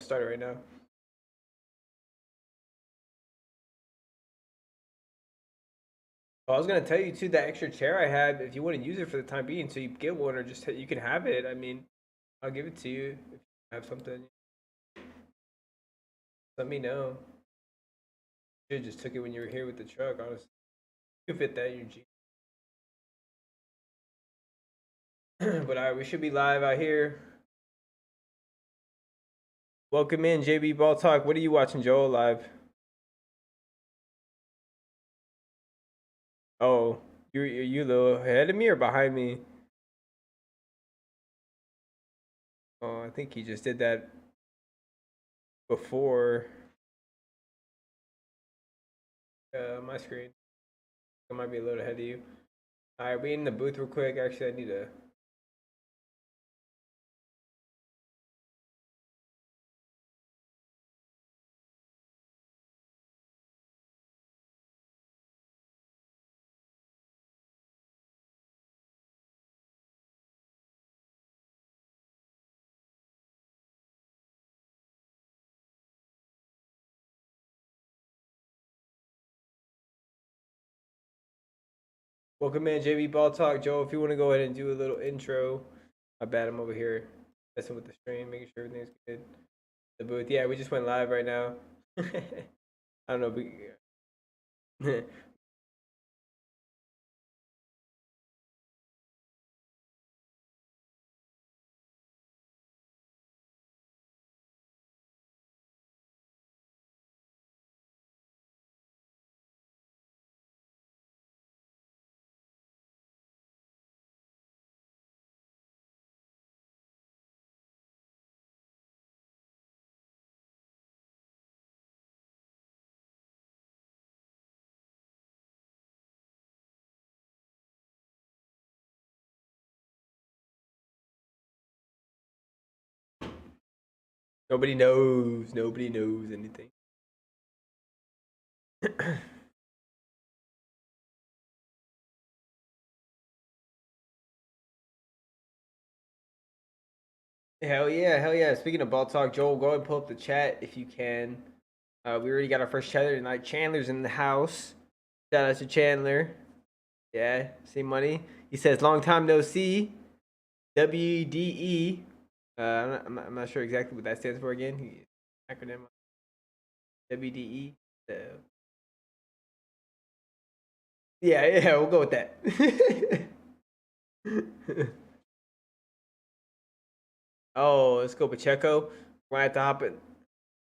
start it right now. Oh, I was gonna tell you too, that extra chair I had, if you want to use it for the time being, so you get one, or just you can have it. I mean, I'll give it to you if you have something. Let me know. You just took it when you were here with the truck. Honestly, you can fit that in your Jeep. But all right, we should be live out here. Welcome in, JB BallTalk. What are you watching, Joel? Live. Oh, you a little ahead of me or behind me? Oh, I think he just did that before my screen. I might be a little ahead of you. All right, we in the booth real quick. Actually, I need to. Welcome in, JB BallTalk. Joe, if you want to go ahead and do a little intro. My bad, I'm over here messing with the stream, making sure everything's good. The booth. Yeah, we just went live right now. I don't know if we. Nobody knows. Nobody knows anything. Hell yeah, hell yeah. Speaking of ball talk, Joel, go ahead and pull up the chat if you can. We already got our first Chandler tonight. Chandler's in the house. Shout out to Chandler. Yeah, see money. He says, long time no see. WDE. I'm not sure exactly what that stands for again. Acronym. WDE. Yeah, we'll go with that. Oh, let's go Pacheco. Might have to hop in.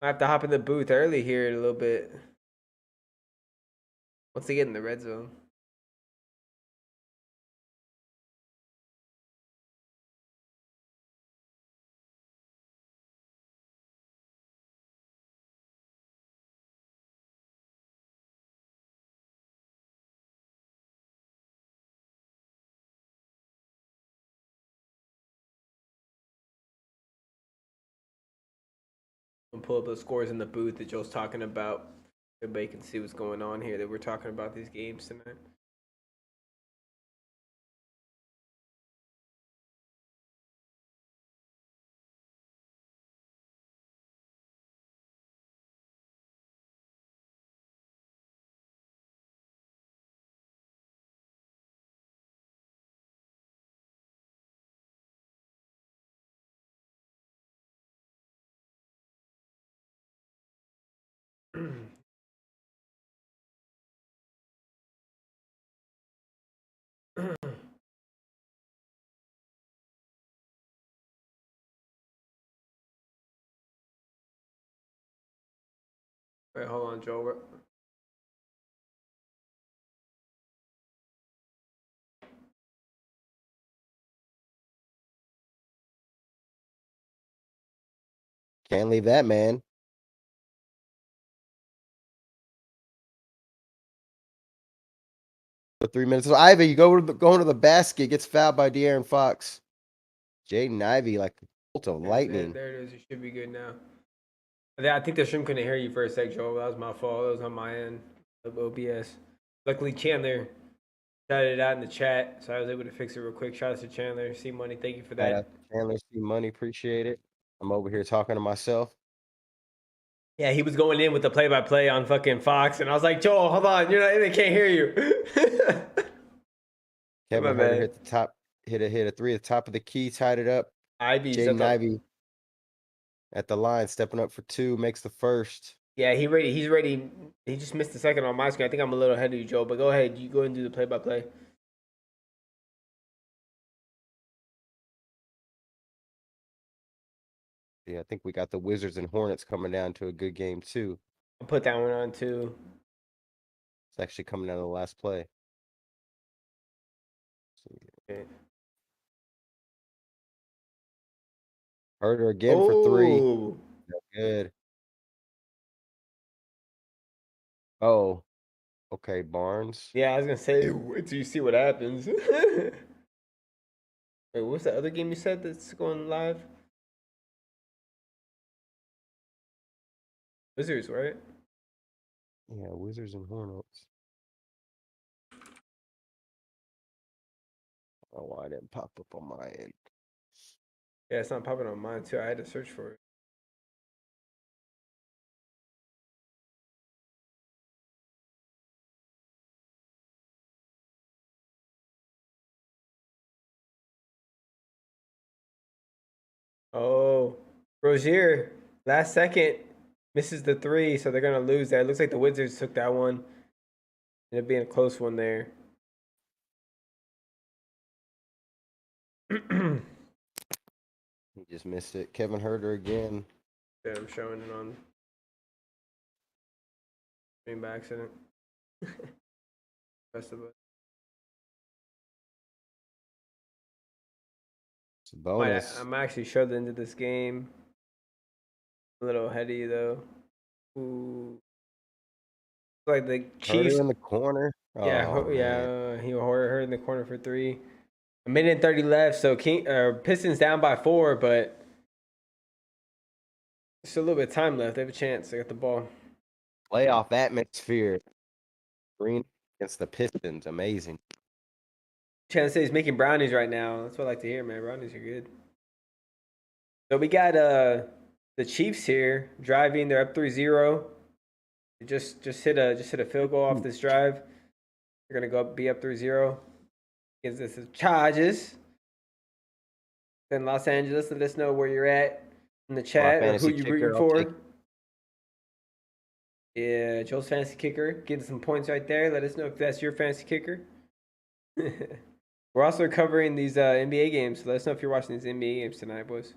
Might have to hop in the booth early here in a little bit. Once they get in the red zone. And pull up the scores in the booth that Joe's talking about. Everybody can see what's going on here. That we're talking about these games tonight. Wait, hold on, Joe. Can't leave that, man. For 3 minutes. So Ivy, you going to the basket, gets fouled by De'Aaron Fox. Jaden Ivey, like bolt of lightning. There it is. You should be good now. I think the stream couldn't hear you for a sec, Joe. That was my fault. That was on my end of OBS. Luckily, Chandler shouted it out in the chat, so I was able to fix it real quick. Shout out to Chandler. C Money, thank you for that. Chandler, C Money, appreciate it. I'm over here talking to myself. Yeah, he was going in with the play-by-play on fucking Fox, and I was like, Joel, hold on, they can't hear you. My Kevin Herter bad. hit the top, hit a three at the top of the key, tied it up. Ivy's at Jaden the Ivey at the line, stepping up for two, makes the first. yeah. He ready. He's ready. He just missed the second on my screen. I think I'm a little ahead of you, Joel. But go ahead. You go ahead and do the play-by-play. Yeah, I think we got the Wizards and Hornets coming down to a good game too. I'll put that one on too. It's actually coming down to the last play. Okay. Herter again for three. Oh, No good. Oh, okay, Barnes. yeah. I was gonna say, wait till you see what happens. Wait, what's the other game you said that's going live? Wizards, right? Yeah, Wizards and Hornets. Oh, why it didn't pop up on my end? Yeah, it's not popping on mine too. I had to search for it. Oh, Rozier, last second misses the three, so they're gonna lose that. It looks like the Wizards took that one. Ended up being a close one there. Yeah, He just missed it. Kevin Herter again. I'm showing it on screen by accident. Rest of it. It's a bonus. I'm actually shoved into this game. A little heady though. Ooh. Like the Chiefs. Herter in the corner. Oh man. He hurt in the corner for three. A minute and 30 left, so Pistons down by 4, but just a little bit of time left. They have a chance. They got the ball. Playoff atmosphere. Green against the Pistons. Amazing. Chance says he's making brownies right now. That's what I like to hear, man. Brownies are good. So we got the Chiefs here driving. They're up 3-0. Just hit a field goal off this drive. They're gonna be up 3-0. Gives us the Chargers. Then Los Angeles, let us know where you're at in the chat or who you rooting for. Yeah, Joel's fantasy kicker. Getting some points right there. Let us know if that's your fantasy kicker. We're also covering these NBA games, so let us know if you're watching these NBA games tonight, boys.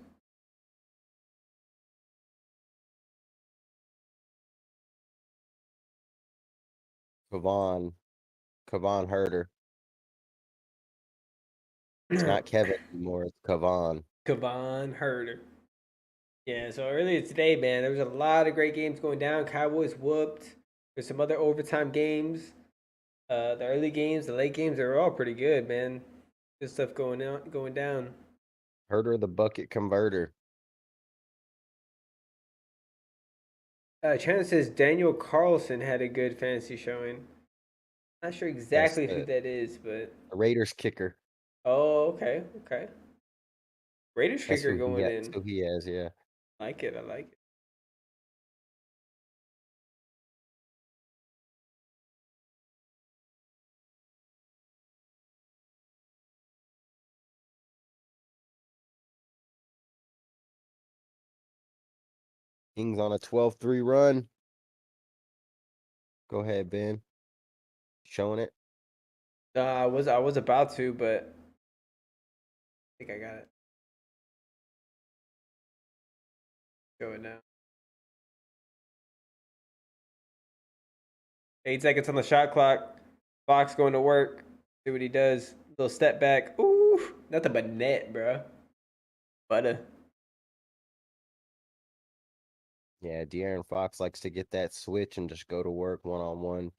Kavon Herter. It's not Kevin anymore. It's Kavon. Kavon Herter. Yeah, so earlier today, man, there was a lot of great games going down. Cowboys whooped. There's some other overtime games. The early games, the late games, they were all pretty good, man. Good stuff going down. Herter the bucket converter. Chandler says Daniel Carlson had a good fantasy showing. Not sure exactly who that is, but Raiders kicker. oh, okay. Raiders That's kicker who going in. That's who he has, yeah. I like it. Kings on a 12-3 run. Go ahead, Ben. Showing it. I was about to, but I think I got it. Show it now. 8 seconds on the shot clock. Fox going to work. See what he does. Little step back. Ooh, nothing but net, bro. Butter. Yeah, De'Aaron Fox likes to get that switch and just go to work one-on-one.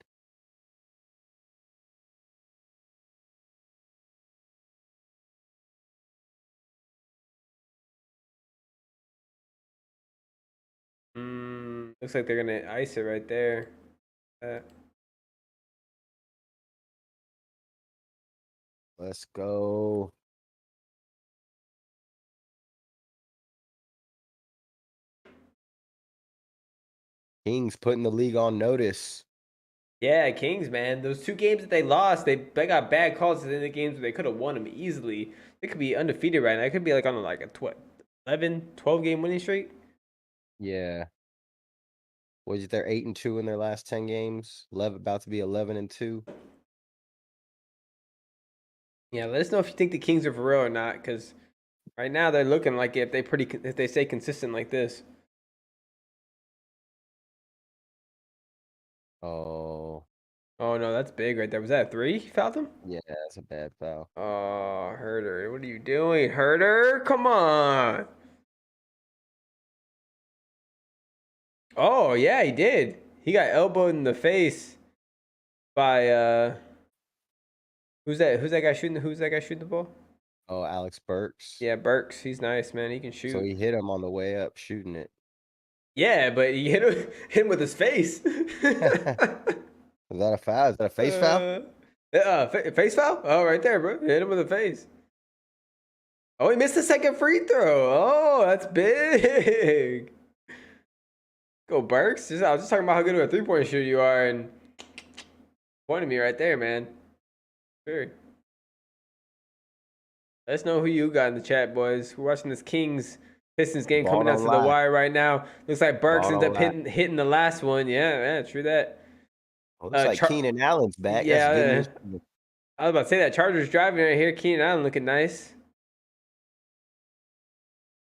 Looks like they're gonna ice it right there. Let's go. Kings putting the league on notice. Yeah, Kings, man. Those 2 games that they lost, they got bad calls in the games where they could have won them easily. They could be undefeated right now. It could be like on like a 11, 12 game winning streak. Yeah. Was it they're 8-2 in their last 10 games? 11, about to be 11-2. Yeah, let us know if you think the Kings are for real or not, because right now they're looking like if they stay consistent like this. Oh, Oh no, that's big right there. Was that a 3? He fouled him? yeah, that's a bad foul. Oh, Herder, what are you doing, Herder? Come on. Oh yeah, he did. He got elbowed in the face by who's that? Who's that guy shooting? Who's that guy shooting the ball? Oh, Alex Burks. Yeah, Burks. He's nice, man. He can So shoot. he hit him on the way up shooting it. Yeah, but he hit him with his face. Is that a foul? Is that a face foul? Face foul? Oh, right there, bro. Hit him with the face. Oh, he missed the second free throw. Oh, that's big. Go Burks. I was just talking about how good of a 3-point shooter you are, and pointed me right there, man. Sure. Let us know who you got in the chat, boys. We're watching this Kings Pistons game coming down to the wire right now. Looks like Burks ends up hitting the last one. Yeah, true that. Well, looks like Keenan Allen's back. Yeah, I was about to say that. Chargers driving right here. Keenan Allen looking nice.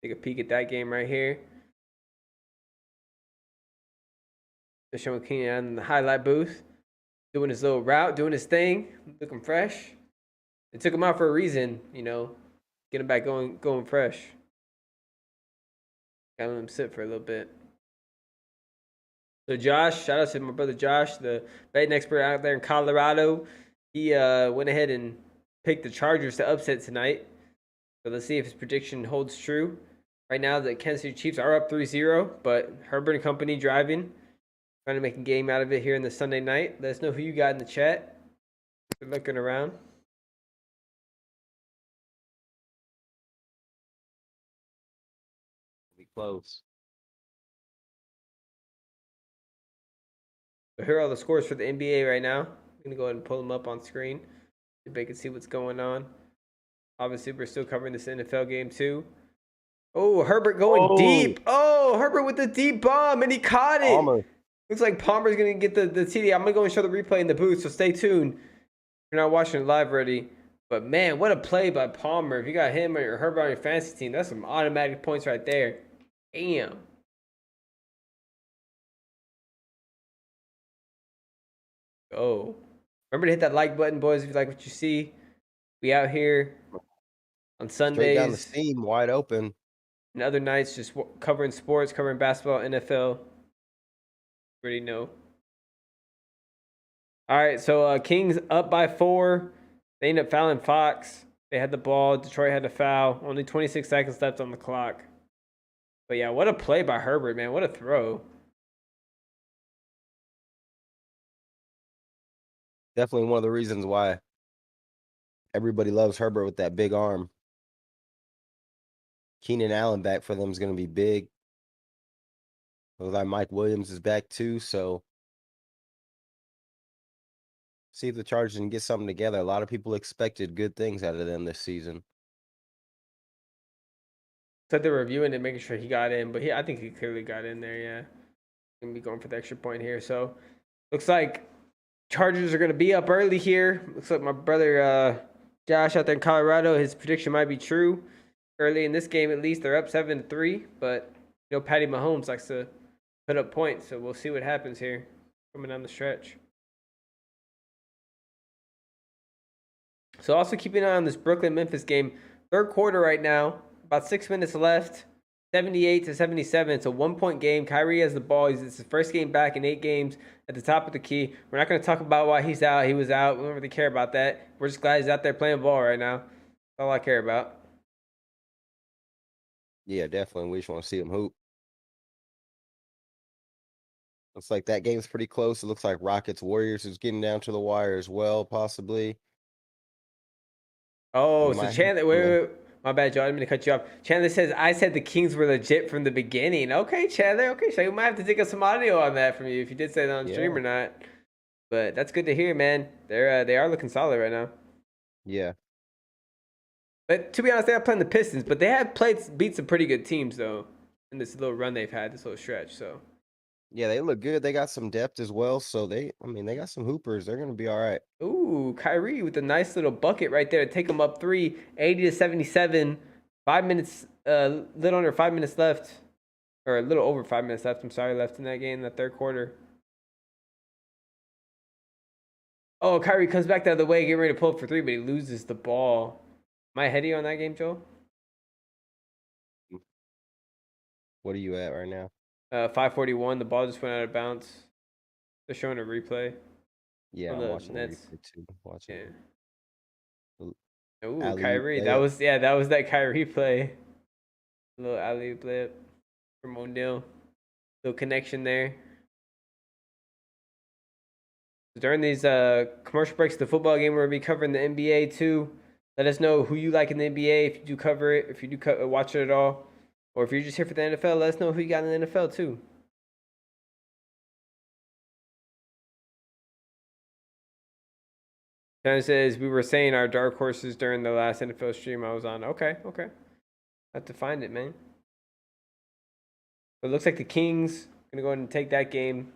Take a peek at that game right here. They're showing Keenan Allen in the highlight booth. Doing his little route, doing his thing. Looking fresh. They took him out for a reason, you know. Get him back going fresh. Gotta let him sit for a little bit. So Josh, shout out to my brother Josh, the betting expert out there in Colorado. He went ahead and picked the Chargers to upset tonight. So let's see if his prediction holds true. Right now, the Kansas City Chiefs are up 3-0, but Herbert and company driving. Trying to make a game out of it here in the Sunday night. Let us know who you got in the chat. We're looking around. Be close. So here are all the scores for the NBA right now. I'm going to go ahead and pull them up on screen so everybody can see what's going on. Obviously, we're still covering this NFL game too. Oh, Herbert going deep. Oh, Herbert with the deep bomb, and he caught it. Palmer. Looks like Palmer's going to get the TD. I'm going to go and show the replay in the booth, so stay tuned. If you're not watching it live already. But, man, what a play by Palmer. If you got him or Herbert on your fantasy team, that's some automatic points right there. Damn. Oh. Remember to hit that like button, boys, if you like what you see. We out here on Sundays. Straight down the seam, wide open. And other nights, just covering sports, covering basketball, NFL. Already know. All right, so Kings up by 4. They end up fouling Fox. They had the ball. Detroit had to foul. Only 26 seconds left on the clock. But, yeah, what a play by Herbert, man. What a throw. Definitely one of the reasons why everybody loves Herbert with that big arm. Keenan Allen back for them is going to be big. Looks like Mike Williams is back too, so see if the Chargers can get something together. A lot of people expected good things out of them this season. Said they're reviewing it, making sure he got in, but I think he clearly got in there, yeah. Gonna be going for the extra point here. So looks like Chargers are gonna be up early here. Looks like my brother Josh out there in Colorado, his prediction might be true. Early in this game, at least, they're up 7-3, but you know Patty Mahomes likes to put up points, so we'll see what happens here coming down the stretch. So also keep an eye on this Brooklyn-Memphis game. Third quarter right now, about 6 minutes left. 78-77. It's a 1-point game. Kyrie has the ball. It's his first game back in 8 games at the top of the key. We're not going to talk about why he's out. He was out. We don't really care about that. We're just glad he's out there playing ball right now. That's all I care about. Yeah, definitely. We just want to see him hoop. Looks like that game's pretty close. It looks like Rockets Warriors is getting down to the wire as well, possibly. Oh, so Chandler, wait. My bad, Joe. I didn't mean to cut you off. Chandler says, I said the Kings were legit from the beginning. Okay, Chandler. Okay, so we might have to dig up some audio on that from you if you did say that on stream Yeah. or not. But that's good to hear, man. They are looking solid right now. Yeah. But to be honest, they are playing the Pistons, but they have beat some pretty good teams though in this little run they've had, this little stretch. So Yeah, they look good. They got some depth as well. So they got some hoopers. They're gonna be all right. ooh, Kyrie with a nice little bucket right there to take them up 3, 80-77. 5 minutes, little under 5 minutes left, or a little over 5 minutes left. I'm sorry, left in that game in the third quarter. Oh, Kyrie comes back the other way, getting ready to pull up for 3, but he loses the ball. Am I heady on that game, Joel? What are you at right now? 5:41. The ball just went out of bounds. They're showing a replay Yeah, on I'm the watching the Nets. replay too. Watching Yeah. the Ooh, alley-oop Kyrie. That layup. was that Kyrie play. A little alley-oop layup from O'Neal. Little connection there. During these commercial breaks, the football game, we'll be covering the NBA too. Let us know who you like in the NBA if you do cover it, if you do watch it at all, or if you're just here for the NFL. Let us know who you got in the NFL too. Kind of says we were saying our dark horses during the last NFL stream I was on. Okay. I have to find it, man. But it looks like the Kings gonna go ahead and take that game.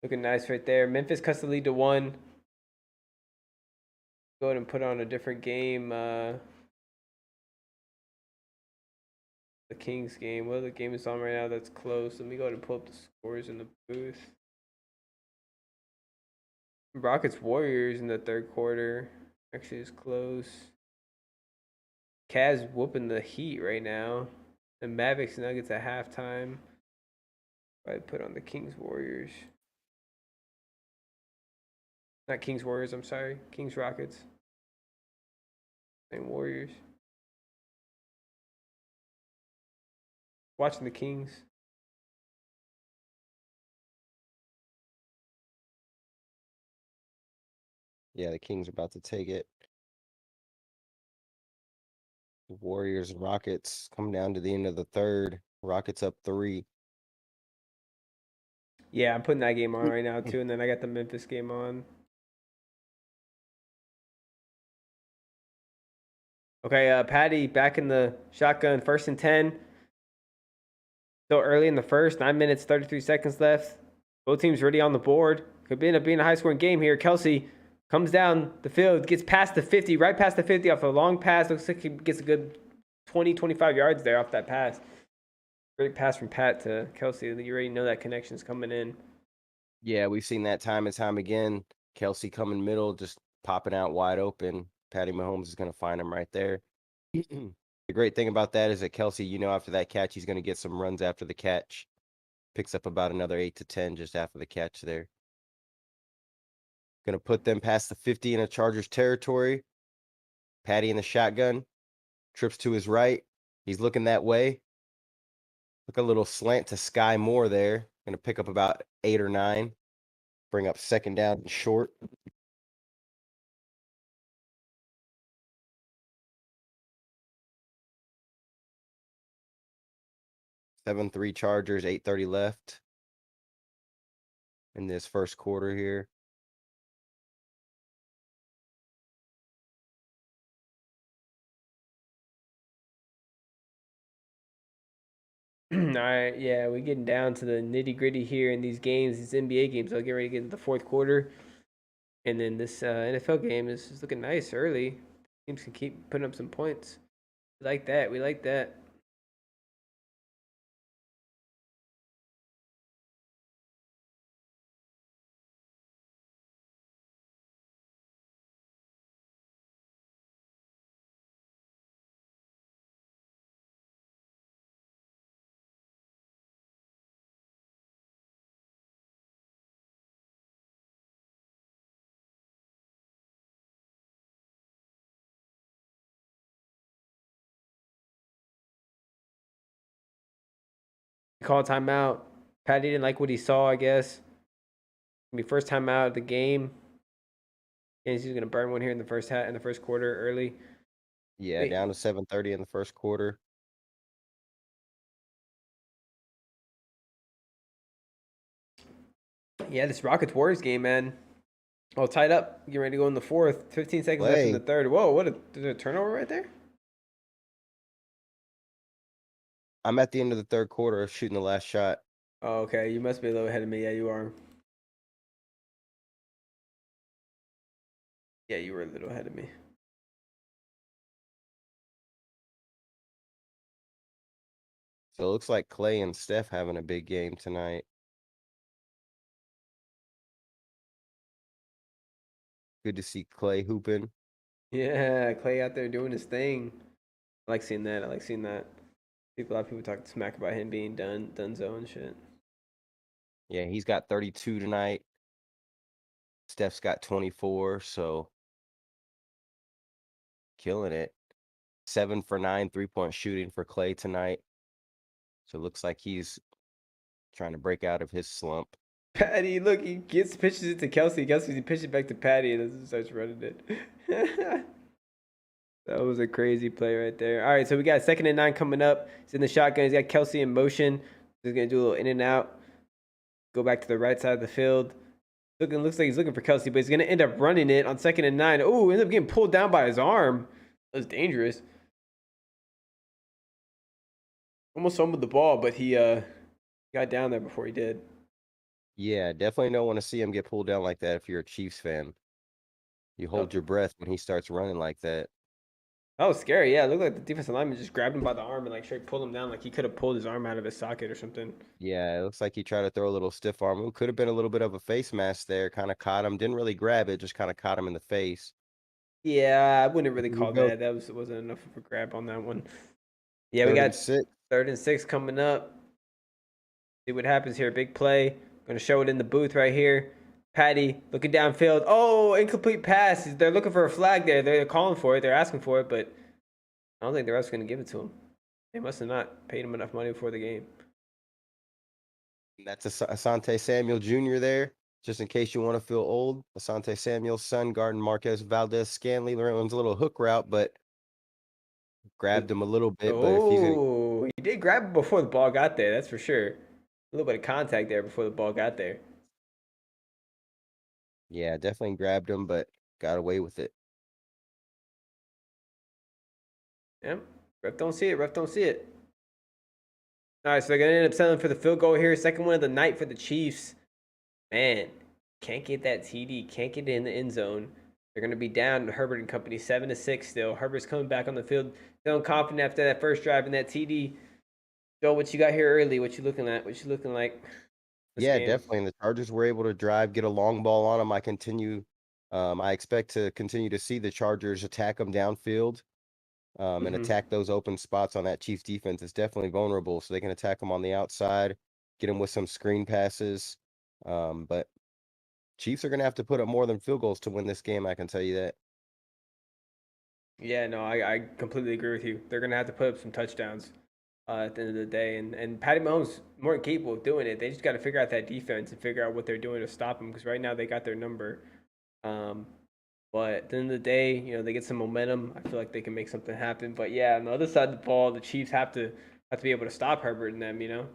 Looking nice right there. Memphis cuts the lead to 1. Go ahead and put on a different game. The Kings game. What other game is on right now that's close? Let me go ahead and pull up the scores in the booth. Rockets Warriors in the third quarter. Actually, is close. Cavs whooping the Heat right now. The Mavericks-Nuggets at halftime. I put on the Kings Warriors. Not Kings Warriors, I'm sorry. Kings Rockets. And Warriors. Watching the Kings. Yeah, the Kings are about to take it. The Warriors and Rockets come down to the end of the third. Rockets up 3. Yeah, I'm putting that game on right now too, and then I got the Memphis game on. Okay, Patty back in the shotgun, 1st and 10. Still early in the first, 9 minutes, 33 seconds left. Both teams already on the board. Could end up being a high scoring game here. Kelsey comes down the field, gets past the 50, right past the 50 off a long pass. Looks like he gets a good 20, 25 yards there off that pass. Great pass from Pat to Kelsey. You already know that connection's coming in. Yeah, we've seen that time and time again. Kelsey coming middle, just popping out wide open. Patty Mahomes is going to find him right there. The great thing about that is that Kelsey, after that catch, he's going to get some runs after the catch. Picks up about another 8 to 10 just after the catch there. Going to put them past the 50 in a Chargers territory. Patty in the shotgun. Trips to his right. He's looking that way. Look a little slant to Sky Moore there. Going to pick up about 8 or 9. Bring up 2nd down and short. Seven 3 Chargers, 8:30 left in this first quarter here. All right, yeah, we're getting down to the nitty gritty here in these games, these NBA games. I'll get ready to get into the fourth quarter. And then this NFL game is looking nice early. Teams can keep putting up some points. We like that. We like that. Call timeout. Patty didn't like what he saw, I guess. Gonna be first time out of the game. And he's gonna burn one here in the first quarter early. Yeah, Wait, down to 7:30 in the first quarter. yeah, this Rockets Warriors game, man. All tied up. Getting ready to go in the fourth. 15 seconds left in the Clay, third. Whoa, what there's a turnover right there? I'm at the end of the third quarter shooting the last shot. Oh, okay. You must be a little ahead of me. Yeah, you are. Yeah, you were a little ahead of me. So it looks like Clay and Steph having a big game tonight. Good to see Clay hooping. Yeah, Clay out there doing his thing. I like seeing that. I like seeing that. A lot of people talk smack about him being donezo and shit. Yeah, he's got 32 tonight. Steph's got 24, so killing it. 7 for 9 3-point shooting for Clay tonight. So it looks like he's trying to break out of his slump. Patty, look, he pitches it to Kelsey. Kelsey pitches it back to Patty and then starts running it. That was a crazy play right there. All right, so we got 2nd and 9 coming up. He's in the shotgun. He's got Kelsey in motion. He's gonna do a little in and out. Go back to the right side of the field. Looks like he's looking for Kelsey, but he's gonna end up running it on 2nd and 9. Oh, ends up getting pulled down by his arm. That was dangerous. Almost fumbled the ball, but he got down there before he did. Yeah, definitely don't want to see him get pulled down like that if you're a Chiefs fan. You hold Oh, your breath when he starts running like that. that was scary. Yeah, it looked like the defensive lineman just grabbed him by the arm and like straight pulled him down, like he could have pulled his arm out of his socket or something. Yeah, it looks like he tried to throw a little stiff arm move. Could have been a little bit of a face mask there. Kind of caught him. Didn't really grab it, just kind of caught him in the face. Yeah, I wouldn't really Here we call go. that. Wasn't enough of a grab on that one. Yeah, we Third and got 6. 3rd and 6 coming up. See what happens here. Big play. Gonna show it in the booth right here. Patty looking downfield. Oh, incomplete pass. They're looking for a flag there. They're calling for it. They're asking for it, but I don't think the ref's gonna give it to him. They must have not paid him enough money before the game. That's Asante Samuel Jr. there. Just in case you want to feel old, Asante Samuel's son, Garden Marquez Valdez Scanley, runs a little hook route, but grabbed him a little bit. But if he's gonna, Oh, he did grab it before the ball got there. That's for sure. A little bit of contact there before the ball got there. yeah, definitely grabbed him, but got away with it. Yeah. Ref don't see it. Ref don't see it. All right, so they're gonna end up settling for the field goal here. 2nd one of the night for the Chiefs. Man, can't get that TD. Can't get it in the end zone. They're gonna be down to Herbert and company 7-6 still. Herbert's coming back on the field, feeling confident after that first drive and that TD. Joe, what you got here early? What you looking at? What you looking like this Yeah, game? definitely. And the Chargers were able to drive, get a long ball on them. I expect to continue to see the Chargers attack them downfield, and Mm-hmm. attack those open spots on that Chiefs defense. It's definitely vulnerable, so they can attack them on the outside, get them with some screen passes. But Chiefs are going to have to put up more than field goals to win this game. I can tell you that. Yeah, no, I completely agree with you. They're gonna have to put up some touchdowns at the end of the day, and Patty Mahomes more than capable of doing it. They just got to figure out that defense and figure out what they're doing to stop them because right now they got their number. Um, but at the end of the day, they get some momentum. I feel like they can make something happen. But yeah, on the other side of the ball, the Chiefs have to be able to stop Herbert and them.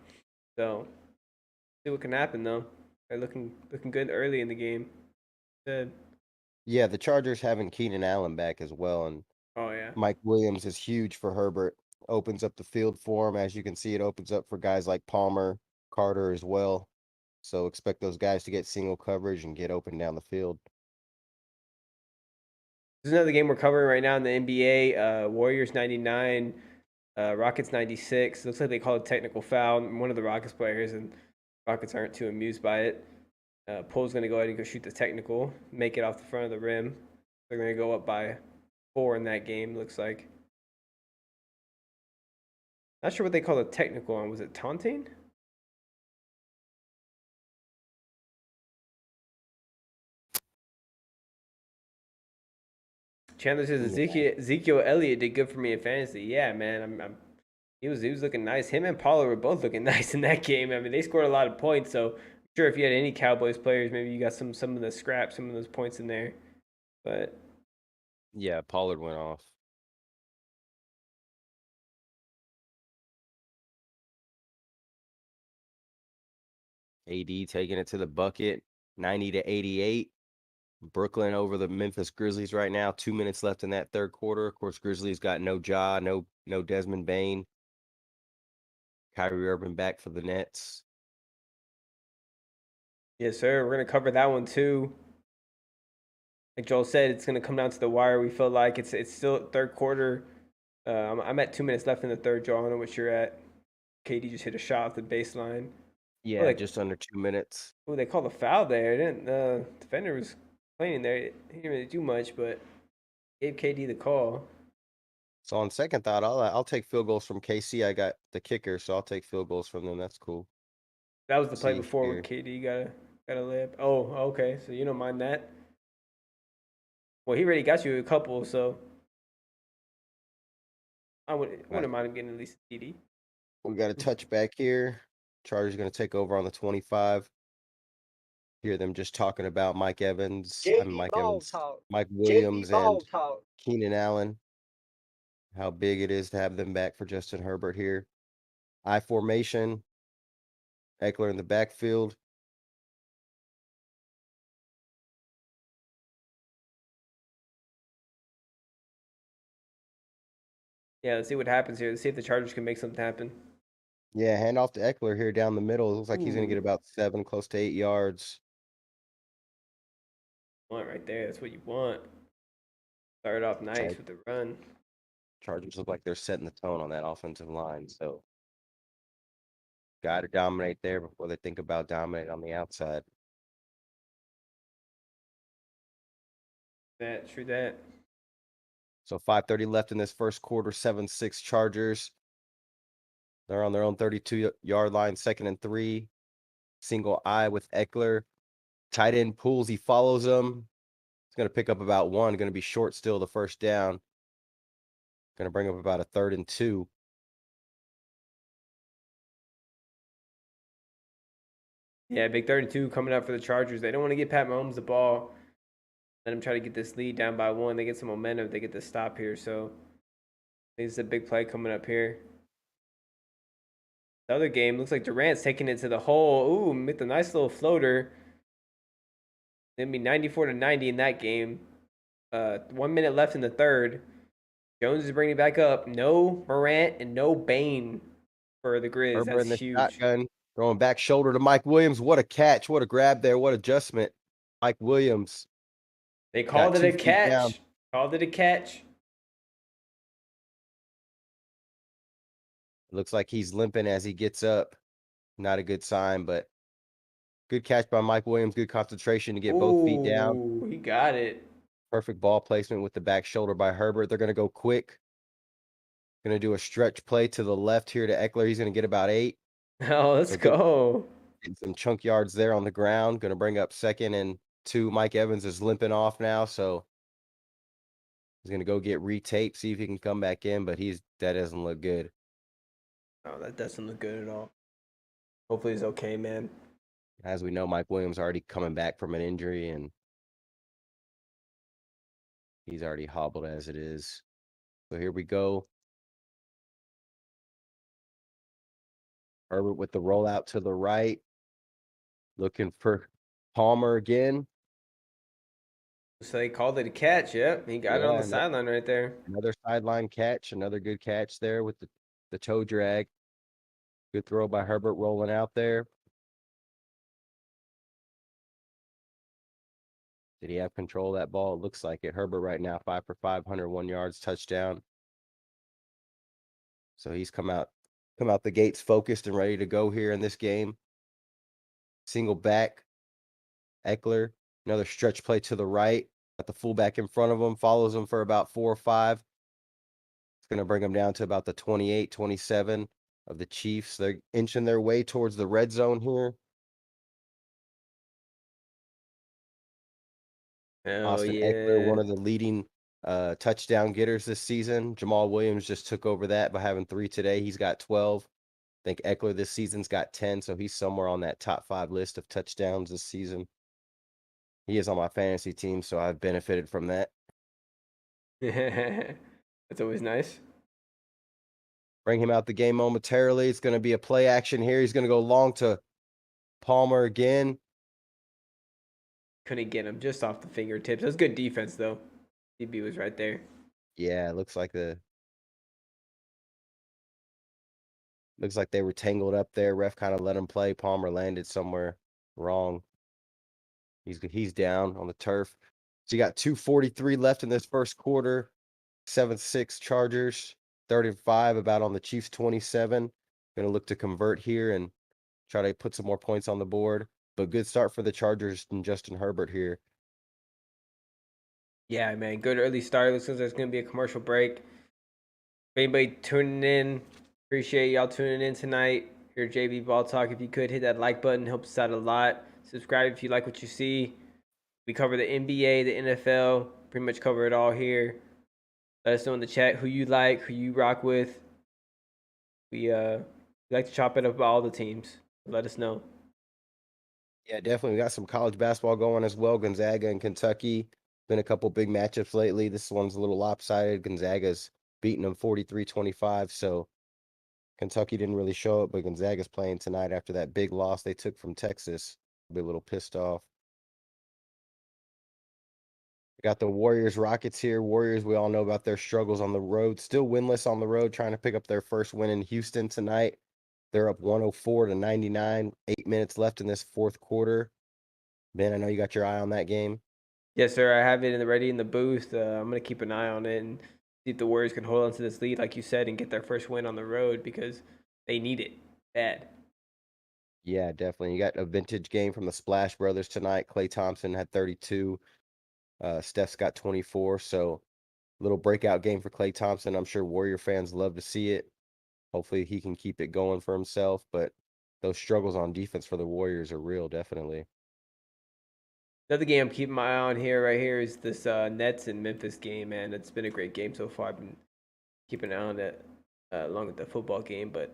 So see what can happen though. They're looking good early in the game. Good. Yeah, the Chargers having Keenan Allen back as well, and Oh yeah. Mike Williams is huge for Herbert. Opens up the field for him. As you can see, it opens up for guys like Palmer, Carter as well. So expect those guys to get single coverage and get open down the field. There's another game we're covering right now in the NBA. Warriors 99, Rockets 96. Looks like they called a technical foul on one of the Rockets players, and Rockets aren't too amused by it. Pole's going to go ahead and go shoot the technical, make it off the front of the rim. They're going to go up by 4 in that game, looks like. Not sure what they called a technical on. Was it taunting? Chandler says Yeah. Ezekiel Elliott did good for me in fantasy. Yeah, man. He was looking nice. Him and Pollard were both looking nice in that game. I mean, they scored a lot of points. So I'm sure if you had any Cowboys players, maybe you got some of the scraps, some of those points in there. But Yeah, Pollard went off. AD taking it to the bucket, 90-88. Brooklyn over the Memphis Grizzlies right now. 2 minutes left in that third quarter. Of course, Grizzlies got no Ja, no Desmond Bane. Kyrie Irving back for the Nets. Yes, sir. We're gonna cover that one too. Like Joel said, it's gonna come down to the wire. We feel like it's still third quarter. I'm at 2 minutes left in the third. Joel, I don't know what you're at. KD just hit a shot off the baseline. Oh, Yeah, just under 2 minutes. they called a foul there. Didn't defender was playing there. He didn't really do much, but gave KD the call. So on second thought, I'll take field goals from KC. I got the kicker, so I'll take field goals from them. That's cool. That was the play See before where here. KD got a layup. Oh, okay. So you don't mind that? Well, he already got you a couple, so I wouldn't mind him getting at least a TD. We got a touchback here. Chargers going to take over on the 25. Hear them just talking about Mike Evans. Mike Williams, and Keenan Allen. How big it is to have them back for Justin Herbert here. I formation. Eckler in the backfield. Yeah, let's see what happens here. Let's see if the Chargers can make something happen. Yeah, hand off to Eckler here down the middle. It looks like he's going to get about 7, close to 8 yards. Want right there. That's what you want. Start off nice with the run. Chargers look like they're setting the tone on that offensive line. So, got to dominate there before they think about dominating on the outside. True that. So 5:30 left in this first quarter. 7-6 Chargers. They're on their own 32-yard line, 2nd and 3. Single eye with Eckler. Tight end pulls. He follows him. He's going to pick up about 1. Going to be short still the first down. Going to bring up about a 3rd and 2. Yeah, big 32 coming up for the Chargers. They don't want to get Pat Mahomes the ball. Let him try to get this lead down by 1. They get some momentum. They get the stop here. So this is a big play coming up here. The other game looks like Durant's taking it to the hole. Ooh, with a nice little floater. It'll be 94-90 in that game. 1 minute left in the third. Jones is bringing it back up. No Morant and no Bane for the Grizz. Herbert That's in the huge. shotgun. Throwing back shoulder to Mike Williams. What a catch. What a grab there. What adjustment. Mike Williams. They called it a catch. Called it a catch. Looks like he's limping as he gets up. Not a good sign, but good catch by Mike Williams. Good concentration to get both feet down. Ooh, he got it. Perfect ball placement with the back shoulder by Herbert. They're going to go quick. Going to do a stretch play to the left here to Eckler. He's going to get about 8. Oh, let's go. Some chunk yards there on the ground. Going to bring up 2nd and 2. Mike Evans is limping off now, so he's going to go get retaped, see if he can come back in, but that doesn't look good. Oh, that doesn't look good at all. Hopefully he's okay, man. As we know, Mike Williams already coming back from an injury, and he's already hobbled as it is. So here we go. Herbert with the rollout to the right. Looking for Palmer again. So they called it a catch. Yep, he got it on the sideline right there. Another sideline catch. Another good catch there with the toe drag. Good throw by Herbert rolling out there. Did he have control of that ball? It looks like it. Herbert right now, 5 for 5, 101 yards, touchdown. So he's come out the gates focused and ready to go here in this game. Single back. Eckler. Another stretch play to the right. Got the fullback in front of him. Follows him for about 4 or 5. It's going to bring them down to about the 28, 27 of the Chiefs. They're inching their way towards the red zone here. Austin Eckler, one of the leading touchdown getters this season. Jamal Williams just took over that by having 3 today. He's got 12. I think Eckler this season's got 10, so he's somewhere on that top 5 list of touchdowns this season. He is on my fantasy team, so I've benefited from that. That's always nice. Bring him out the game momentarily. It's going to be a play action here. He's going to go long to Palmer again. Couldn't get him, just off the fingertips. That was good defense, though. DB was right there. Yeah, looks like they were tangled up there. Ref kind of let him play. Palmer landed somewhere wrong. He's down on the turf. So you got 2:43 left in this first quarter. 7-6 Chargers, 35 about on the Chiefs 27. Gonna look to convert here and try to put some more points on the board. But good start for the Chargers and Justin Herbert here. Yeah, man, good early start. Looks like there's going to be a commercial break. Anybody tuning in, appreciate y'all tuning in tonight. Here, JB Ball Talk. If you could hit that like button, helps us out a lot. Subscribe if you like what you see. We cover the NBA, the NFL, pretty much cover it all here. Let us know in the chat who you like, who you rock with. We like to chop it up about all the teams. Let us know. Yeah, definitely. We got some college basketball going as well. Gonzaga and Kentucky. Been a couple big matchups lately. This one's a little lopsided. Gonzaga's beating them 43-25. So Kentucky didn't really show up, but Gonzaga's playing tonight after that big loss they took from Texas. Be a little pissed off. We got the Warriors Rockets here. Warriors, we all know about their struggles on the road. Still winless on the road, trying to pick up their first win in Houston tonight. They're up 104-99. 8 minutes left in this fourth quarter. Ben, I know you got your eye on that game. Yes, sir. I have it ready in the booth. I'm going to keep an eye on it and see if the Warriors can hold on to this lead, like you said, and get their first win on the road because they need it bad. Yeah, definitely. You got a vintage game from the Splash Brothers tonight. Klay Thompson had 32. Steph's got 24. So little breakout game for Klay Thompson. I'm sure Warrior fans love to see it. Hopefully he can keep it going for himself. But those struggles on defense for the Warriors are real, definitely. Another game I'm keeping my eye on here, right here, is this Nets and Memphis game, man. It's been a great game so far. I've been keeping an eye on that along with the football game, but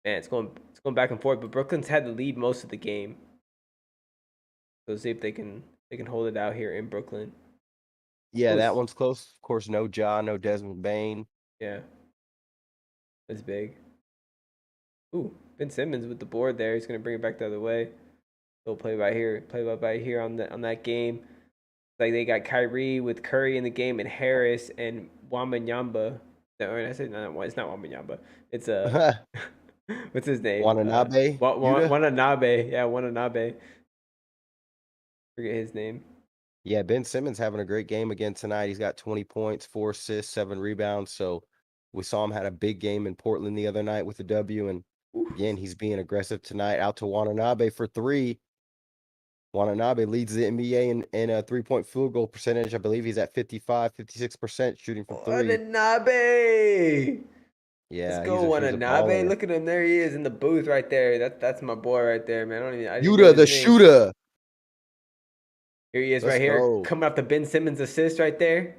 man, it's going back and forth. But Brooklyn's had the lead most of the game, so see if they can hold it out here in Brooklyn. Yeah, that Ooh, one's close. Of course, no Ja, no Desmond Bain. yeah, that's big. Ooh, Ben Simmons with the board there. He's gonna bring it back the other way. They'll play by here on that game. Like they got Kyrie with Curry in the game and Harris and Wembanyama. Or I said no, it's not Wembanyama. It's what's his name? Watanabe, Yuta. Watanabe. Yeah, Watanabe. Forget his name. Yeah, Ben Simmons having a great game again tonight. He's got 20 points, 4 assists, 7 rebounds. So we saw him had a big game in Portland the other night with the W. And Ooh. again, he's being aggressive tonight. Out to Watanabe for 3. Watanabe leads the NBA in a 3-point field goal percentage. I believe he's at 56% shooting from 3. Watanabe. Let's Yeah, go, he's a Watanabe. baller. Look at him. There he is in the booth right there. That's my boy right there, man. I didn't know Yuta, his the name. shooter. Here he is Let's right here. go. Coming off the Ben Simmons assist right there.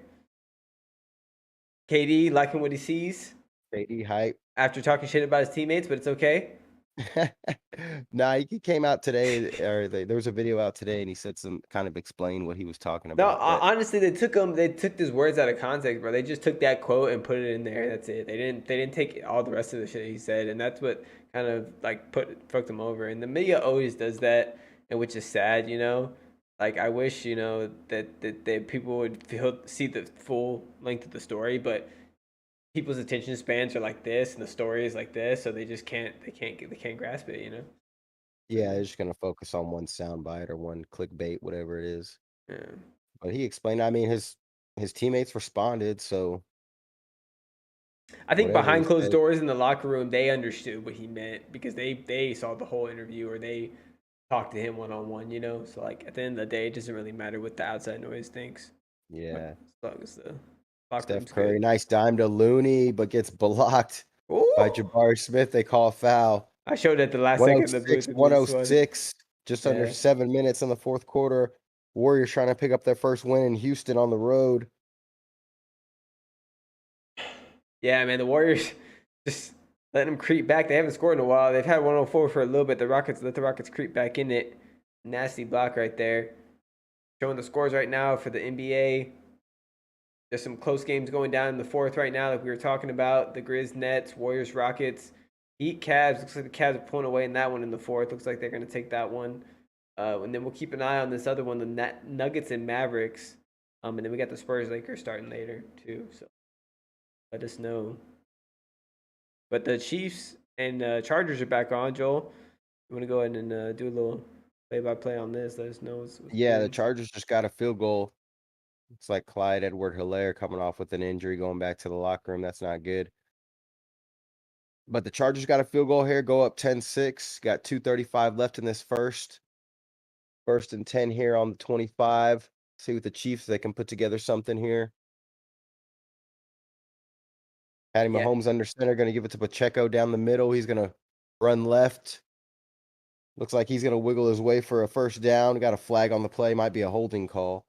KD liking what he sees KD hype. after talking shit about his teammates, but it's okay. Nah, he came out today, or there was a video out today, and he said some kind of explain what he was talking No, about. But honestly, they took his words out of context, bro. They just took that quote and put it in there. That's it. They didn't take all the rest of the shit he said, and that's what kind of like fucked him over. And the media always does that, and which is sad, you know. Like I wish, you know, that people would see the full length of the story, but people's attention spans are like this, and the story is like this, so they just can't grasp it, you know. yeah, they're just gonna focus on one soundbite or one clickbait, whatever it is. Yeah. But he explained. I mean, his teammates responded, so I think whatever he behind closed said. doors in the locker room, they understood what he meant because they saw the whole interview or they talked to him one on one. You know, so like at the end of the day, it doesn't really matter what the outside noise thinks. Yeah, As long as the locker Steph room's Curry, good. nice dime to Looney, but gets blocked by Ooh! Jabari Smith. They call a foul. I showed at the last second in the 106, booth with this one. 106, just under Yeah, 7 minutes in the fourth quarter. Warriors trying to pick up their first win in Houston on the road. yeah, man. The Warriors just letting them creep back. They haven't scored in a while. They've had 104 for a little bit. The Rockets let the Rockets creep back in it. Nasty block right there. Showing the scores right now for the NBA. There's some close games going down in the fourth right now, like we were talking about. The Grizz Nets, Warriors Rockets. Heat Cavs. Looks like the Cavs are pulling away in that one in the fourth. Looks like they're going to take that one. And then we'll keep an eye on this other one, the Nuggets and Mavericks. And then we got the Spurs Lakers starting later too. So let us know. But the Chiefs and Chargers are back on. Joel, you want to go ahead and do a little play-by-play on this? Let us know what's Yeah, the good. Chargers just got a field goal. It's like Clyde Edward-Helaire coming off with an injury, going back to the locker room. That's not good. But the Chargers got a field goal here, go up 10-6. Got 2:35 left in this first. First and 10 here on the 25. See with the Chiefs, they can put together something here. Patty Yeah, Mahomes under center, going to give it to Pacheco down the middle. He's going to run left. Looks like he's going to wiggle his way for a first down. Got a flag on the play. Might be a holding call.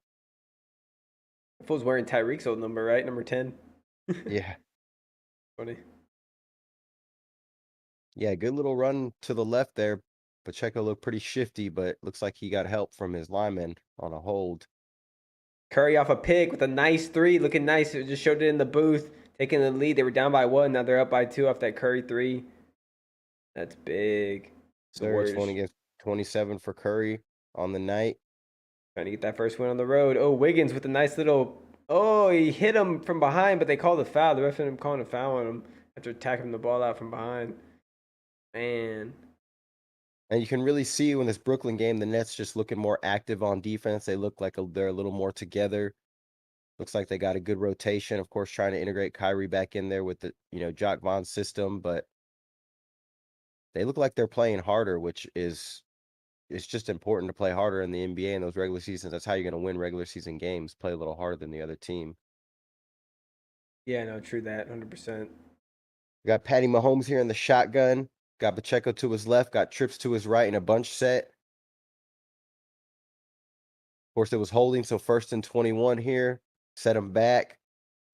Fool's wearing Tyreek's old number, right? Number 10. Yeah. Funny. Yeah, good little run to the left there. Pacheco looked pretty shifty, but looks like he got help from his lineman on a hold. Curry off a pick with a nice three, looking nice. It just showed it in the booth, taking the lead. They were down by 1. Now they're up by 2 off that Curry three. That's big. So what's Surge. 20 against 27 for Curry on the night. Trying to get that first win on the road. Oh, Wiggins with a nice little. Oh, he hit him from behind, but they called a foul. The ref ended up calling a foul on him after attacking the ball out from behind. Man. And you can really see when this Brooklyn game, the Nets just looking more active on defense. They look like they're a little more together. Looks like they got a good rotation. Of course, trying to integrate Kyrie back in there with the, Jock Vaughn's system, but they look like they're playing harder, which is it's just important to play harder in the NBA in those regular seasons. That's how you're going to win regular season games. Play a little harder than the other team. Yeah, no, true that. 100%. We got Patty Mahomes here in the shotgun. Got Pacheco to his left. Got Trips to his right in a bunch set. Of course, it was holding, so first and 21 here. Set him back.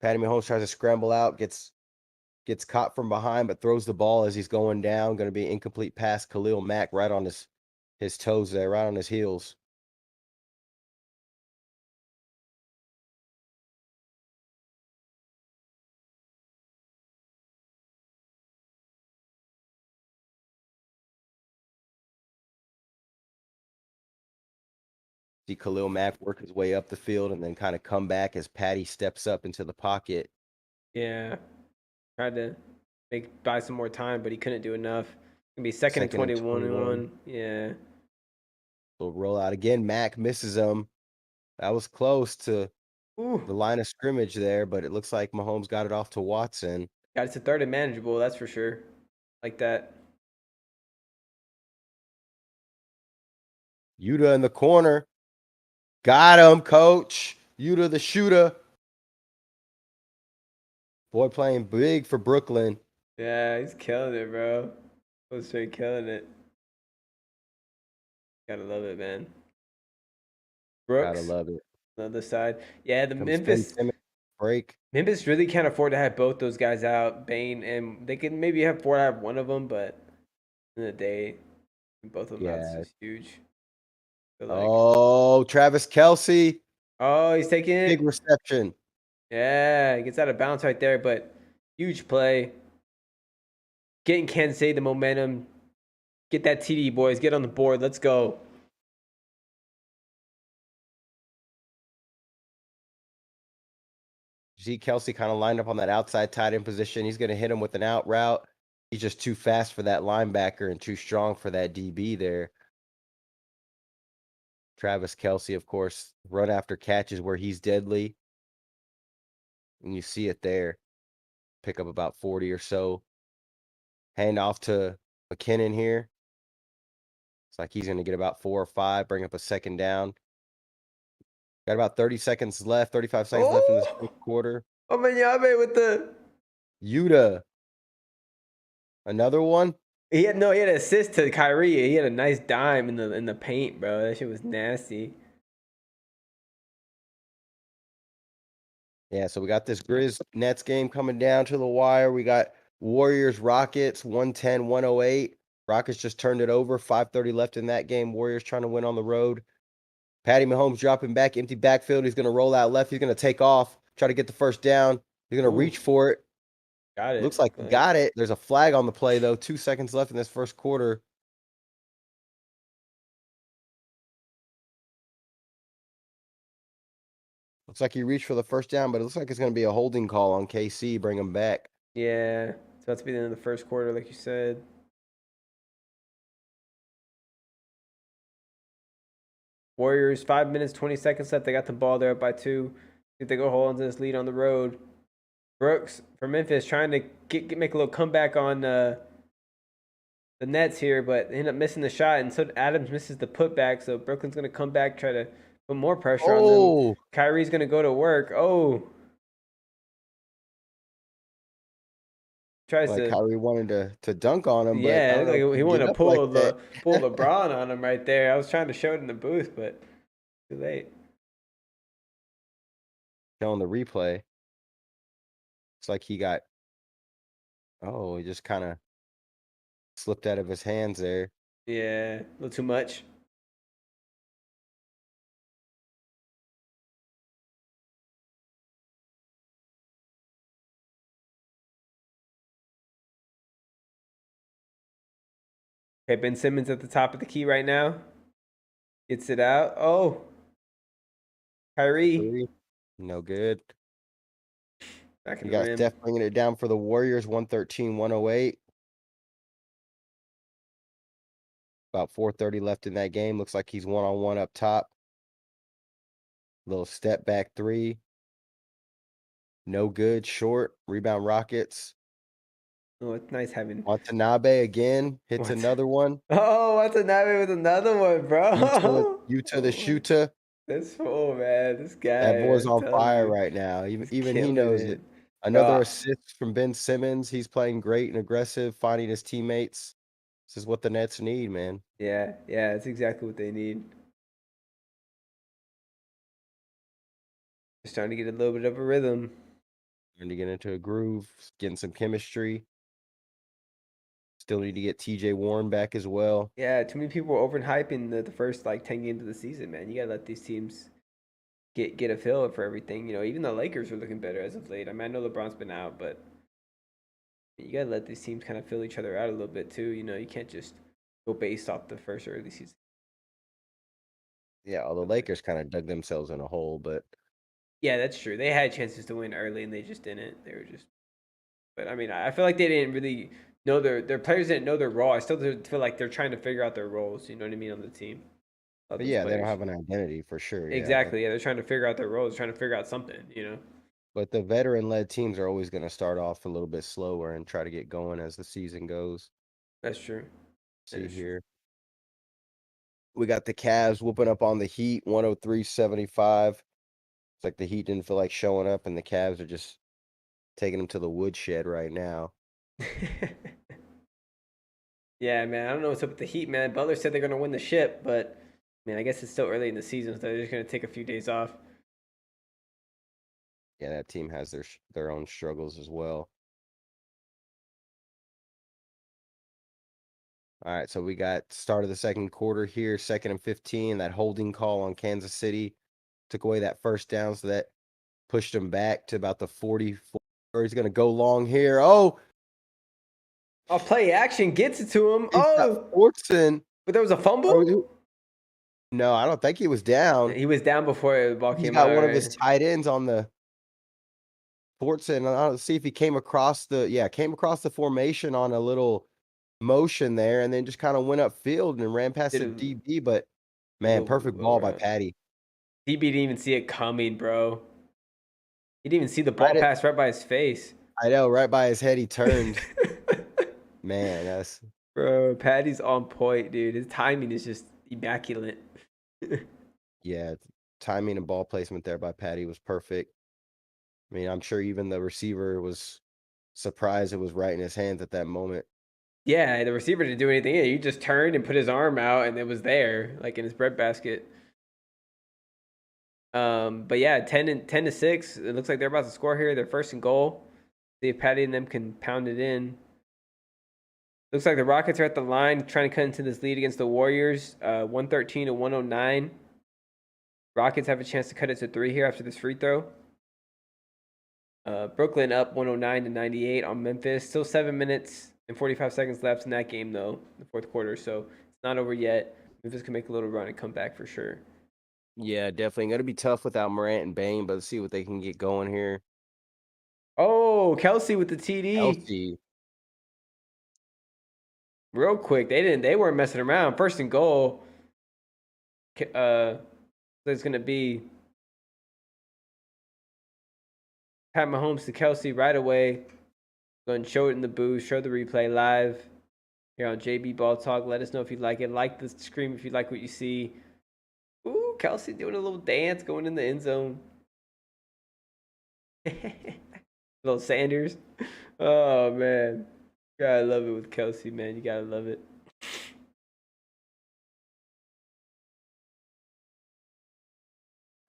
Patty Mahomes tries to scramble out, gets caught from behind, but throws the ball as he's going down. Going to be an incomplete pass. Khalil Mack right on his toes there, right on his heels. See Khalil Mack work his way up the field and then kind of come back as Patty steps up into the pocket. Yeah. Tried to buy some more time, but he couldn't do enough. Gonna be second and 21. Yeah. So roll out again. Mack misses him. That was close to Ooh. the line of scrimmage there, but it looks like Mahomes got it off to Watson. Got it to third and manageable, that's for sure. Like that. Yuta in the corner. Got him, coach. Yuta the shooter. Boy playing big for Brooklyn. Yeah, he's killing it, bro. Was straight killing it. Gotta love it, man. Gotta Brooks, love it. on the other side. Yeah, the Comes Ben Simmons break. Memphis really can't afford to have both those guys out, Bane, and they can maybe afford to have one of them, but in the day, both of them out is Yeah. just huge. Oh, Travis Kelce. Oh, he's taking it. Big reception. Yeah, he gets out of bounds right there, but huge play. Getting Kansas City the momentum. Get that TD, boys. Get on the board. Let's go. See Kelce kind of lined up on that outside tight end position. He's going to hit him with an out route. He's just too fast for that linebacker and too strong for that DB there. Travis Kelce, of course, run after catches where he's deadly. And you see it there. Pick up about 40 or so. Hand off to McKinnon here. It's like he's going to get about 4 or 5, bring up a second down. Got about 30 seconds left, 35 seconds left in this fourth quarter. Oh, Manyabe with the Yuta. Another one? he had an assist to Kyrie. He had a nice dime in the paint, bro. That shit was nasty. Yeah, so we got this Grizz Nets game coming down to the wire. We got Warriors Rockets 110-108. Rockets just turned it over. 5:30 left in that game. Warriors trying to win on the road. Patty Mahomes dropping back, empty backfield. He's going to roll out left. He's going to take off, try to get the first down. He's going to reach for it. Got it. Looks like he got it. There's a flag on the play, though. 2 seconds left in this first quarter. Looks like he reached for the first down, but it looks like it's going to be a holding call on KC. Bring him back. Yeah. So that's be the end of the first quarter, like you said. Warriors, 5 minutes, 20 seconds left. They got the ball. They're up by 2. If they go hold on to this lead on the road. Brooks from Memphis trying to make a little comeback on the Nets here, but they end up missing the shot, and so Adams misses the putback. So Brooklyn's going to come back, try to put more pressure on them. Kyrie's going to go to work. Tries like to. Kyrie wanted to dunk on him, but Yeah, I don't know like he if wanted to up like pull LeBron on him right there. I was trying to show it in the booth, but too late. Showing the replay. It's like he got. Oh, he just kind of slipped out of his hands there. Yeah, a little too much. Okay, Ben Simmons at the top of the key right now. Gets it out. Oh, Kyrie. No good. Back in You the got rim. Steph bringing it down for the Warriors, 113-108. About 4:30 left in that game. Looks like he's one-on-one up top. Little step back three. No good. Short. Rebound Rockets. Oh, it's nice having. Watanabe again. Hits another one. Oh, Watanabe with another one, bro. Utah the shooter. This fool, man. This guy. That boy's I'm on telling fire you, right now. he's Even he killing knows it. it. Another assist from Ben Simmons. He's playing great and aggressive, finding his teammates. This is what the Nets need, man. Yeah, it's exactly what they need. Just trying to get a little bit of a rhythm. Trying to get into a groove, getting some chemistry. Still need to get TJ Warren back as well. Yeah, too many people were overhyping the first like 10 games of the season, man. You gotta let these teams get a feel for everything. You know, even the Lakers are looking better as of late. I mean, I know LeBron's been out, but you gotta let these teams kind of fill each other out a little bit too. You know, you can't just go based off the first early season. Yeah, the Lakers kind of dug themselves in a hole, but yeah, that's true. They had chances to win early and they just didn't. They were just. But I mean, I feel like they didn't really know their players didn't know their role. I still feel like they're trying to figure out their roles. You know what I mean on the team. But yeah, they don't have an identity for sure. Exactly. Yeah, they're trying to figure out their roles, trying to figure out something. You know. But the veteran-led teams are always going to start off a little bit slower and try to get going as the season goes. That's true. See here. We got the Cavs whooping up on the Heat, 103-75. It's like the Heat didn't feel like showing up, and the Cavs are just taking them to the woodshed right now. Yeah, man. I don't know what's up with the Heat, man. Butler said they're going to win the ship, but man, I guess it's still early in the season, so they're just going to take a few days off. Yeah, that team has their own struggles as well. All right, so we got start of the second quarter here, 2nd and 15. That holding call on Kansas City took away that first down, so that pushed him back to about the 44. He's going to go long here. Oh, play action gets it to him. Fortson. But there was a fumble? No, I don't think he was down. He was down before the ball came Got out. one of his tight ends on the Fortson. I don't see if he came across the formation on a little motion there and then just kind of went upfield and ran past the DB. But man, perfect ball by Patty. DB didn't even see it coming, bro. He didn't even see the ball pass right by his face. I know, right by his head, he turned. Man, that's bro. Patty's on point, dude. His timing is just immaculate. Yeah, timing and ball placement there by Patty was perfect. I mean, I'm sure even the receiver was surprised it was right in his hands at that moment. Yeah, the receiver didn't do anything. He just turned and put his arm out, and it was there, like in his breadbasket. But yeah, 10-6. It looks like they're about to score here. They're first and goal. See if Patty and them can pound it in. Looks like the Rockets are at the line trying to cut into this lead against the Warriors. 113-109. Rockets have a chance to cut it to 3 here after this free throw. Brooklyn up 109-98 on Memphis. Still 7 minutes and 45 seconds left in that game, though, the fourth quarter. So it's not over yet. Memphis can make a little run and come back for sure. Yeah, definitely going to be tough without Morant and Bane, but let's see what they can get going here. Oh, Kelsey with the TD. Kelsey. Real quick. They weren't messing around. First and goal. There's going to be Pat Mahomes to Kelsey right away. Going to show it in the booth, show the replay live here on JB BallTalk. Let us know if you like it. Like the stream if you like what you see. Ooh, Kelsey doing a little dance, going in the end zone. Little Sanders. Oh, man. You gotta love it with Kelsey, man. You gotta love it.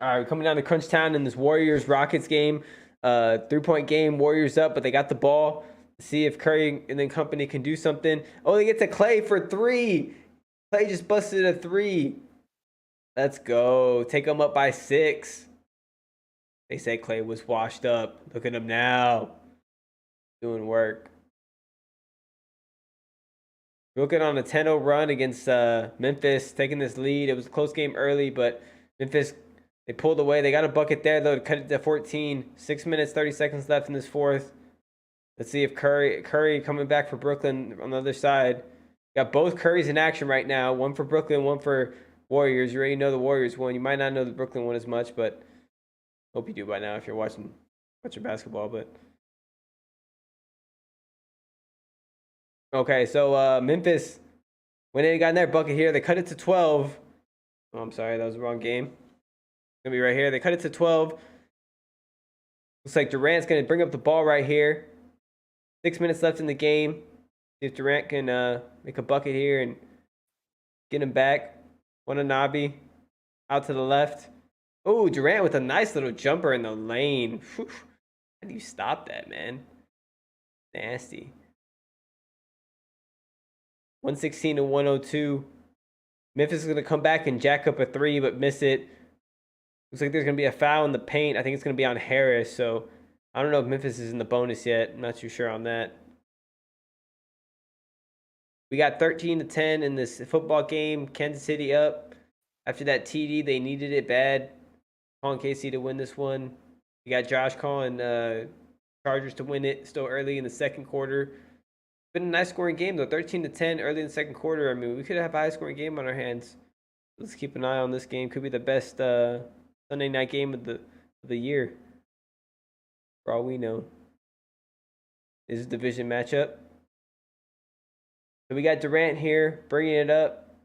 All right, coming down to Crunch Town in this Warriors-Rockets game. 3-point game, Warriors up, but they got the ball. See if Curry and then company can do something. Oh, they get to Clay for 3. Clay just busted a 3. Let's go. Take them up by 6. They say Clay was washed up. Look at him now. Doing work. Brooklyn on a 10-0 run against Memphis, taking this lead. It was a close game early, but Memphis, they pulled away. They got a bucket there, though, to cut it to 14. 6 minutes, 30 seconds left in this fourth. Let's see if Curry coming back for Brooklyn on the other side. Got both Currys in action right now. One for Brooklyn, one for Warriors. You already know the Warriors one. You might not know the Brooklyn one as much, but hope you do by now if you're watching basketball. But okay, so Memphis, when they got in their bucket here, they cut it to 12. Oh, I'm sorry, that was the wrong game. It's gonna be right here. They cut it to 12. Looks like Durant's gonna bring up the ball right here. 6 minutes left in the game. See if Durant can make a bucket here and get him back. Watanabe out to the left. Oh, Durant with a nice little jumper in the lane. Whew. How do you stop that, man? Nasty. 116 to 102. Memphis is going to come back and jack up a 3, but miss it. Looks like there's going to be a foul in the paint. I think it's going to be on Harris, so I don't know if Memphis is in the bonus yet. I'm not too sure on that. We got 13-10 in this football game. Kansas City up. After that TD, they needed it bad. Calling KC to win this one. We got Josh calling Chargers to win it still early in the second quarter. Been a nice scoring game, though. 13-10 early in the second quarter. I mean, we could have a high-scoring game on our hands. Let's keep an eye on this game. Could be the best Sunday night game of the year. For all we know. This is a division matchup. So we got Durant here, bringing it up.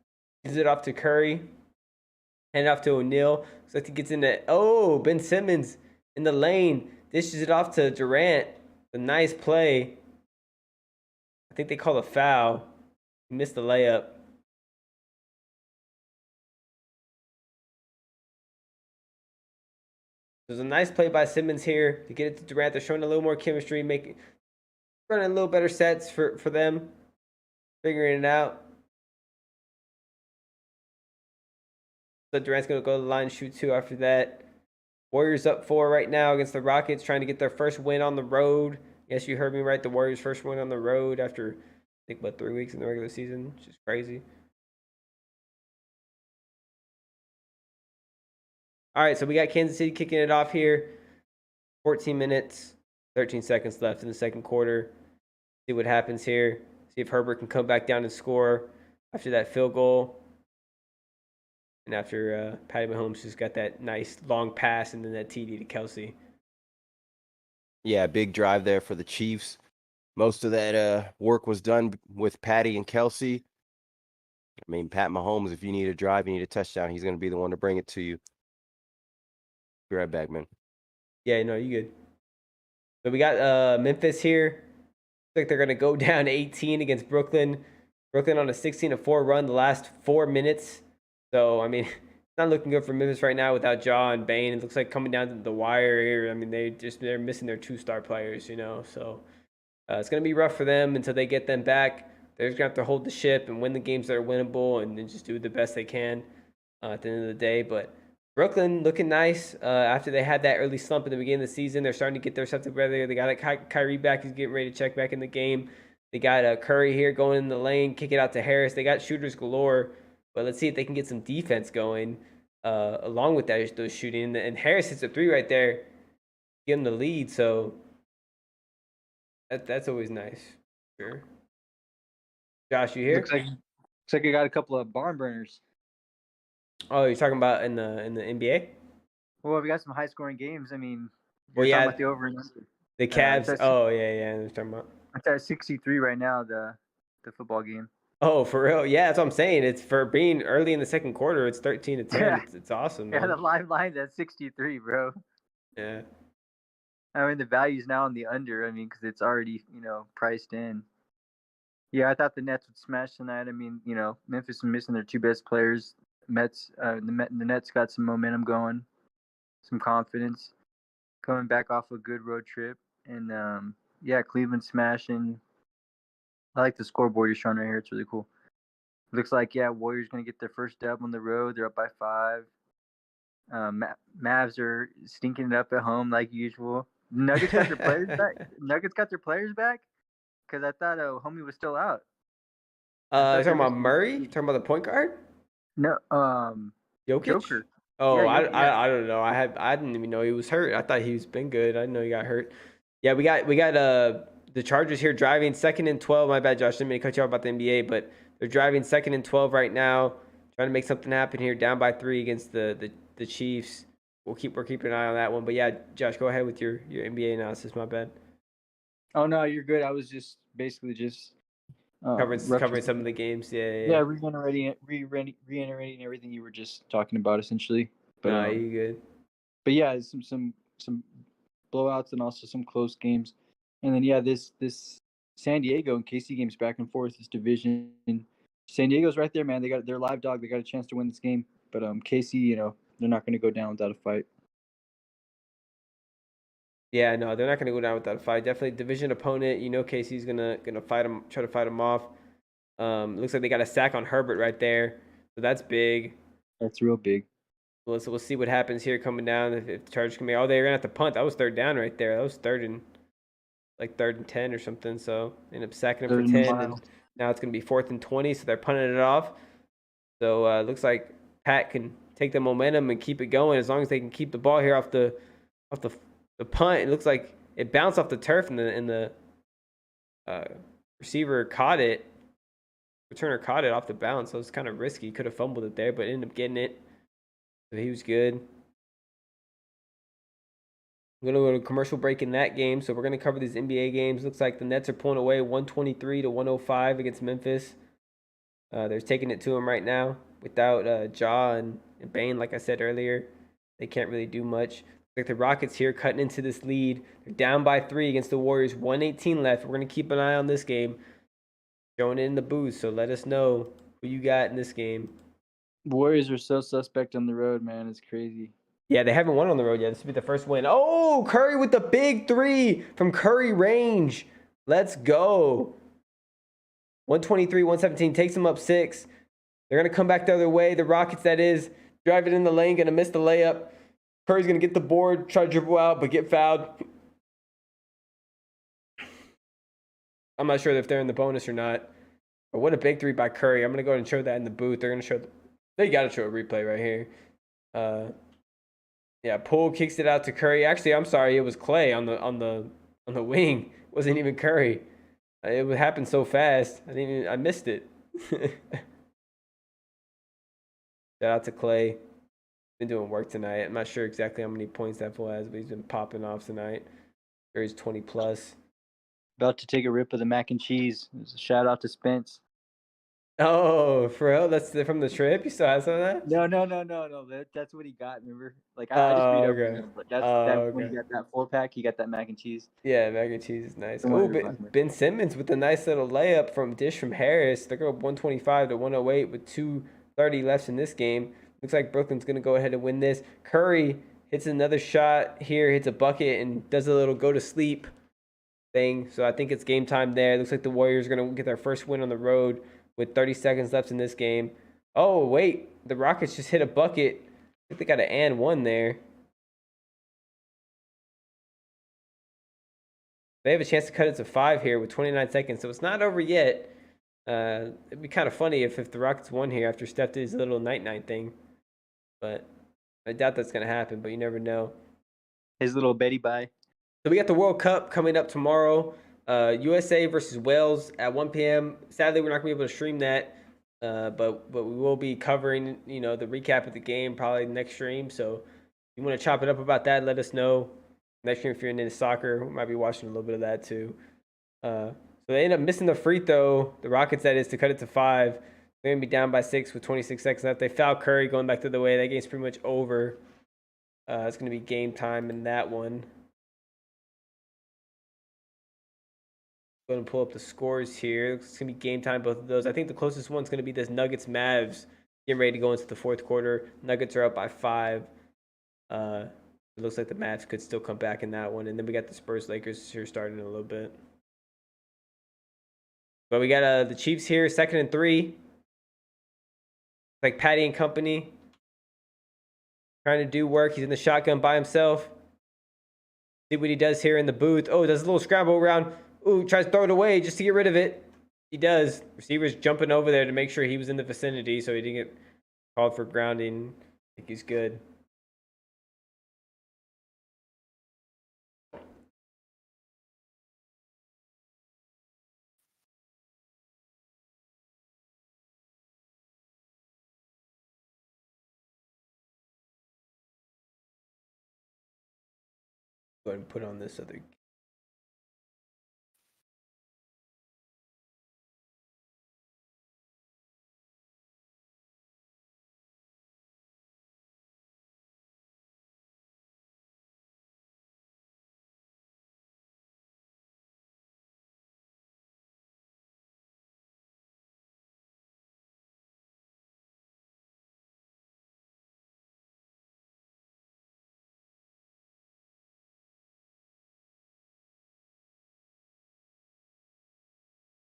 Gives it off to Curry. Hand it off to O'Neal. Looks like he gets into, oh, Ben Simmons in the lane. Dishes it off to Durant. A nice play. I think they call a foul. He missed the layup. There's a nice play by Simmons here to get it to Durant. They're showing a little more chemistry, running a little better sets for them. Figuring it out. So Durant's going to go to the line and shoot 2 after that. Warriors up 4 right now against the Rockets, trying to get their first win on the road. Yes, you heard me right. The Warriors' first win on the road after, I think, 3 weeks in the regular season, which is crazy. All right, so we got Kansas City kicking it off here. 14 minutes, 13 seconds left in the second quarter. See what happens here. See if Herbert can come back down and score after that field goal. And after Patty Mahomes just got that nice long pass and then that TD to Kelsey. Yeah, big drive there for the Chiefs. Most of that work was done with Patty and Kelsey. I mean, Pat Mahomes, if you need a drive, you need a touchdown, he's going to be the one to bring it to you. Be right back, man. Yeah, no, you good. So we got Memphis here. Looks like they're going to go down 18 against Brooklyn. Brooklyn on a 16-4 run the last 4 minutes. So, I mean, it's not looking good for Memphis right now without Ja and Bane. It looks like coming down to the wire here. I mean, they're missing their 2-star players, you know. So, it's going to be rough for them until they get them back. They're just going to have to hold the ship and win the games that are winnable and then just do the best they can at the end of the day. But Brooklyn looking nice after they had that early slump in the beginning of the season. They're starting to get their stuff together. They got Kyrie back. He's getting ready to check back in the game. They got Curry here going in the lane, kick it out to Harris. They got shooters galore, but let's see if they can get some defense going along with those shooting. And Harris hits a three right there, give him the lead. So that's always nice. Sure. Josh, you here? Looks like I got a couple of barn burners. Oh, you're talking about in the NBA? Well, we got some high scoring games. I mean, Well, yeah, talking about the over and under. the Cavs. Yeah. I'm talking about. It's at 63 right now. The football game. Oh, for real? Yeah, that's what I'm saying. It's for being early in the second quarter. It's 13-10. Yeah. It's awesome. Man. Yeah, the live line's at 63, bro. Yeah. I mean, the value's now on the under. I mean, because it's already priced in. Yeah, I thought the Nets would smash tonight. I mean, Memphis is missing their two best players. The Nets got some momentum going, some confidence, coming back off a good road trip, and Cleveland smashing. I like the scoreboard you're showing right here. It's really cool. Looks like Warriors gonna get their first dub on the road. They're up by 5. Mavs are stinking it up at home like usual. Nuggets got their players back. Nuggets got their players back because I thought homie was still out. Talking about Murray? Talking about the point guard? No, Jokic? Joker. Oh, Yeah, I don't know. I didn't even know he was hurt. I thought he's been good. I didn't know he got hurt. Yeah, we got the Chargers here driving 2nd and 12. My bad, Josh. Didn't mean to cut you off about the NBA, but they're driving 2nd and 12 right now, trying to make something happen here. Down by 3 against the Chiefs. We're keeping an eye on that one. But yeah, Josh, go ahead with your NBA analysis. My bad. Oh no, you're good. I was just basically covering some of the games. Yeah, reiterating everything you were just talking about, essentially. But you good. But yeah, some blowouts and also some close games, and then this San Diego and KC games back and forth. This division, San Diego's right there, man. They got their live dog. They got a chance to win this game, but KC, they're not going to go down without a fight. Yeah, no, they're not going to go down without a fight. Definitely division opponent. KC's gonna fight him, try to fight him off. Looks like they got a sack on Herbert right there, so that's big. That's real big. We'll see what happens here coming down. If the Chargers can make, they're gonna have to punt. That was 3rd down right there. That was 3rd and 10 or something. So they end up sacking him for 10, and now it's gonna be 4th and 20. So they're punting it off. So looks like Pat can take the momentum and keep it going as long as they can keep the ball here off the punt. It looks like it bounced off the turf and the receiver caught it. Returner caught it off the bounce, so it's kind of risky. Could have fumbled it there, but ended up getting it. So he was good. I'm going to go to a commercial break in that game. So we're going to cover these NBA games. Looks like the Nets are pulling away 123-105 against Memphis. They're taking it to them right now without Ja and Bane, like I said earlier. They can't really do much. Looks like the Rockets here cutting into this lead. They're down by 3 against the Warriors. 1:18 left. We're going to keep an eye on this game. Showing it in the booth, so let us know who you got in this game. Warriors are so suspect on the road, man. It's crazy. Yeah, they haven't won on the road yet. This will be the first win. Oh, Curry with the big 3 from Curry range. Let's go. 123-117 takes them up 6. They're going to come back the other way. The Rockets, that is, drive it in the lane, going to miss the layup. Curry's going to get the board, try to dribble out, but get fouled. I'm not sure if they're in the bonus or not. But what a big 3 by Curry. I'm going to go ahead and show that in the booth. They're going to show they got to show a replay right here. Poole kicks it out to Curry. Actually, I'm sorry, it was Clay on the wing. It wasn't even Curry. It would happen so fast. I missed it. Shout out to Clay. Been doing work tonight. I'm not sure exactly how many points that fool has, but he's been popping off tonight. Curry's 20 plus. About to take a rip of the mac and cheese. There's a shout out to Spence. Oh, for real? That's from the trip? You still have some of that? No. That's what he got. Remember? Like I just read over him, but when he got that 4-pack, he got that mac and cheese. Yeah, mac and cheese is nice. Oh, Ben Simmons with a nice little layup from Harris. They go up 125-108 with 2:30 left in this game. Looks like Brooklyn's gonna go ahead and win this. Curry hits another shot here, hits a bucket, and does a little go to sleep thing. So I think it's game time there. Looks like the Warriors are gonna get their first win on the road with 30 seconds left in this game. Oh, wait. The Rockets just hit a bucket. think they got an and one there. They have a chance to cut it to 5 here with 29 seconds, so it's not over yet. It'd be kind of funny if the Rockets won here after Steph did his little night-night thing. But I doubt that's going to happen, but you never know. His little Betty bye. So we got the World Cup coming up tomorrow. USA versus Wales at 1 p.m. Sadly, we're not going to be able to stream that. But we will be covering, the recap of the game probably next stream. So if you want to chop it up about that, let us know. Next stream, if you're into soccer, we might be watching a little bit of that too. So they end up missing the free throw, the Rockets that is, to cut it to 5. They're going to be down by 6 with 26 seconds left. They foul Curry going back the other way. That game's pretty much over. It's going to be game time in that one. Go and pull up the scores here. It's going to be game time, both of those. I think the closest one's going to be this Nuggets-Mavs getting ready to go into the fourth quarter. Nuggets are up by 5. It looks like the Mavs could still come back in that one. And then we got the Spurs Lakers here starting in a little bit. But we got the Chiefs here, 2nd and 3. Like Patty and company. Trying to do work. He's in the shotgun by himself. See what he does here in the booth. Oh, does a little scramble around. Ooh, tries to throw it away just to get rid of it. He does. Receiver's jumping over there to make sure he was in the vicinity so he didn't get called for grounding. I think he's good. Go ahead and put on this other.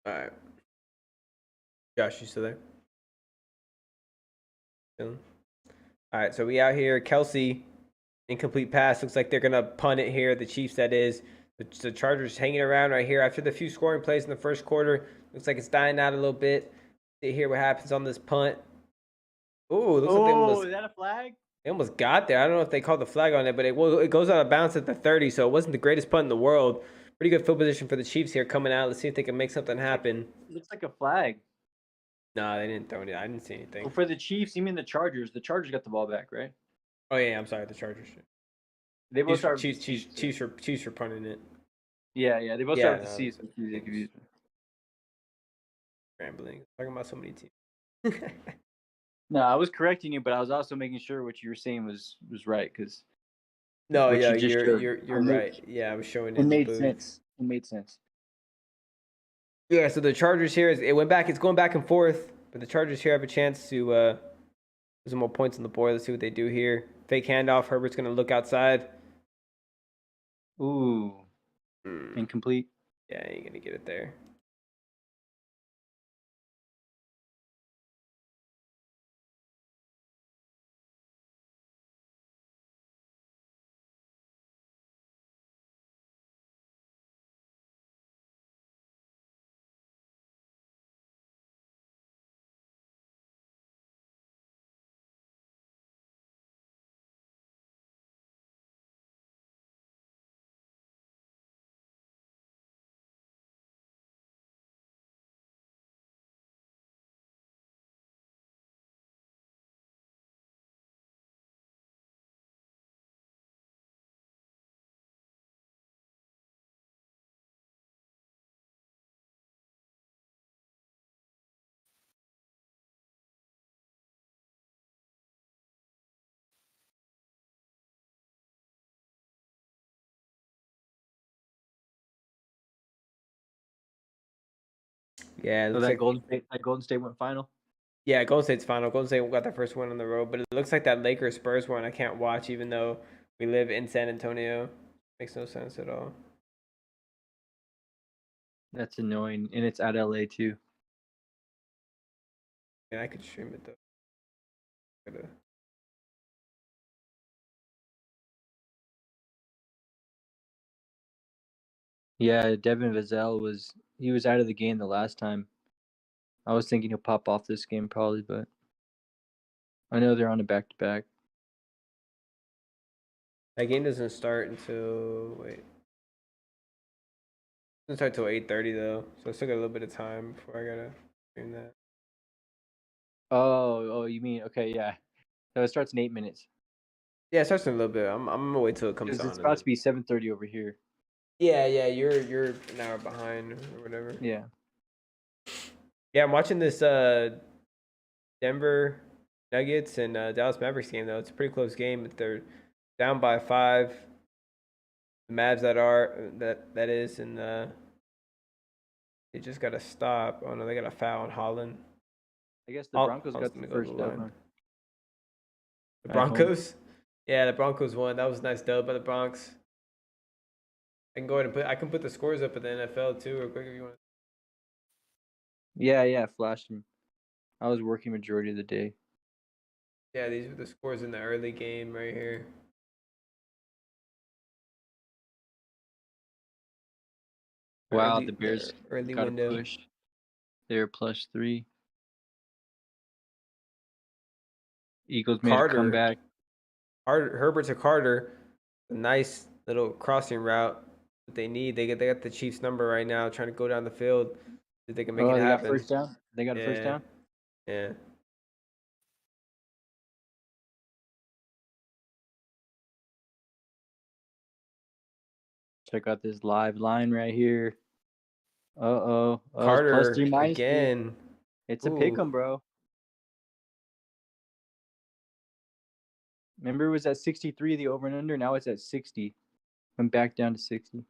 All right. Josh, you still there? All right, so we out here. Kelsey, incomplete pass. Looks like they're going to punt it here. The Chiefs, that is. The Chargers hanging around right here after the few scoring plays in the first quarter. Looks like it's dying out a little bit. See here what happens on this punt. Ooh, looks like they almost, is that a flag? they almost got there. I don't know if they called the flag on it, but it goes out of bounds at the 30, so it wasn't the greatest punt in the world. Pretty good field position for the Chiefs here coming out. Let's see if they can make something happen. Looks like a flag. No, they didn't throw it. I didn't see anything. Well, for the Chiefs, you mean the Chargers? The Chargers got the ball back, right? Oh, yeah, I'm sorry. The Chargers. They both start. Chiefs are punting it. Yeah, they both start with the C. So Scrambling. Talking about so many teams. No, I was correcting you, but I was also making sure what you were saying was right because. No, yeah, you're right. Yeah, I was showing it. It made sense. It made sense. Yeah, so the Chargers here it's going back and forth, but the Chargers here have a chance to put some more points on the board. Let's see what they do here. Fake handoff. Herbert's gonna look outside. Ooh. Incomplete. Yeah, ain't gonna get it there. Yeah, it So looks like Golden State went final. Yeah, Golden State's final. Golden State got their first win on the road, but it looks like that Lakers Spurs one I can't watch even though we live in San Antonio. Makes no sense at all. That's annoying, and it's at LA too. And I could stream it though. Yeah, Devin Vassell was out of the game the last time. I was thinking he'll pop off this game probably, but I know they're on a back-to-back. That game doesn't start until doesn't start until 8:30 though, so I still got a little bit of time before I gotta stream that. Oh, you mean okay? Yeah, so it starts in 8 minutes. Yeah, it starts in a little bit. I'm gonna wait till it comes on. It's about to be 7:30 over here. Yeah, you're an hour behind or whatever. Yeah. Yeah, I'm watching this Denver Nuggets and Dallas Mavericks game though. It's a pretty close game, but they're down by 5. The Mavs that is, and they just got to stop. Oh no, they got a foul on Holland. I guess the Broncos got the first dub. The Broncos? Yeah, the Broncos won. That was a nice dub by the Bronx. I can go ahead and I can put the scores up at the NFL too, real quick if you want. Yeah, flash them. I was working majority of the day. Yeah, these are the scores in the early game right here. Wow, the Bears early got window. a push. They're +3. Eagles made a comeback. Herbert to Carter, a nice little crossing route that they need. They got the Chiefs number right now, trying to go down the field. If they can make it happen. They got first down. They got a first down. Yeah. Check out this live line right here. Carter +3 again. It's a pick 'em, bro. Remember, it was at 63 the over and under. Now it's at 60. Went back down to 60.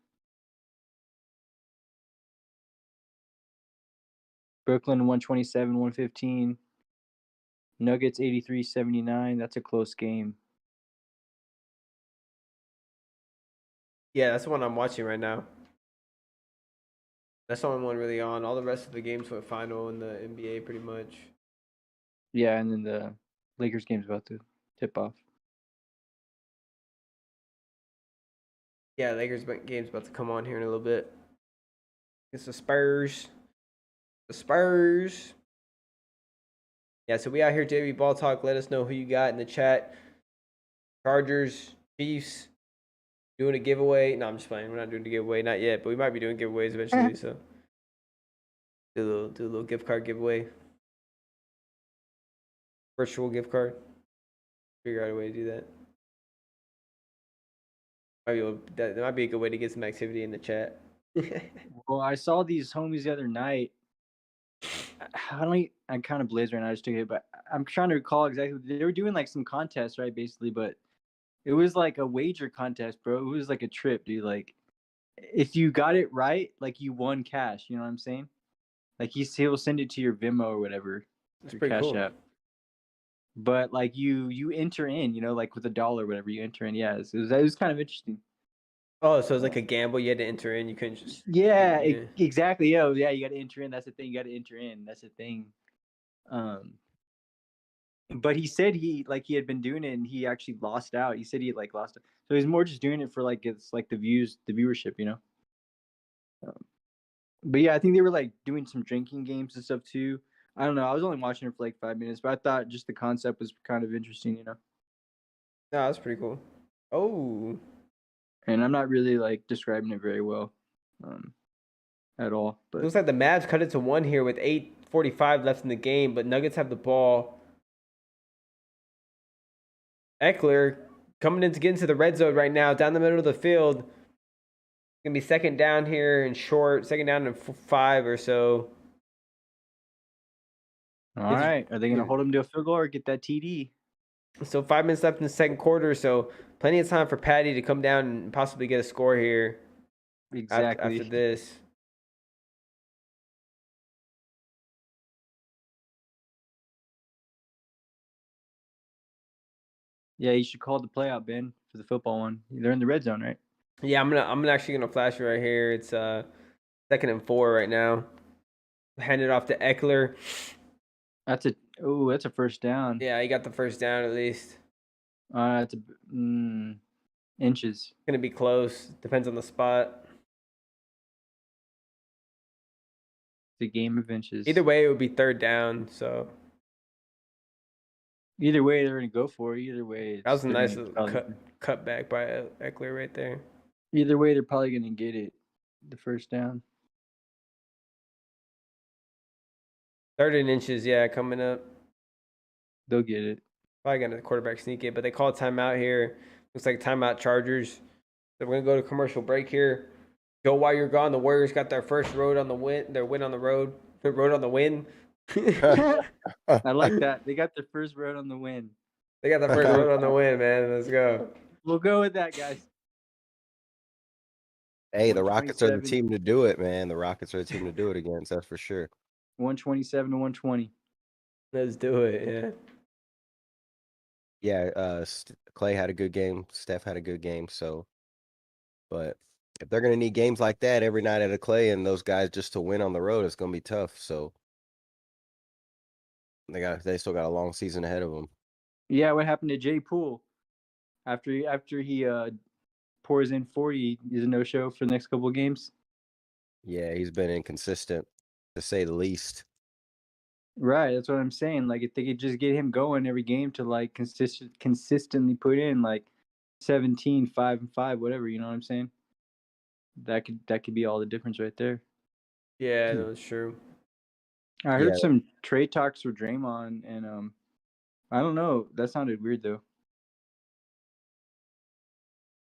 Brooklyn 127, 115. Nuggets 83-79. That's a close game. Yeah, that's the one I'm watching right now. That's the only one really on. All the rest of the games went final in the NBA pretty much. Yeah, and then the Lakers game's about to tip off. Yeah, Lakers game's about to come on here in a little bit. It's the Spurs. Yeah, so we out here, JV Ball Talk. Let us know who you got in the chat. Chargers, Chiefs, doing a giveaway. No, I'm just playing. We're not doing a giveaway, not yet, but we might be doing giveaways eventually. So do a little gift card giveaway, virtual gift card. Figure out a way to do that. That might be a good way to get some activity in the chat. Well, I saw these homies the other night. I'm kind of blazed right now. I just took it, but I'm trying to recall exactly. They were doing like some contest, right? Basically, but it was like a wager contest, bro. It was like a trip, dude. Like, if you got it right, like you won cash. You know what I'm saying? Like he'll send it to your Venmo or whatever. That's pretty Cash cool. App. But like you enter in, you know, like with $1 or whatever you enter in. Yeah, it was kind of interesting. Oh, so it's like a gamble. You had to enter in. You couldn't just. Yeah. Exactly. Yeah, you got to enter in. That's the thing. You got to enter in. That's the thing. But he said he had been doing it and he actually lost out. He said he had like lost it. So he's more just doing it for like it's like the viewership, you know. But yeah, I think they were like doing some drinking games and stuff too. I don't know. I was only watching it for like 5 minutes, but I thought just the concept was kind of interesting, you know. No, that's pretty cool. Oh. And I'm not really like describing it very well, at all. But looks like the Mavs cut it to 1 here with 8:45 left in the game, but Nuggets have the ball. Eckler coming in to get into the red zone right now, down the middle of the field. It's gonna be second down here and short, second down and 5 or so. All right, are they gonna hold him to a field goal or get that TD? So 5 minutes left in the second quarter, so plenty of time for Patty to come down and possibly get a score here. Exactly. After this. Yeah, you should call the play out, Ben, for the football one. They're in the red zone, right? Yeah, I'm actually gonna flash it right here. It's 2nd and 4 right now. Hand it off to Eckler. That's a first down. Yeah, he got the first down at least. That's inches. Gonna be close. Depends on the spot. The game of inches. Either way, it would be third down. So Either way, they're gonna go for it. Either way, that was a they're nice gonna little cut back by Eckler right there. Either way, they're probably gonna get it. The first down. 3rd and inches, yeah, coming up. They'll get it. Probably gonna quarterback sneak it, but they call timeout here. Looks like timeout Chargers. So we're gonna go to commercial break here. Joe, while you're gone, the Warriors got their first road on the win. Their win on the road. Road on the win. I like that. They got their first road on the win. They got the first road on the win, man. Let's go. We'll go with that, guys. Hey, the Rockets are the team to do it, man. The Rockets are the team to do it against. That's for sure. 127 to 120. Let's do it. Yeah. Yeah. Clay had a good game. Steph had a good game. So, but if they're gonna need games like that every night at a Clay and those guys just to win on the road, it's gonna be tough. So they still got a long season ahead of them. Yeah, what happened to Jay Poole after he pours in 40? He's a no-show for the next couple of games. Yeah, he's been inconsistent to say the least. Right, that's what I'm saying. Like if they could just get him going every game to like consistently put in like 17, 5 and 5, whatever, you know what I'm saying? That could be all the difference right there. Yeah, that's true. I heard some trade talks with Draymond, and I don't know. That sounded weird though.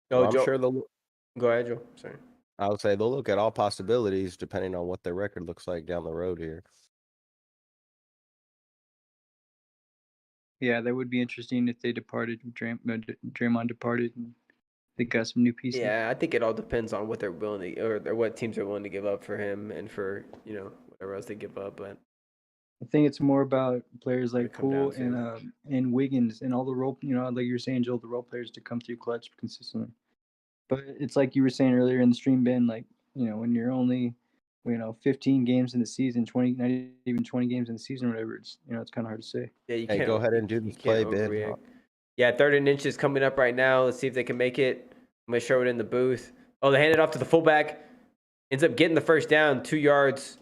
Well, I'm sure they'll go ahead, Joe. Sorry. I would say they'll look at all possibilities depending on what their record looks like down the road here. Yeah, that would be interesting if they departed. Draymond departed, and they got some new pieces. Yeah, I think it all depends on what they're willing to, or what teams are willing to give up for him, and for whatever else they give up. But I think it's more about players like Poole and Wiggins and all the role, like you were saying, Joel, the role players to come through clutch consistently. But it's like you were saying earlier in the stream, Ben, like, when you're only, 15 games in the season, 20, not even 20 games in the season, whatever, it's, it's kind of hard to say. Yeah, you can't go ahead and do this play, Ben. Yeah, 3rd and inches coming up right now. Let's see if they can make it. I'm going to show it in the booth. Oh, they hand it off to the fullback. Ends up getting the first down, 2 yards. It's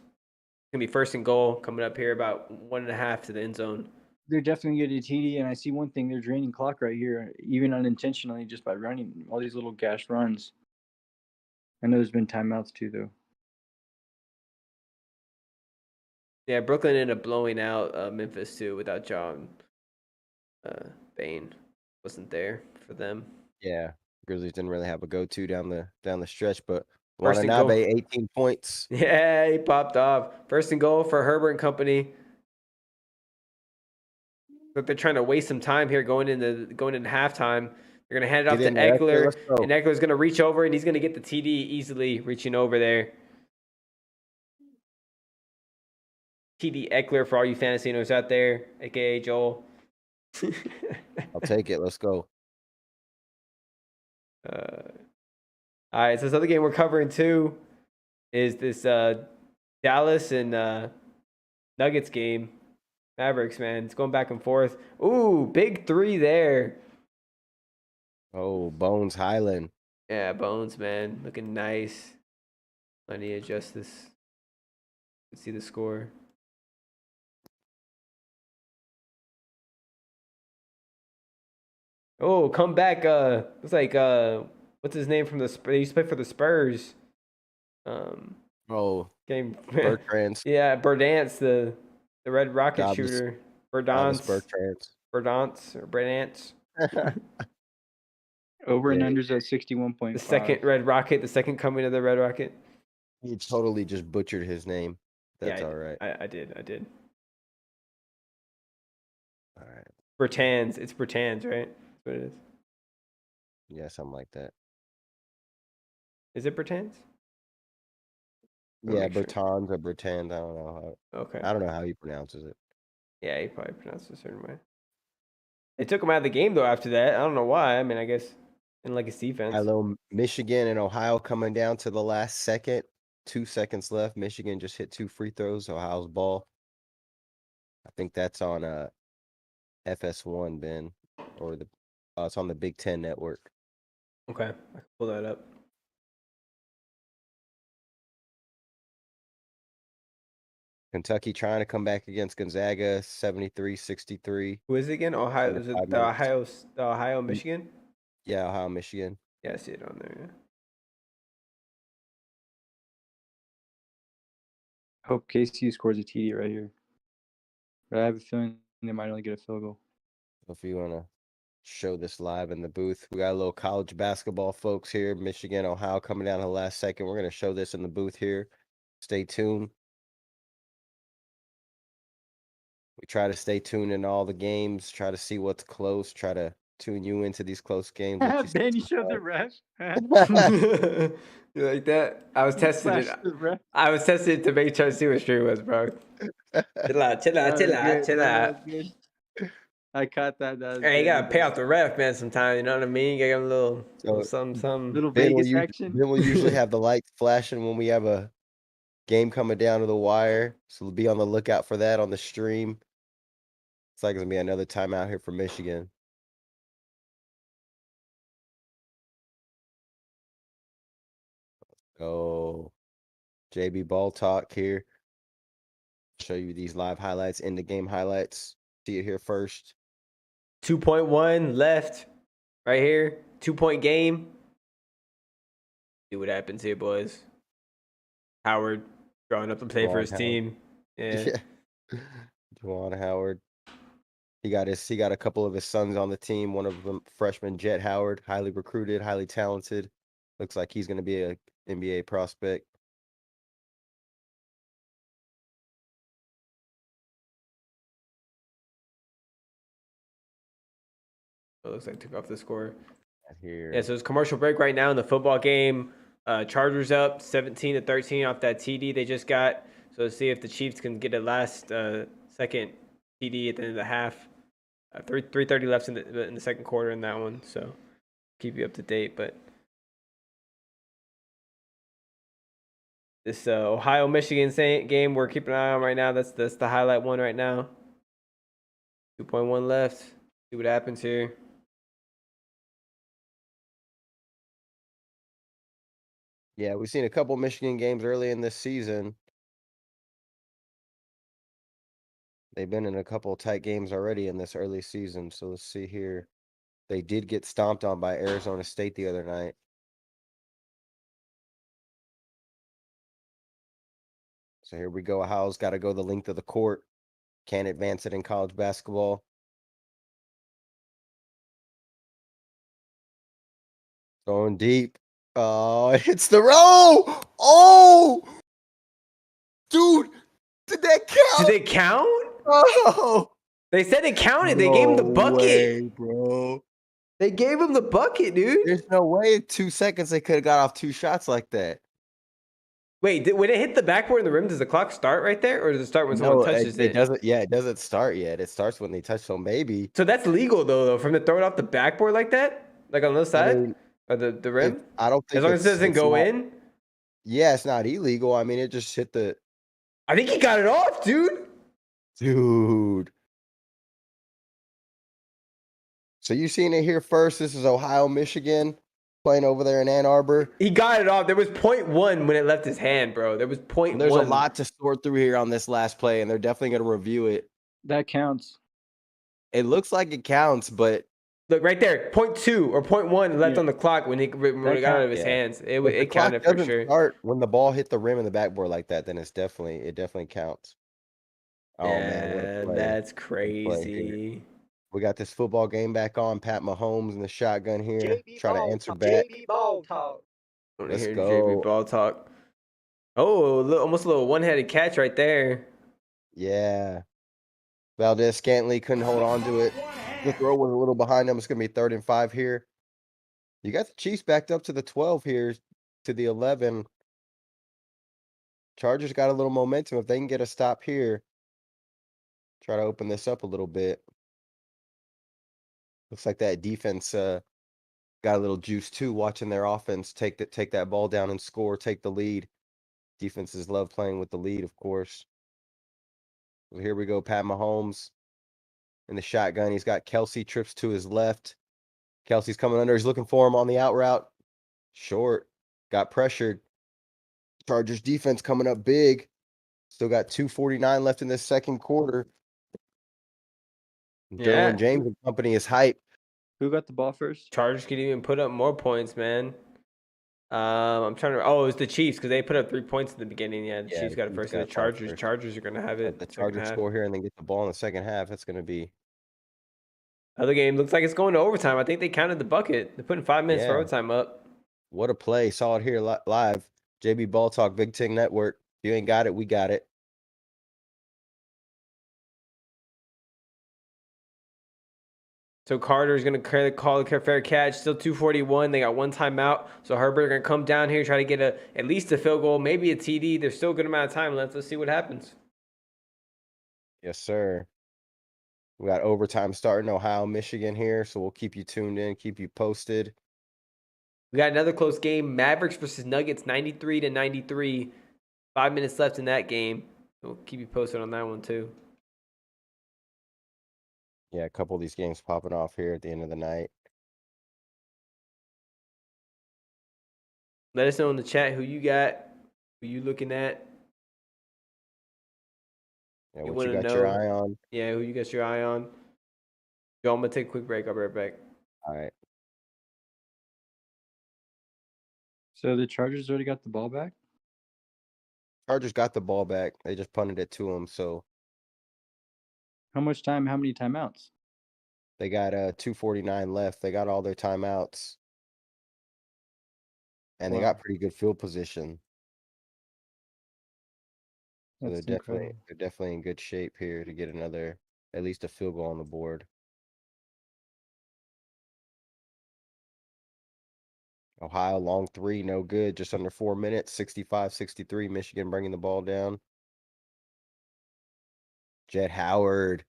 going to be 1st and goal coming up here, about 1.5 to the end zone. They're definitely going to get a TD, and I see one thing. They're draining clock right here, even unintentionally, just by running all these little gash runs. I know there's been timeouts too, though. Yeah, Brooklyn ended up blowing out Memphis too without John Bain. Wasn't there for them. Yeah, Grizzlies didn't really have a go-to down the stretch, but Watanabe 18 points. Yeah, he popped off. 1st and goal for Herbert and company. But they're trying to waste some time here going into halftime. They're gonna hand it off to Eckler, and Eckler's gonna reach over and he's gonna get the TD easily, reaching over there. TD Eckler for all you fantasy owners out there, aka Joel. I'll take it. Let's go. All right, so this other game we're covering too is this Dallas and Nuggets game. Mavericks, man, it's going back and forth. Ooh, big 3 there. Oh, Bones Highland. Yeah, Bones, man, looking nice. I need to adjust this. Let's see the score. Oh, come back. Looks like what's his name from the Spurs? He used to play for the Spurs. Game Bertrand. Yeah, Berdance, the Red Rocket shooter. Berdance. Over and unders at 61.5. The second Red Rocket, the second coming of the Red Rocket. You totally just butchered his name. That's all right. I did. All right. Bertans. It's Bertans, right? That's what it is. Yeah, something like that. Is it Bertans? Yeah, Bertans or Bertans. I don't know how. Okay. I don't know how he pronounces it. Yeah, he probably pronounced it a certain way. They took him out of the game though after that. I don't know why. I mean, I guess in like his defense. Hello, Michigan and Ohio coming down to the last second. 2 seconds left. Michigan just hit 2 free throws. Ohio's ball. I think that's on FS1, Ben, or it's on the Big Ten Network. Okay, I can pull that up. Kentucky trying to come back against Gonzaga, 73-63. Who is it again? Ohio. Is it 5 the minutes. Ohio, Michigan? Yeah, Ohio, Michigan. Yeah, I see it on there. Yeah. Hope KCU scores a TD right here. But I have a feeling they might only get a field goal. If you want to show this live in the booth, we got a little college basketball folks here. Michigan, Ohio coming down to the last second. We're going to show this in the booth here. Stay tuned. We try to stay tuned in all the games, try to see what's close, try to tune you into these close games. Ben, you showed the ref. You like that? I was testing it. The ref. I was testing it to make sure to see what stream was, bro. Chill out, chill out, chill out, chill out. I caught that. Hey, you gotta pay off the ref, man. Sometimes, you know what I mean. You gotta give him a little So, something. Little Ben Vegas action. will usually have the lights flashing when we have a game coming down to the wire. So be on the lookout for that on the stream. It's like it's gonna be another timeout here for Michigan. Go. JB BallTalk here. Show you these live highlights, in the game highlights. See it here first. 2.1 left, right here. 2-point game. See what happens here, boys. Howard drawing up the play for his team. Yeah. Juwan Howard. He got a couple of his sons on the team. One of them, freshman Jet Howard, highly recruited, highly talented. Looks like he's going to be an NBA prospect. It looks like took off the score. Here. Yeah, so it's commercial break right now in the football game. Chargers up 17-13 off that TD they just got. So let's see if the Chiefs can get a last second TD at the end of the half. 3:30 left in the second quarter in that one. So keep you up to date. But this Ohio Michigan game we're keeping an eye on right now. That's the highlight one right now. 2.1 left. See what happens here. Yeah, we've seen a couple Michigan games early in this season. They've been in a couple tight games already in this early season. So let's see here. They did get stomped on by Arizona State the other night. So here we go. Ohio's got to go the length of the court. Can't advance it in college basketball. Going deep. Oh, it hits the row. Oh, dude, did that count? Did they count? Oh, They said it counted. They gave him the bucket. Way, bro. They gave him the bucket, dude. There's no way in 2 seconds they could have got off 2 shots like that. Wait, when it hit the backboard in the rim, does the clock start right there, or does it start when someone touches it? It doesn't. Yeah, it doesn't start yet. It starts when they touch. So maybe. So that's legal though, from the throw it off the backboard like that, like on the side, mean, or the rim. I don't think as long as it doesn't go in. Yeah, it's not illegal. I mean, it just hit the. I think he got it off, dude. Dude. So you seen it here first. This is Ohio, Michigan, playing over there in Ann Arbor. He got it off. There was 0.1 when it left his hand, bro. There was 0.1. There's a lot to sort through here on this last play, and they're definitely going to review it. That counts. It looks like it counts, but look right there, 0.2 or 0.1 left on the clock when it got out of his hands. It counted for sure. Start when the ball hit the rim and the backboard like that, then it definitely counts. Oh man, that's crazy. We got this football game back on. Pat Mahomes in the shotgun here. Try to answer back. JB BallTalk. Let's go. JB BallTalk. Oh, almost a little one-headed catch right there. Yeah. Valdez Scantling couldn't hold on to it. The throw was a little behind him. It's going to be 3rd and 5 here. You got the Chiefs backed up to the 12 here, to the 11. Chargers got a little momentum. If they can get a stop here, try to open this up a little bit. Looks like that defense got a little juice too, watching their offense take that ball down and score, take the lead. Defenses love playing with the lead, of course. So here we go, Pat Mahomes in the shotgun. He's got Kelsey, trips to his left. Kelsey's coming under. He's looking for him on the out route. Short. Got pressured. Chargers defense coming up big. Still got 2:49 left in this second quarter. Yeah. Derwin James and company is hype. Who got the ball first? Chargers could even put up more points, man. I'm trying to. Oh, it was the Chiefs because they put up 3 points in the beginning. Yeah, the Yeah, Chiefs got it first. And the got ball Chargers. first. Chargers are gonna have Let it the second Chargers half. score here and then get the ball in the second half. That's going to be Other game looks like it's going to overtime. I think they counted the bucket. They're putting 5 minutes for overtime up. What a play. Saw it here live. JB BallTalk, Big Ting Network. If you ain't got it, we got it. So Carter's going to call a fair catch. Still 2:41. They got one timeout. So Herbert going to come down here, try to get at least a field goal, maybe a TD. There's still a good amount of time left. Let's see what happens. Yes, sir. We got overtime starting Ohio, Michigan here. So we'll keep you tuned in, keep you posted. We got another close game. Mavericks versus Nuggets, 93-93. 5 minutes left in that game. We'll keep you posted on that one too. Yeah, a couple of these games popping off here at the end of the night. Let us know in the chat who you got, who you looking at. Yeah, what you got your eye on? Yeah, who you got your eye on. Yo, I'm going to take a quick break. I'll be right back. All right. So the Chargers already got the ball back? Chargers got the ball back. They just punted it to them. So how much time? How many timeouts? they got 2:49 left. They got all their timeouts. And they got pretty good field position. So That's they're incredible. definitely in good shape here to get at least a field goal on the board. Ohio long three, no good. Just under 4 minutes, 65-63. Michigan bringing the ball down. Jet Howard.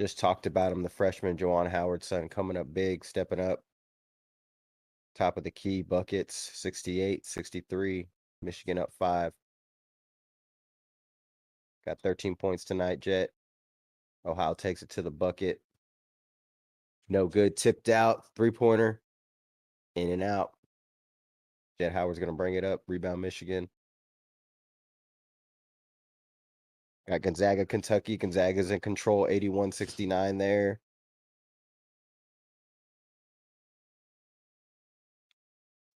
Just talked about him, the freshman, Juwan Howard's son, coming up big, stepping up. Top of the key, buckets, 68-63. Michigan up 5. Got 13 points tonight, Jet. Ohio takes it to the bucket. No good. Tipped out. 3-pointer. In and out. Jet Howard's going to bring it up. Rebound, Michigan. Got Gonzaga, Kentucky. Gonzaga's in control. 81-69 there.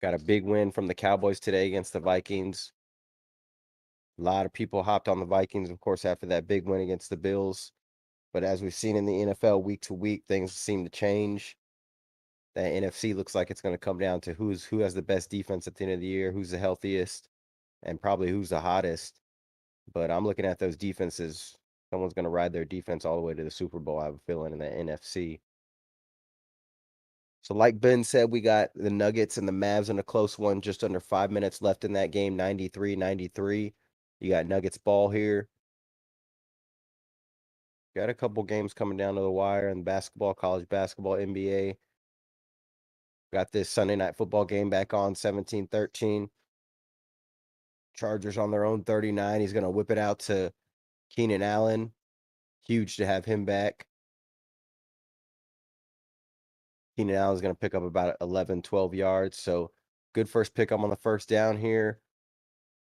Got a big win from the Cowboys today against the Vikings. A lot of people hopped on the Vikings, of course, after that big win against the Bills. But as we've seen in the NFL week to week, things seem to change. That NFC looks like it's going to come down to who has the best defense at the end of the year, who's the healthiest, and probably who's the hottest. But I'm looking at those defenses. Someone's going to ride their defense all the way to the Super Bowl, I have a feeling, in the NFC. So like Ben said, we got the Nuggets and the Mavs in a close one, just under 5 minutes left in that game, 93-93. You got Nuggets ball here. Got a couple games coming down to the wire in basketball, college basketball, NBA. Got this Sunday night football game back on, 17-13. Chargers on their own 39. He's going to whip it out to Keenan Allen. Huge to have him back. Keenan Allen's going to pick up about 11, 12 yards. So good first pickup on the first down here.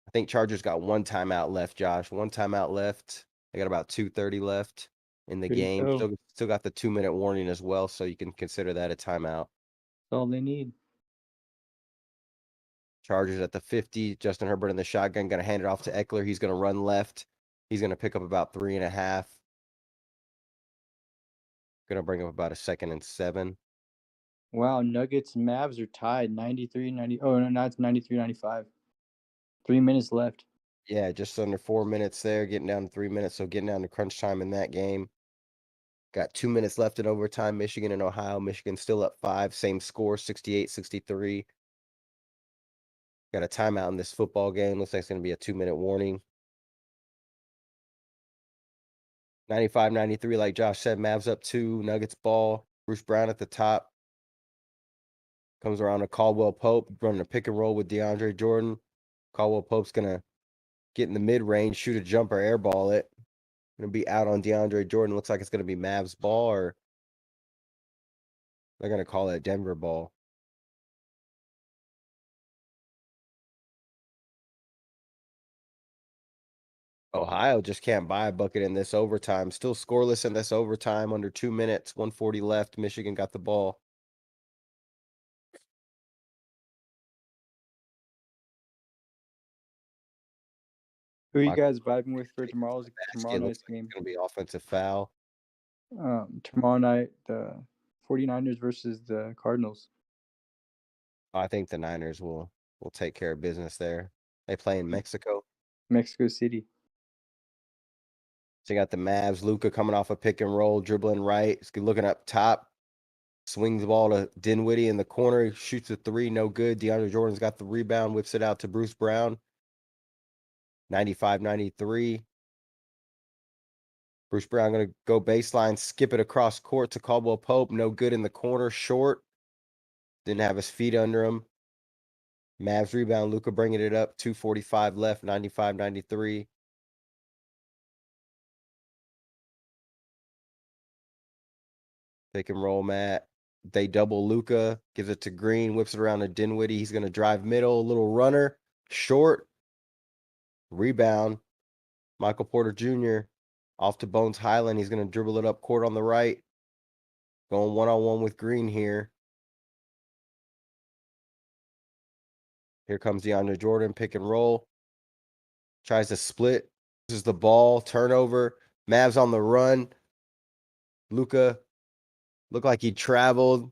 I think Chargers got one timeout left, Josh. One timeout left. They got about 2:30 left in the game. Still got the 2-minute warning as well, so you can consider that a timeout. That's all they need. Chargers at the 50. Justin Herbert in the shotgun. Going to hand it off to Eckler. He's going to run left. He's going to pick up about 3.5. Going to bring up about a 2nd and 7. Wow, Nuggets and Mavs are tied 93-90. Oh, no, now it's 93-95. 3 minutes left. Yeah, just under 4 minutes there, getting down to 3 minutes. So getting down to crunch time in that game. Got 2 minutes left in overtime. Michigan and Ohio. Michigan still up 5. Same score, 68-63. Got a timeout in this football game. Looks like it's going to be a 2-minute warning. 95-93, like Josh said. Mavs up 2. Nuggets ball. Bruce Brown at the top. Comes around to Caldwell Pope, running a pick and roll with DeAndre Jordan. Caldwell Pope's going to get in the mid-range, shoot a jumper, airball it. Going to be out on DeAndre Jordan. Looks like it's going to be Mavs ball, or they're going to call it Denver ball. Ohio just can't buy a bucket in this overtime. Still scoreless in this overtime. Under 2 minutes, 140 left. Michigan got the ball. Who are you Michael guys vibing with for tomorrow Basket looks night's like game? it's going to be offensive foul. Tomorrow night, the 49ers versus the Cardinals. I think the Niners will take care of business there. They play in Mexico. Mexico City. So you got the Mavs. Luka coming off a pick and roll, dribbling right. He's looking up top. Swings the ball to Dinwiddie in the corner. He shoots a three, no good. DeAndre Jordan's got the rebound, whips it out to Bruce Brown. 95-93. Bruce Brown going to go baseline, skip it across court to Caldwell Pope. No good in the corner, short. Didn't have his feet under him. Mavs rebound, Luka bringing it up. 2:45 left, 95-93. Pick and roll, Matt. They double Luka, gives it to Green, whips it around to Dinwiddie. He's going to drive middle, little runner, short. Rebound, Michael Porter Jr. Off to Bones Highland. He's going to dribble it up court on the right. Going one-on-one with Green here. Here comes DeAndre Jordan, pick and roll. Tries to split. This is the ball, turnover. Mavs on the run. Luka looked like he traveled.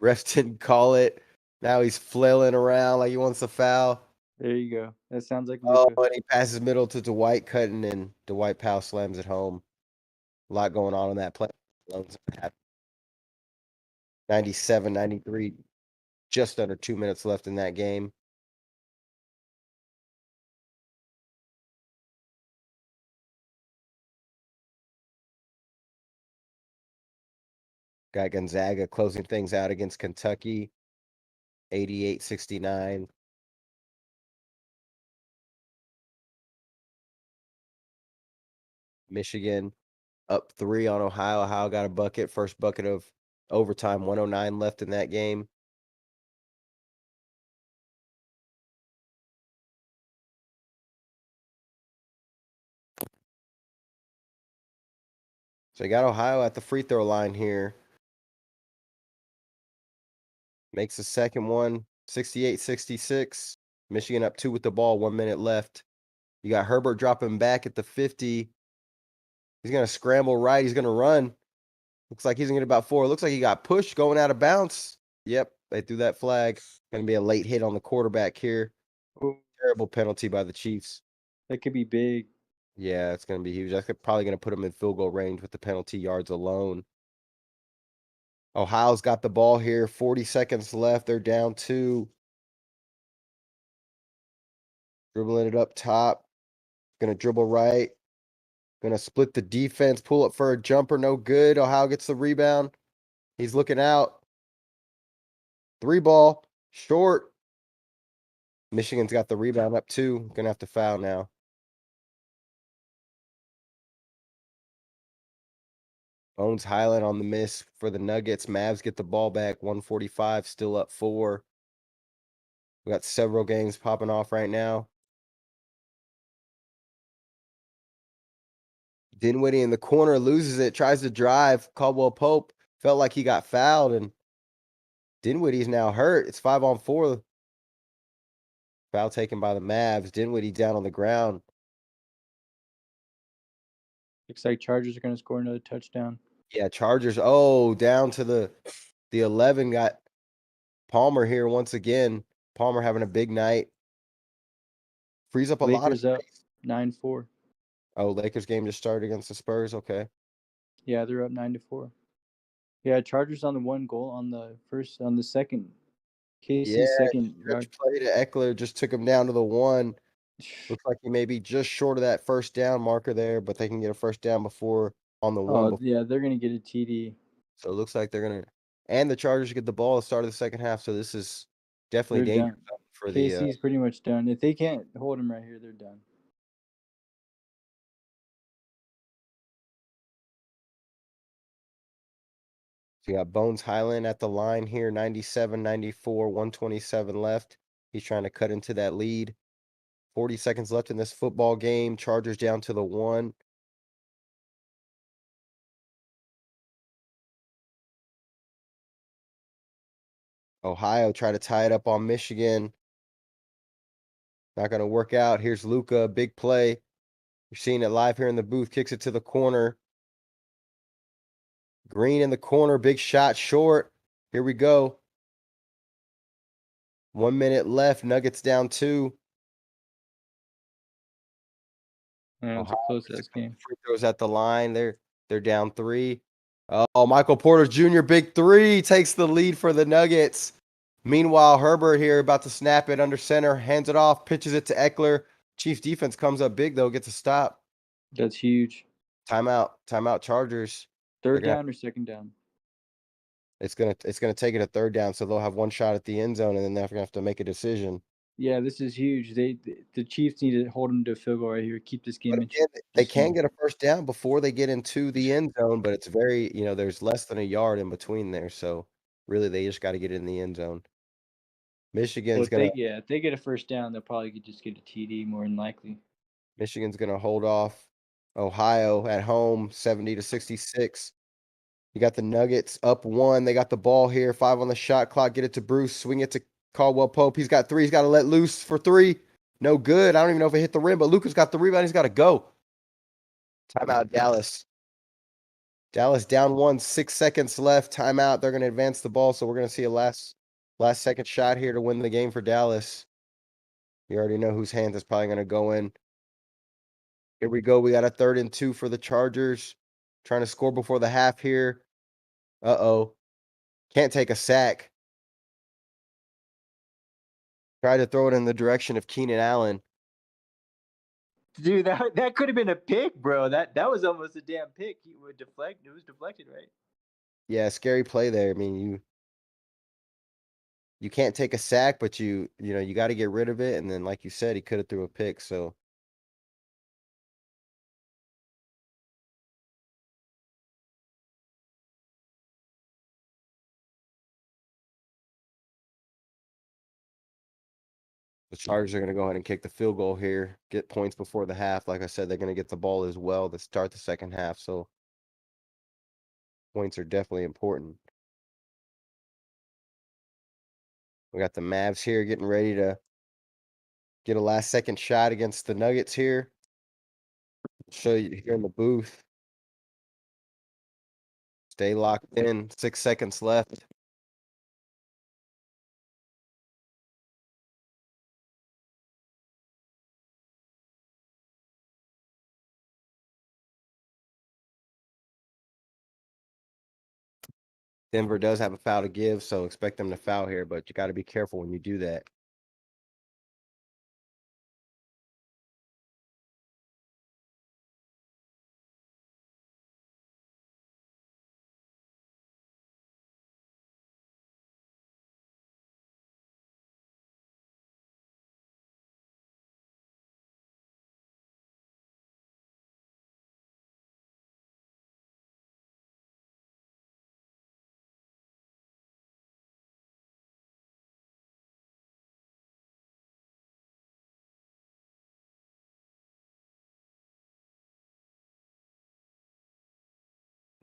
Refs didn't call it. Now he's flailing around like he wants a foul. There you go. That sounds like Oh, Luka. and he passes middle to Dwight cutting, and Dwight Powell slams it home. A lot going on in that play. 97-93. Just under 2 minutes left in that game. Got Gonzaga closing things out against Kentucky. 88-69. Michigan up 3 on Ohio. Ohio got a bucket. First bucket of overtime. 109 left in that game. So you got Ohio at the free throw line here. Makes the second one. 68-66. Michigan up 2 with the ball. 1 minute left. You got Herbert dropping back at the 50. He's going to scramble right. He's going to run. Looks like he's going to get about 4. Looks like he got pushed going out of bounds. Yep, they threw that flag. Going to be a late hit on the quarterback here. Oh, Terrible penalty by the Chiefs. that could be big. Yeah, it's going to be huge. That's probably going to put them in field goal range with the penalty yards alone. Ohio's got the ball here. 40 seconds left. They're down 2. Dribbling it up top. Going to dribble right. Going to split the defense. Pull up for a jumper. No good. Ohio gets the rebound. He's looking out. 3 ball. Short. Michigan's got the rebound up 2. Going to have to foul now. Bones Highland on the miss for the Nuggets. Mavs get the ball back. 145, still up 4. We got several games popping off right now. Dinwiddie in the corner loses it, tries to drive. Caldwell Pope felt like he got fouled, and Dinwiddie's now hurt. It's 5-on-4. Foul taken by the Mavs. Dinwiddie down on the ground. Looks like Chargers are going to score another touchdown. Yeah, Chargers. Oh, down to the 11. Got Palmer here once again. Palmer having a big night. Frees up a lot of Lakers up space. 9-4. Oh, Lakers game just started against the Spurs. Okay. Yeah, they're up 9-4. Yeah, Chargers on the 1 goal on the second. KC's Yeah, second stretch yard. play to Eckler just took him down to the 1. Looks like he may be just short of that first down marker there, but they can get a first down before on the 1 Oh, before. yeah, they're going to get a TD. So it looks like they're gonna, and the Chargers get the ball at the start of the second half. So this is definitely They're dangerous done. for the. KC's pretty much done. If they can't hold him right here, they're done. So you got Bones Highland at the line here, 97-94, 127 left. He's trying to cut into that lead. 40 seconds left in this football game. Chargers down to the 1. Ohio try to tie it up on Michigan. Not going to work out. Here's Luka, big play. You're seeing it live here in the booth. Kicks it to the corner. Green in the corner, big shot, short. Here we go. 1 minute left. Nuggets down 2. It's a close ass game. Free throws at the line. They're down 3. Oh, Michael Porter Jr. big 3 takes the lead for the Nuggets. Meanwhile, Herbert here about to snap it under center, hands it off, pitches it to Eckler. Chiefs defense comes up big though, gets a stop. That's huge. Timeout Chargers. Third down or second down? It's gonna take it a third down, so they'll have one shot at the end zone, and then they're gonna have to make a decision. Yeah, this is huge. The Chiefs need to hold them to a field goal right here. Keep this game But again, they can get a first down before they get into the end zone, but it's very, there's less than a yard in between there, so really they just got to get in the end zone. Michigan's Well, if they get a first down, they'll probably just get a TD more than likely. Michigan's gonna hold off Ohio at home, 70-66. You got the Nuggets up 1. They got the ball here. 5 on the shot clock. Get it to Bruce. Swing it to Caldwell Pope. He's got 3. He's got to let loose for 3. No good. I don't even know if it hit the rim, but Luka's got the rebound. He's got to go. Timeout, Dallas. Dallas down 1. 6 seconds left. Timeout. They're going to advance the ball, so we're going to see a last second shot here to win the game for Dallas. You already know whose hands is probably going to go in. Here we go. We got a 3rd and 2 for the Chargers. Trying to score before the half here. Uh-oh. Can't take a sack. Tried to throw it in the direction of Keenan Allen. Dude, that could have been a pick, bro. That was almost a damn pick. It was deflected, right? Yeah, scary play there. I mean, you can't take a sack, but you got to get rid of it. And then, like you said, he could have threw a pick. So the Chargers are going to go ahead and kick the field goal here, get points before the half. Like I said, they're going to get the ball as well to start the second half. So points are definitely important. We got the Mavs here getting ready to get a last second shot against the Nuggets here. Show you here in the booth. Stay locked in. 6 seconds left. Denver does have a foul to give, so expect them to foul here, but you got to be careful when you do that.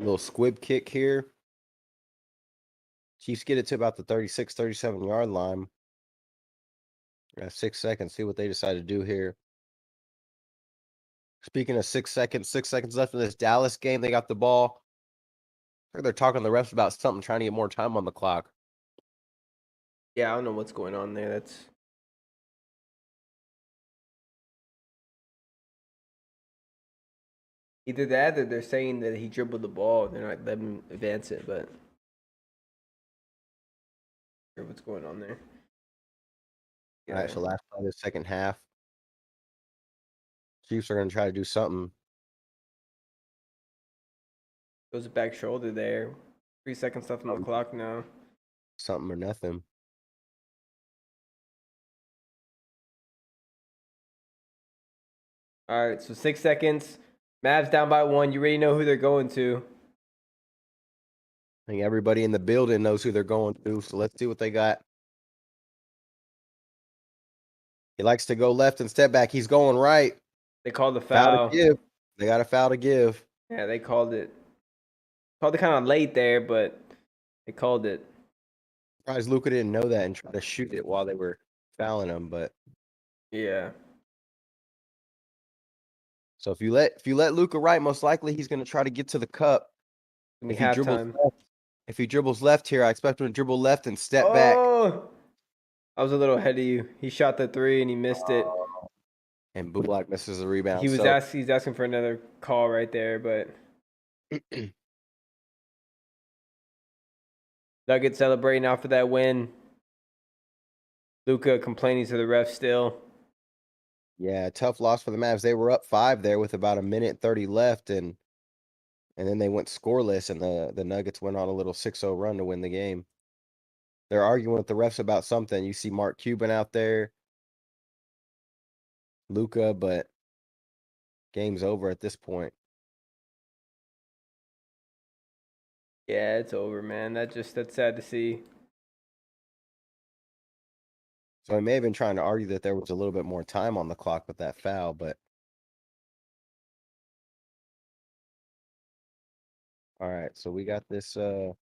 A little squib kick here. Chiefs get it to about the 36, 37-yard line. Got 6 seconds. See what they decide to do here. Speaking of 6 seconds, 6 seconds left in this Dallas game. They got the ball. I heard they're talking to the refs about something, trying to get more time on the clock. Yeah, I don't know what's going on there. That's either that or they're saying that he dribbled the ball. They're not letting him advance it, but what's going on there? All right, so last play of the second half. Chiefs are going to try to do something. Goes back shoulder there. 3 seconds left on the clock now. Something or nothing. All right, so 6 seconds. Mavs down by 1. You already know who they're going to. I think everybody in the building knows who they're going to, so let's see what they got. He likes to go left and step back. He's going right. They called the Foul foul. to give. They got a foul to give. Yeah, they called it. Called it kind of late there, but they called it. Surprised Luka didn't know that and try to shoot it while they were fouling him. But Yeah. so if you let Luka right, most likely he's going to try to get to the cup. It's gonna be halftime. If he dribbles left here, I expect him to dribble left and step back. Oh, I was a little ahead of you. He shot the three and he missed it. And Bullock misses the rebound. He's asking for another call right there, but Nuggets celebrating after that win. Luka complaining to the ref still. Yeah, tough loss for the Mavs. They were up 5 there with about 1:30 left, and then they went scoreless, and the Nuggets went on a little 6-0 run to win the game. They're arguing with the refs about something. You see Mark Cuban out there, Luka, but game's over at this point. Yeah, it's over, man. That's sad to see. So he may have been trying to argue that there was a little bit more time on the clock with that foul, but all right, so we got this able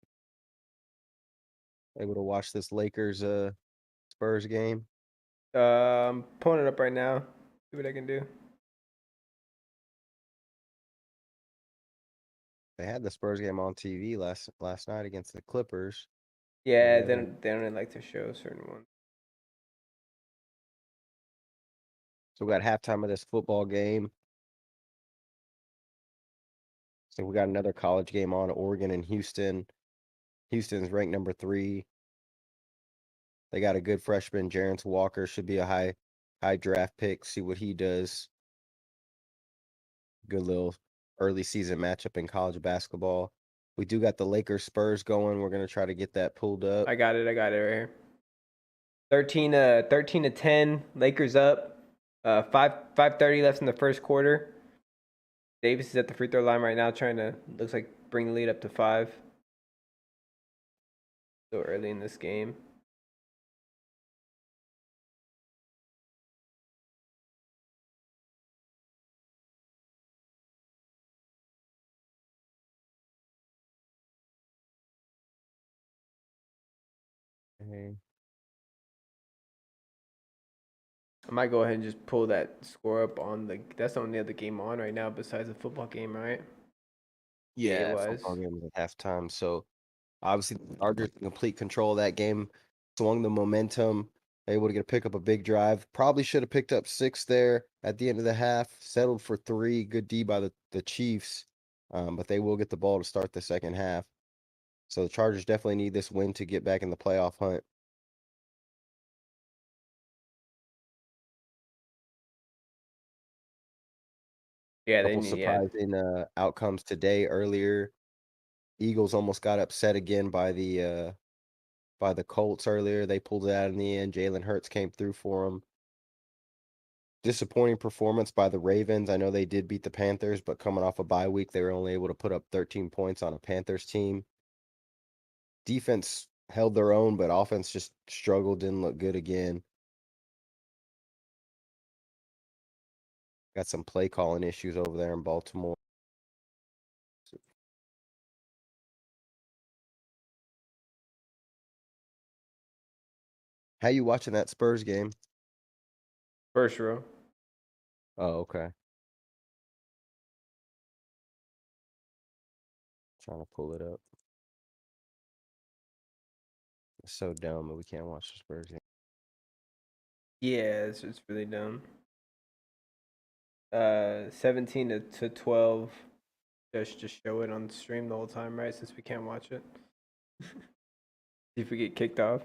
to watch this Lakers Spurs game. I'm pulling it up right now. See what I can do. They had the Spurs game on TV last night against the Clippers. Yeah, they don't like to show certain ones. So we got halftime of this football game. So we got another college game on, Oregon and Houston. Houston's ranked number 3. They got a good freshman, Jarrence Walker, should be a high draft pick. See what he does. Good little early season matchup in college basketball. We do got the Lakers Spurs going. We're gonna try to get that pulled up. I got it right here. 13 to 10. Lakers up. 5:30 left in the first quarter. Davis is at the free throw line right now, trying to looks like bring the lead up to 5. So early in this game. Okay. I might go ahead and just pull that score up on that's the only other game on right now besides the football game, right? Yeah, it was. football game was at halftime. So obviously the Chargers in complete control of that game, swung the momentum, able to pick up a big drive. Probably should have picked up 6 there at the end of the half. Settled for 3. Good D by the Chiefs, but they will get the ball to start the second half. So the Chargers definitely need this win to get back in the playoff hunt. Yeah, Couple surprising outcomes today. Earlier, Eagles almost got upset again by the Colts earlier. They pulled it out in the end. Jalen Hurts came through for them. Disappointing performance by the Ravens. I know they did beat the Panthers, but coming off a bye week, they were only able to put up 13 points on a Panthers team. Defense held their own, but offense just struggled, didn't look good again. Got some play calling issues over there in Baltimore. How you watching that Spurs game? First row. Oh, okay. Trying to pull it up. It's so dumb that we can't watch the Spurs game. Yeah, it's really dumb. 17 to 12. Just show it on the stream the whole time, right? Since we can't watch it. See if we get kicked off.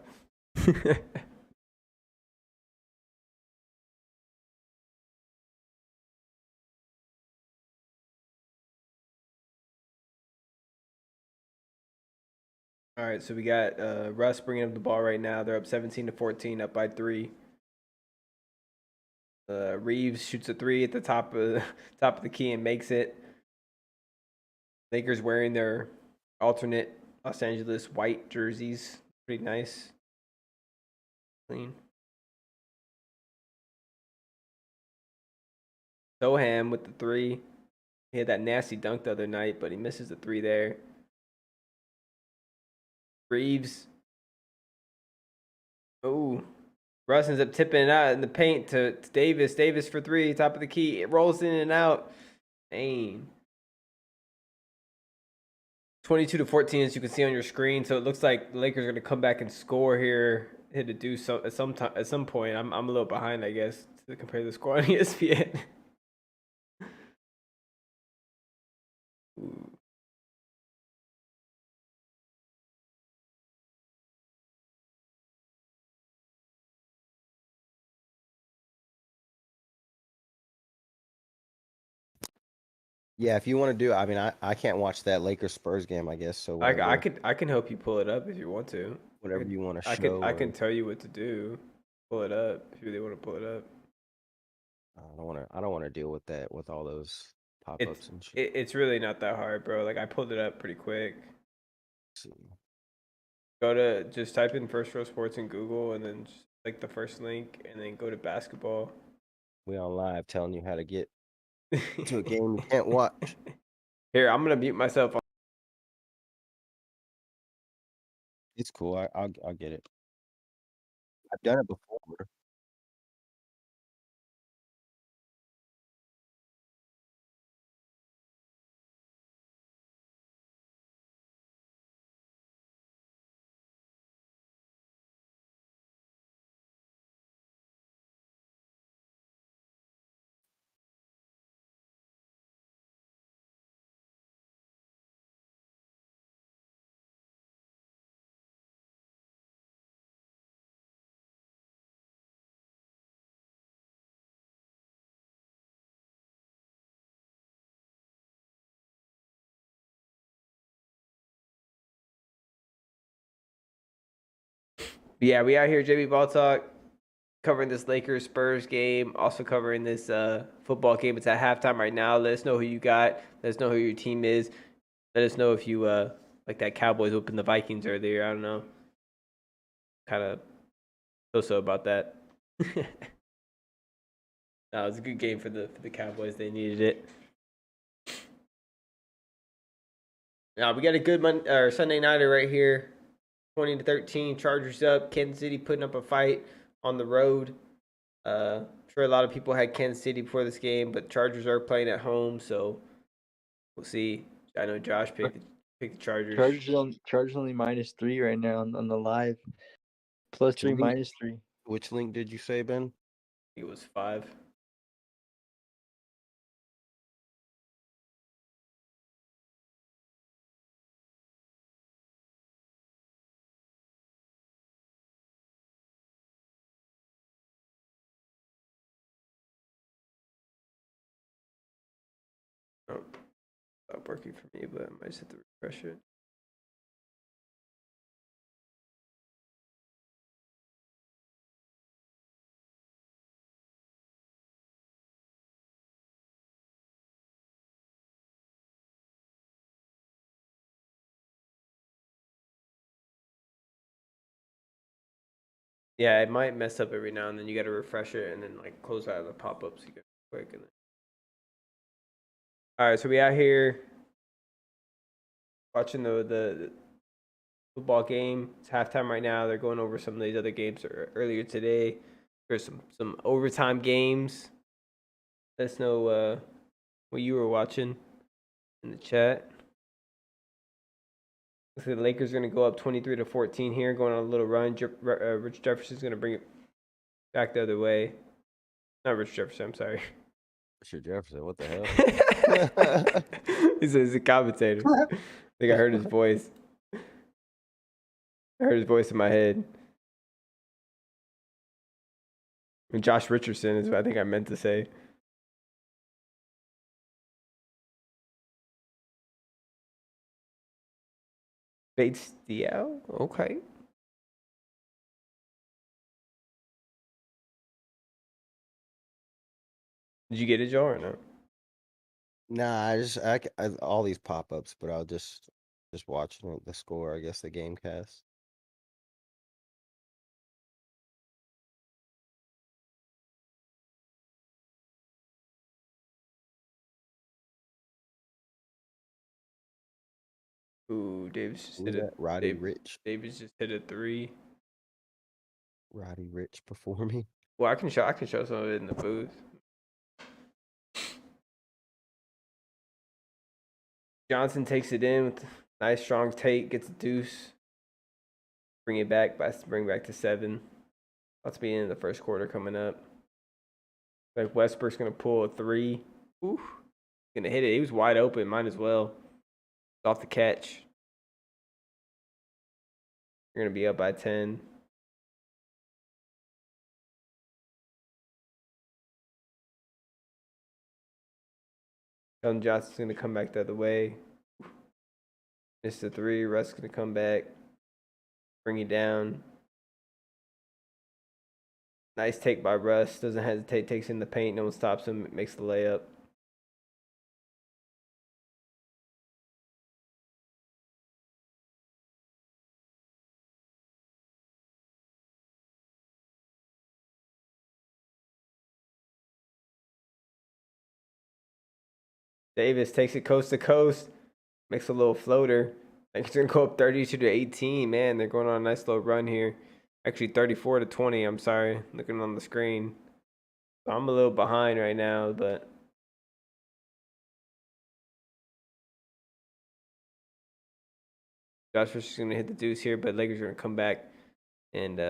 All right, so we got Russ bringing up the ball right now. They're up 17 to 14, up by 3. Reeves shoots a 3 at the top of the key and makes it. Lakers wearing their alternate Los Angeles white jerseys. Pretty nice. Clean. Soham with the 3. He had that nasty dunk the other night, but he misses the 3 there. Reeves. Ooh. Russ ends up tipping it out in the paint to Davis. Davis for 3, top of the key. It rolls in and out. Dang. 22-14, as you can see on your screen. So it looks like the Lakers are going to come back and score here. Had to do so at some point. I'm a little behind, I guess, to compare the score on ESPN. Ooh. Yeah, if you want to do, I mean, I can't watch that Lakers Spurs game, I guess. So whatever, I can help you pull it up if you want to. whatever you want to I show. can tell you what to do. Pull it up if you really want to pull it up. I don't want to deal with that with all those pop-ups and shit. It's really not that hard, bro. Like I pulled it up pretty quick. Let's see. Go to just type in First Row Sports in Google and then just click the first link and then go to basketball. We on live telling you how to get to a game you can't watch. Here, I'm gonna mute myself. It's cool. I'll get it. I've done it before. Yeah, we out here, JB BallTalk, covering this Lakers Spurs game. Also covering this football game. It's at halftime right now. Let us know who you got. Let us know who your team is. Let us know if you like that Cowboys whooping the Vikings earlier. I don't know. Kind of so about that. No, it was a good game for the Cowboys. They needed it. Now we got a good Sunday nighter right here. 20-13, Chargers up. Kansas City putting up a fight on the road. I'm sure a lot of people had Kansas City before this game, but Chargers are playing at home, so we'll see. I know Josh picked the Chargers. Chargers only -3 right now on the live. +3, -3. Which link did you say, Ben? It was 5. Oh, not working for me, but I might just have to refresh it. Yeah, it might mess up every now and then. You got to refresh it and then like close out of the pop-ups again quick. And then... All right, so we out here watching the football game. It's halftime right now. They're going over some of these other games earlier today. There's some overtime games. Let us know what you were watching in the chat. Looks like the Lakers are going to go up 23-14 here, going on a little run. Rich Jefferson's going to bring it back the other way. Not Rich Jefferson, I'm sorry. Richard Jefferson, what the hell? He's a commentator. I think I heard his voice. I heard his voice in my head. And Josh Richardson is what I think I meant to say. Bates Diao? Okay. Did you get it, Joe, or no? Nah, I all these pop-ups, but I'll just watching it, the score, I guess, the game cast. Ooh, Davis just Who hit was a that? Roddy Rich. Davis just hit a 3. Roddy Rich performing. Well, I can show some of it in the booth. Johnson takes it in with a nice strong take, gets a deuce. Bring back to 7. Let's be in the first quarter coming up. Like Westbrook's gonna pull a 3. Ooh, gonna hit it. He was wide open. Might as well. Off the catch. You're gonna be up by 10. Keldon Johnson's gonna come back the other way. Missed the 3. Russ gonna come back. Bring it down. Nice take by Russ. Doesn't hesitate. Takes in the paint. No one stops him. Makes the layup. Davis takes it coast to coast. Makes a little floater. I think it's gonna go up 32-18. Man, they're going on a nice little run here. Actually, 34-20. I'm sorry, looking on the screen. So I'm a little behind right now, but Josh is gonna hit the deuce here, but Lakers are gonna come back and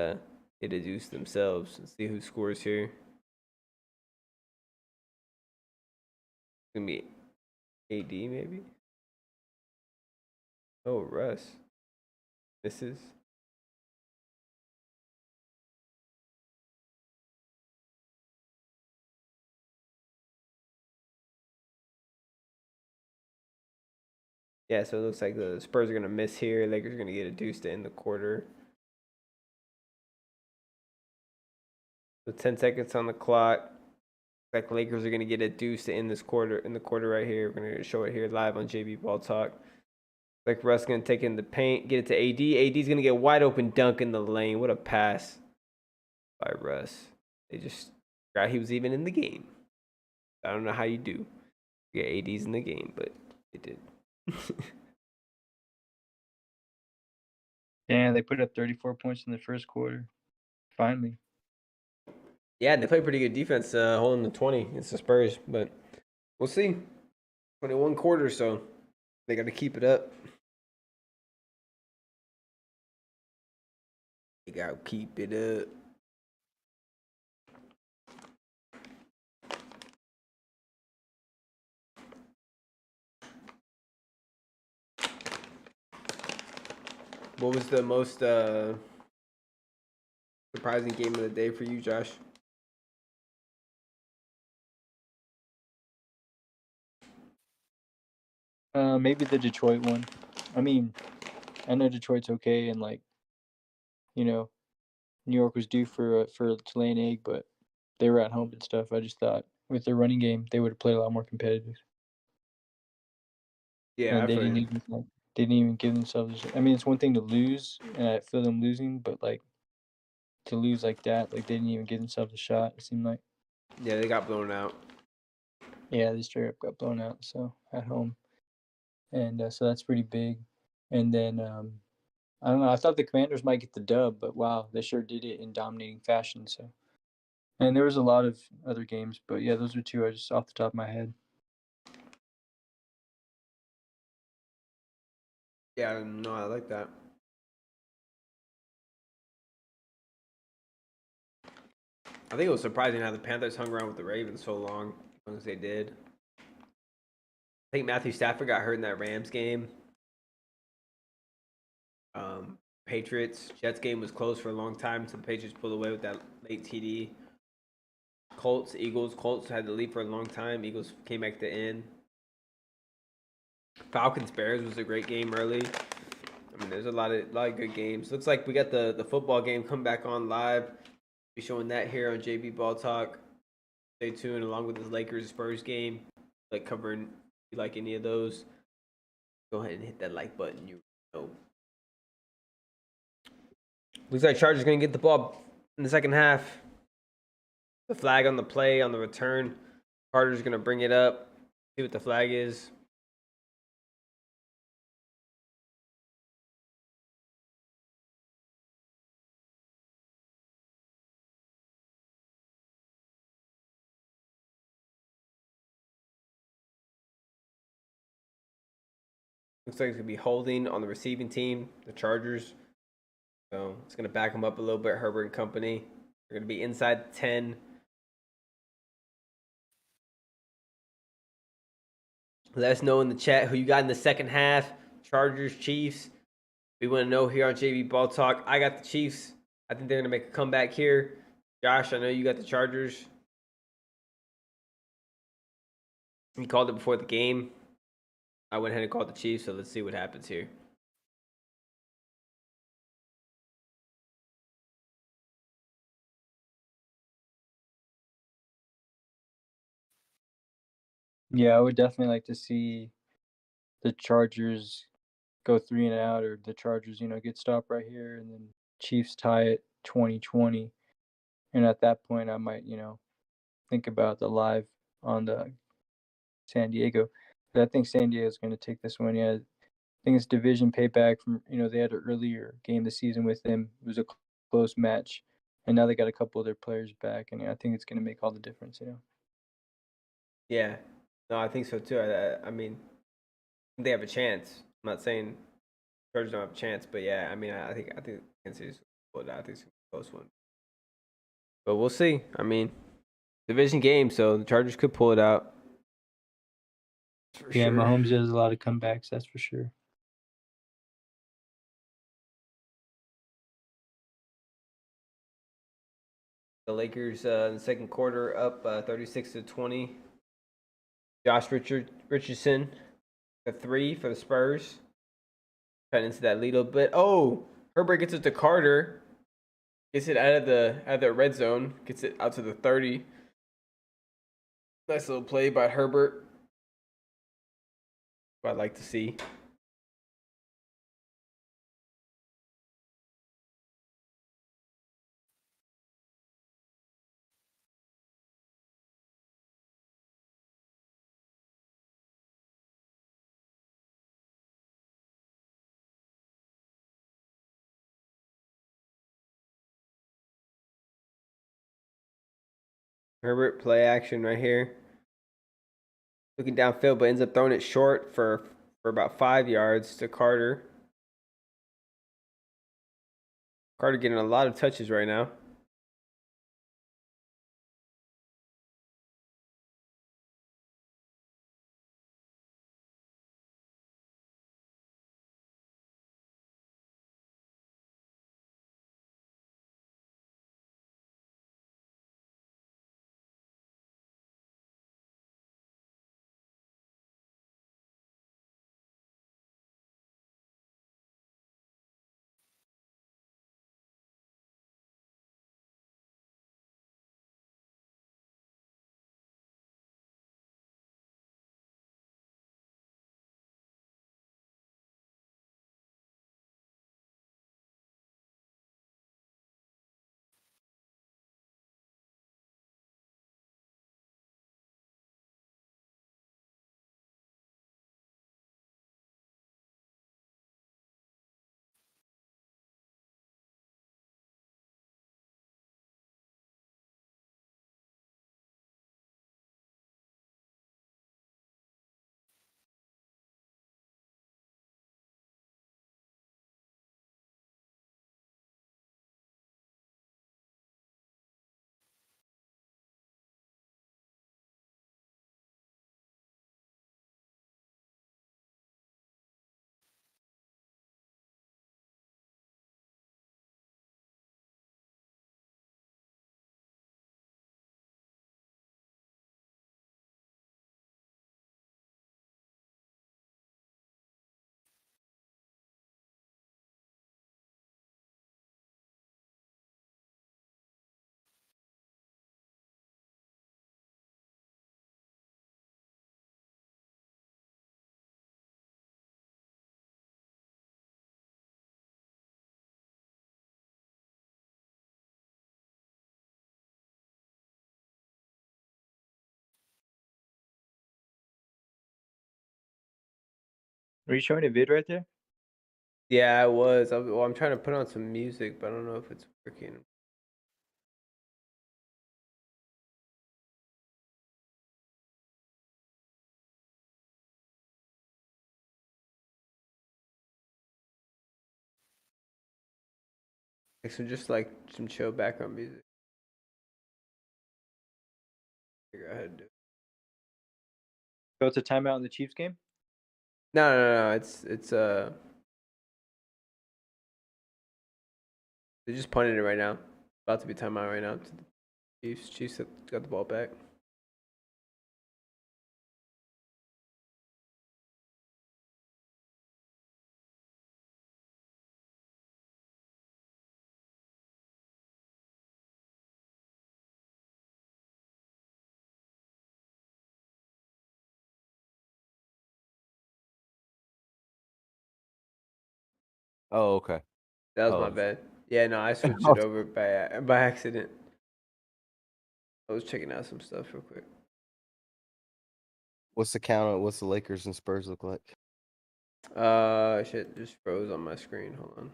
hit a deuce themselves. Let's see who scores here. It's gonna be AD maybe. Oh, Russ misses. Yeah, so it looks like the Spurs are going to miss here. Lakers are going to get a deuce to end the quarter. So 10 seconds on the clock. Like Lakers are going to get a deuce to end this quarter. In the quarter right here, we're going to show it here live on JB BallTalk. Like Russ going to take in the paint, get it to AD. AD's going to get wide open dunk in the lane. What a pass by Russ. They just forgot he was even in the game. I don't know how you do. Yeah, AD's in the game, but it did. Yeah, they put up 34 points in the first quarter. Finally. Yeah, they play pretty good defense, holding the 20. It's the Spurs, but we'll see. 21 quarters, so they got to keep it up. They got to keep it up. What was the most surprising game of the day for you, Josh? Maybe the Detroit one. I mean, I know Detroit's okay, and like, you know, New York was due for to lay an egg, but they were at home and stuff. I just thought with their running game, they would have played a lot more competitive. Yeah, And I've they heard. didn't even give themselves. I mean, it's one thing to lose, and I feel them losing, but like to lose like that, like they didn't even give themselves a shot. It seemed like. Yeah, they got blown out. Yeah, they straight up got blown out. So at home, and so that's pretty big. And then I don't know. I thought the Commanders might get the dub, but wow, they sure did it in dominating fashion. So, and there was a lot of other games, but yeah, those are two I just off the top of my head. Yeah, no, I like that. I think it was surprising how the Panthers hung around with the Ravens so long as they did. I think Matthew Stafford got hurt in that Rams game. Patriots Jets game was close for a long time, so the Patriots pulled away with that late TD. Colts had the lead for a long time. Eagles came back to end. Falcons Bears was a great game early. I mean, there's a lot of good games. Looks like we got the football game come back on live. Be showing that here on JB BallTalk. Stay tuned along with the Lakers Spurs game. Like covering, if you like any of those, go ahead and hit that like button. You know. Looks like Chargers gonna get the ball in the second half. The flag on the play on the return. Carter's gonna bring it up. See what the flag is. Looks like it's gonna be holding on the receiving team, the Chargers. So it's gonna back them up a little bit. Herbert and company. They're gonna be inside 10. Let us know in the chat who you got in the second half. Chargers, Chiefs. We want to know here on JV Ball Talk. I got the Chiefs. I think they're gonna make a comeback here. Josh, I know you got the Chargers. You called it before the game. I went ahead and called the Chiefs, so let's see what happens here. Yeah, I would definitely like to see the Chargers go 3 and out, or the Chargers, get stopped right here, and then Chiefs tie it 20-20. And at that point, I might, think about the live on the San Diego. But I think San Diego's going to take this one. Yeah, I think it's division payback from, they had an earlier game this season with them. It was a close match, and now they got a couple of their players back, and I think it's going to make all the difference. Yeah, no, I think so too. I mean, they have a chance. I'm not saying Chargers don't have a chance, but yeah, I mean, I think Kansas City's pull it out. I think it's a close one, but we'll see. I mean, division game, so the Chargers could pull it out. For sure. Mahomes does a lot of comebacks, that's for sure. The Lakers in the second quarter up 36-20. Josh Richardson, the 3 for the Spurs. Cutting into that lead a little bit. Oh, Herbert gets it to Carter. Gets it out of the red zone. Gets it out to the 30. Nice little play by Herbert. What I'd like to see. Herbert play action right here. Looking downfield, but ends up throwing it short for about 5 yards to Carter. Carter getting a lot of touches right now. Are you showing a vid right there? Yeah, I was. I'm trying to put on some music, but I don't know if it's working. Like some chill background music. Figure out how to do it. So it's a timeout in the Chiefs game? No. It's they're just punting it right now. About to be timeout right now to the Chiefs. Chiefs got the ball back. Oh, okay. That was my Oh, bad. Yeah, no, I switched it over by accident. I was checking out some stuff real quick. what's the count? What's the Lakers and Spurs look like? Shit just froze on my screen. Hold on.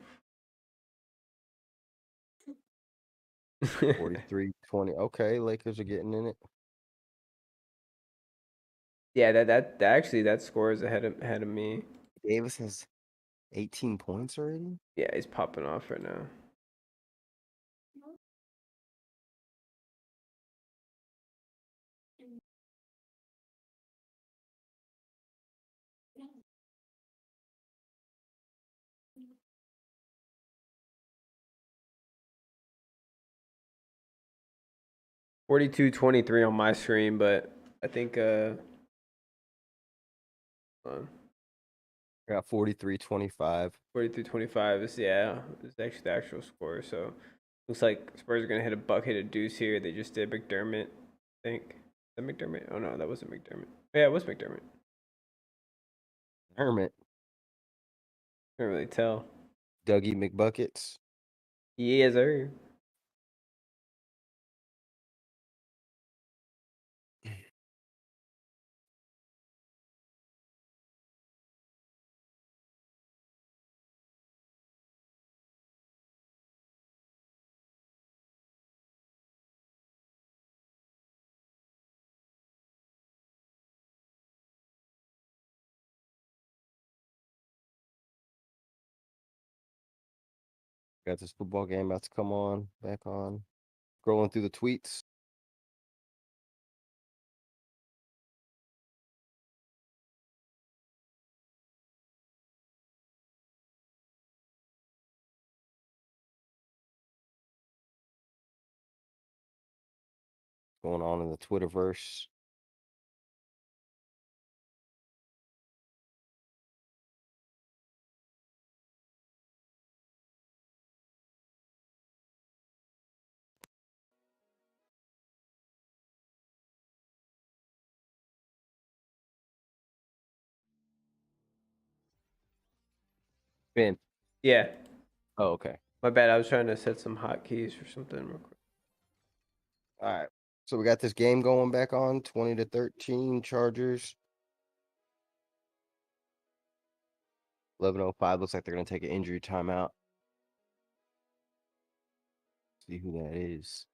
43-20. Okay, Lakers are getting in it. Yeah, that actually that score is ahead of me. Davis has 18 points already. Yeah, he's popping off right now. (42-23) on my screen, but I think hold on. I got 43-25. 43-25 is actually the actual score. So looks like Spurs are gonna hit a bucket of deuce here. They just did McDermott, I think. Is that McDermott? Oh no, that wasn't McDermott. Yeah, it was McDermott. Hermit, Can't really tell. Dougie McBuckets. Yes, sir. Got this football game about to come on, back on. Scrolling through the tweets. Going on in the Twitterverse. Ben. Yeah. Oh, okay. My bad. I was trying to set some hotkeys or something real quick. All right. So we got this game going back on 20-13 Chargers. 11:05 looks like they're going to take an injury timeout. See who that is.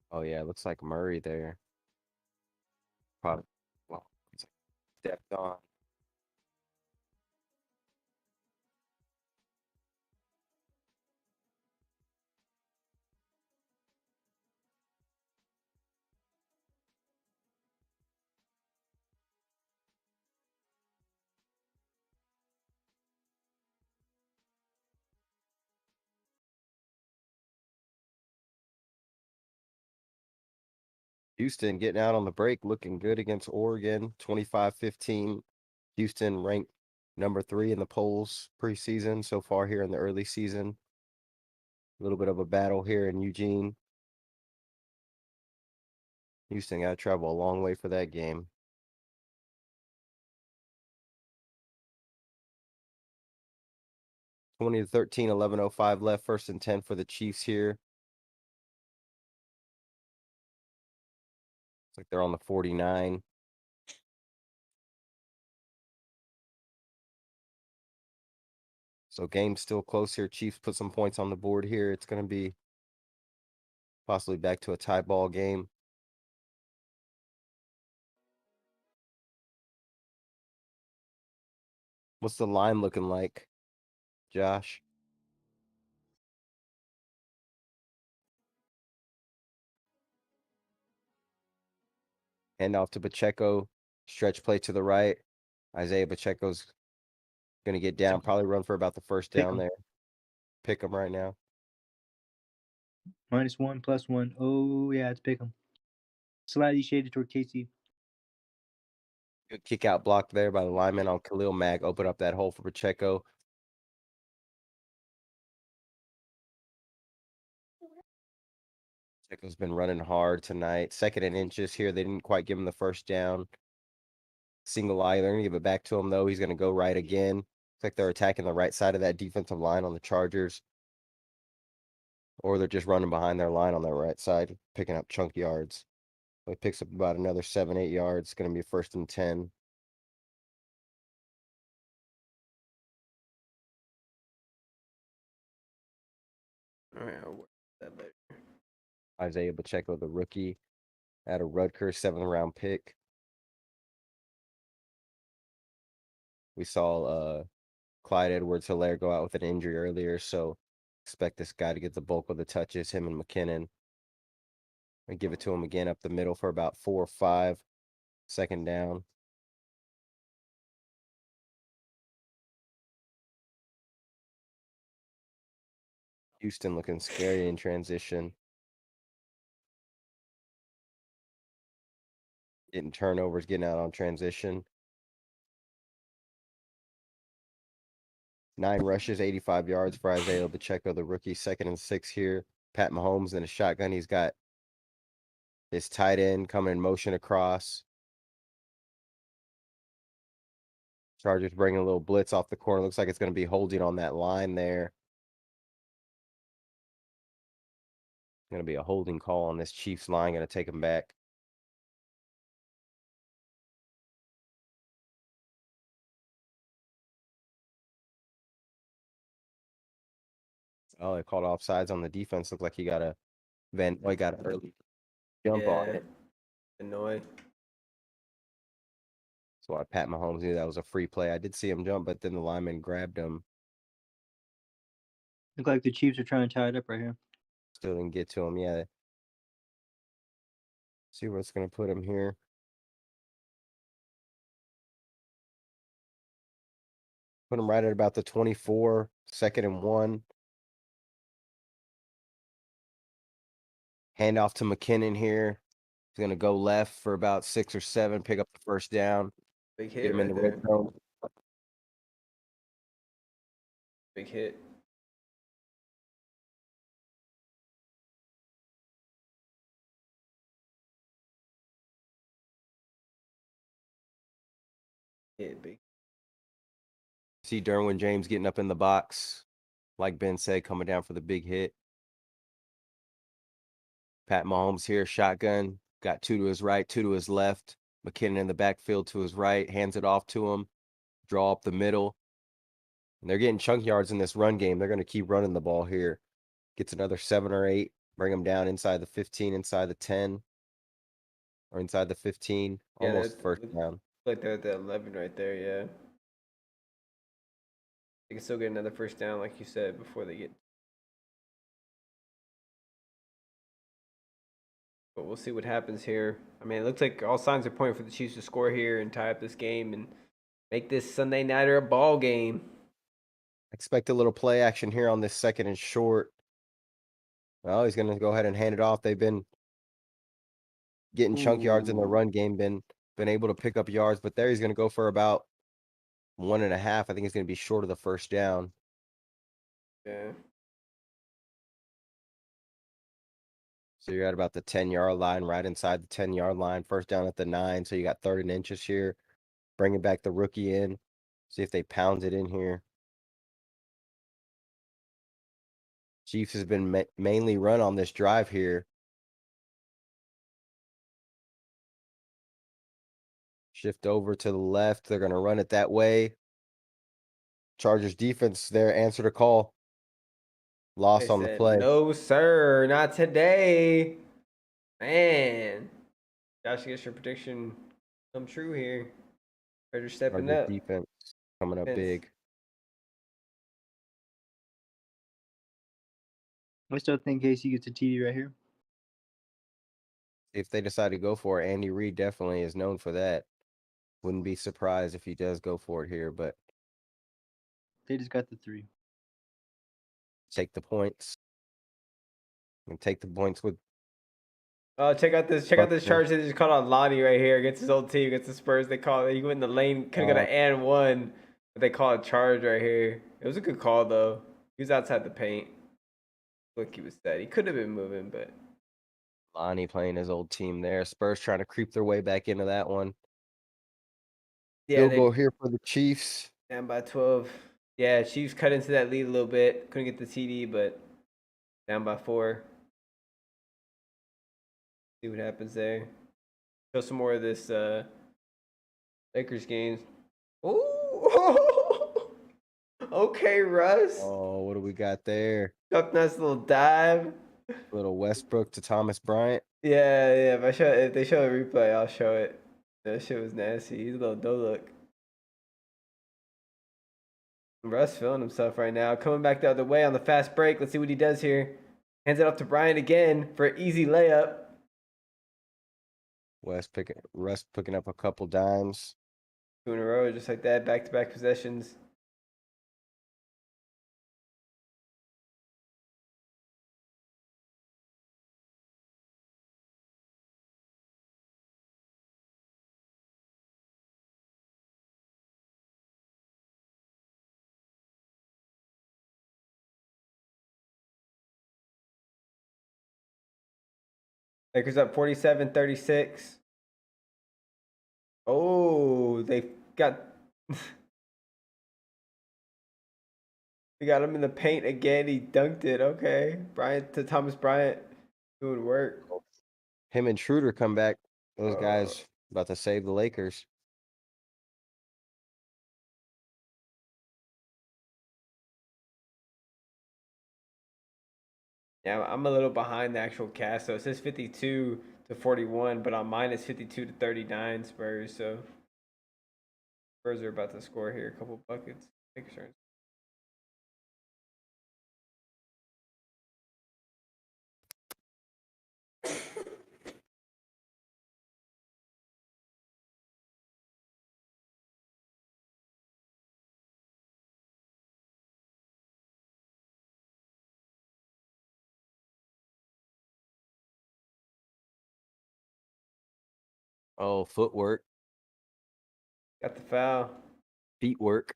Oh yeah, looks like Murray there. Probably well, stepped on. Houston getting out on the break, looking good against Oregon, 25-15. Houston ranked number 3 in the polls preseason so far here in the early season. A little bit of a battle here in Eugene. Houston got to travel a long way for that game. 20-13, 11:05 left, 1st and 10 for the Chiefs here. Like they're on the 49. So game's still close here. Chiefs put some points on the board here. It's going to be possibly back to a tie ball game. What's the line looking like, Josh? Hand off to Pacheco. Stretch play to the right. Isaiah Pacheco's going to get down. Probably run for about the first Pick down 'em. there. Pick him right now. -1, +1. Oh, yeah, it's pick 'em. Slightly shaded toward KC. Good kick out block there by the lineman on Khalil Mack. Open up that hole for Pacheco. Pacheco's been running hard tonight. 2nd and inches here. They didn't quite give him the first down. Single eye. They're going to give it back to him, though. He's going to go right again. Looks like they're attacking the right side of that defensive line on the Chargers. Or they're just running behind their line on their right side, picking up chunk yards. So he picks up about another 7, 8 yards. It's going to be 1st and 10. All right, I'll work that later. Isaiah Pacheco, the rookie, out of Rutgers, 7th-round pick. We saw Clyde Edwards-Helaire go out with an injury earlier, so expect this guy to get the bulk of the touches, him and McKinnon. And give it to him again up the middle for about 4 or 5. 2nd down. Houston looking scary in transition. Getting turnovers, getting out on transition. 9 rushes, 85 yards for Isaiah Pacheco, the rookie. 2nd and 6 here. Pat Mahomes in a shotgun. He's got his tight end coming in motion across. Chargers bringing a little blitz off the corner. Looks like it's going to be holding on that line there. Going to be a holding call on this Chiefs line. Going to take him back. Oh, they called offsides on the defense. Looked like he got an early jump on it. Annoy. That's why Pat Mahomes knew that was a free play. I did see him jump, but then the lineman grabbed him. Look like the Chiefs are trying to tie it up right here. Still didn't get to him. Yeah. See what's going to put him here. Put him right at about the 24, 2nd and 1. Hand off to McKinnon here. He's going to go left for about 6 or 7, pick up the first down. Big Get hit him in right the there. red zone. Big hit. Hit big. See Derwin James getting up in the box. Like Ben said, coming down for the big hit. Pat Mahomes here, shotgun. Got 2 to his right, 2 to his left. McKinnon in the backfield to his right. Hands it off to him. Draw up the middle. And they're getting chunk yards in this run game. They're going to keep running the ball here. Gets another 7 or 8. Bring them down inside the 15, inside the 10. Or inside the 15. Yeah, Almost first down. Like they're at the 11 right there. Yeah. They can still get another first down, like you said, before they get. But we'll see what happens here. I mean, it looks like all signs are pointing for the Chiefs to score here and tie up this game and make this Sunday nighter a ball game. Expect a little play action here on this 2nd and short. Well, he's going to go ahead and hand it off. They've been getting chunk yards in the run game, been able to pick up yards, but there he's going to go for about 1.5. I think he's going to be short of the first down. Yeah. So you're at about the 10-yard line, right inside the 10-yard line. First down at the 9. So you got 3rd and inches here. Bringing back the rookie in. See if they pound it in here. Chiefs has been mainly run on this drive here. Shift over to the left. They're going to run it that way. Chargers defense there answered a call. Lost They on the said, play. no, sir, not today. Man. Josh, I guess your prediction come true here. Chargers stepping Chargers up. defense coming up Defense. big. I still think KC gets a TD right here. If they decide to go for it, Andy Reid definitely is known for that. Wouldn't be surprised if he does go for it here, but They just got the 3. take the points. And take the points with Oh, check out this charge Buffalo. they just called on Lonnie right here against his old team, against the Spurs. They called he went in the lane, could have got an and one, but they called a charge right here. It was a good call though. He was outside the paint. Look, he was set. He could have been moving, but Lonnie playing his old team there. Spurs trying to creep their way back into that one. yeah, Field they goal here for the Chiefs. down by 12. Yeah, Chiefs cut into that lead a little bit. Couldn't get the TD, but down by 4. See what happens there. Show some more of this Lakers games. Ooh. Okay, Russ. Oh, what do we got there? Chuck, nice little dive. Little Westbrook to Thomas Bryant. Yeah. If they show a replay, I'll show it. That shit was nasty. He's a little no look. Russ feeling himself right now. Coming back the other way on the fast break. Let's see what he does here. Hands it off to Bryant again for an easy layup. Russ picking up a couple dimes. 2 in a row, just like that. Back-to-back possessions. Lakers up 47-36. Oh, they got they got him in the paint again. He dunked it. Okay, Thomas Bryant doing work. Him and Schroeder come back. Those guys about to save the Lakers. Yeah, I'm a little behind the actual cast. So it says 52-41, but on mine it's 52-39 Spurs. So Spurs are about to score here. A couple buckets. Lakers are. Oh, footwork. Got the foul. Feet work.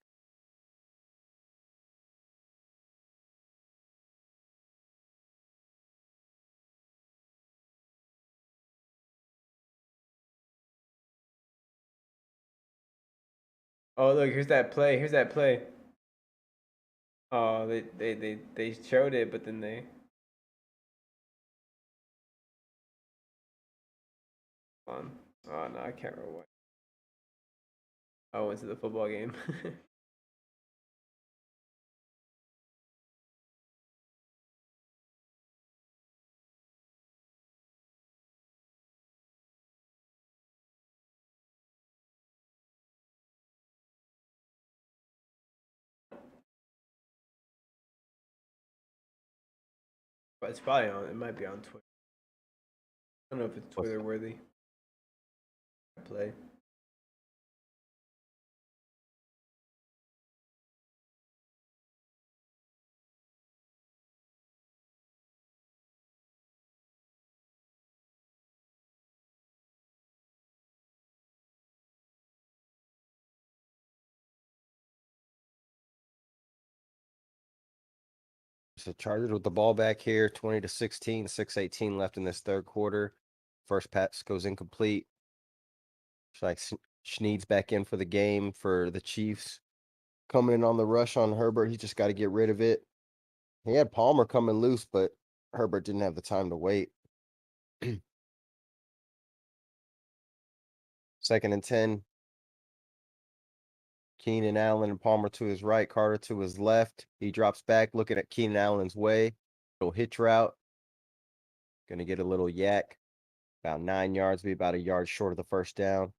Oh, look, here's that play. Here's that play. Oh, they showed it, but then they. On. Oh no, I can't remember what. I went to the football game. But it's probably on. It might be on Twitter. I don't know if it's Twitter worthy. Play. So Chargers with the ball back here, 20-16, 6:18 left in this third quarter. First pass goes incomplete. It's like Schneed's back in for the game for the Chiefs. Coming in on the rush on Herbert. He just got to get rid of it. He had Palmer coming loose, but Herbert didn't have the time to wait. 2nd and 10. Keenan Allen and Palmer to his right, Carter to his left. He drops back, looking at Keenan Allen's way. Little hitch route. Gonna get a little yak. About 9 yards, be about a yard short of the first down.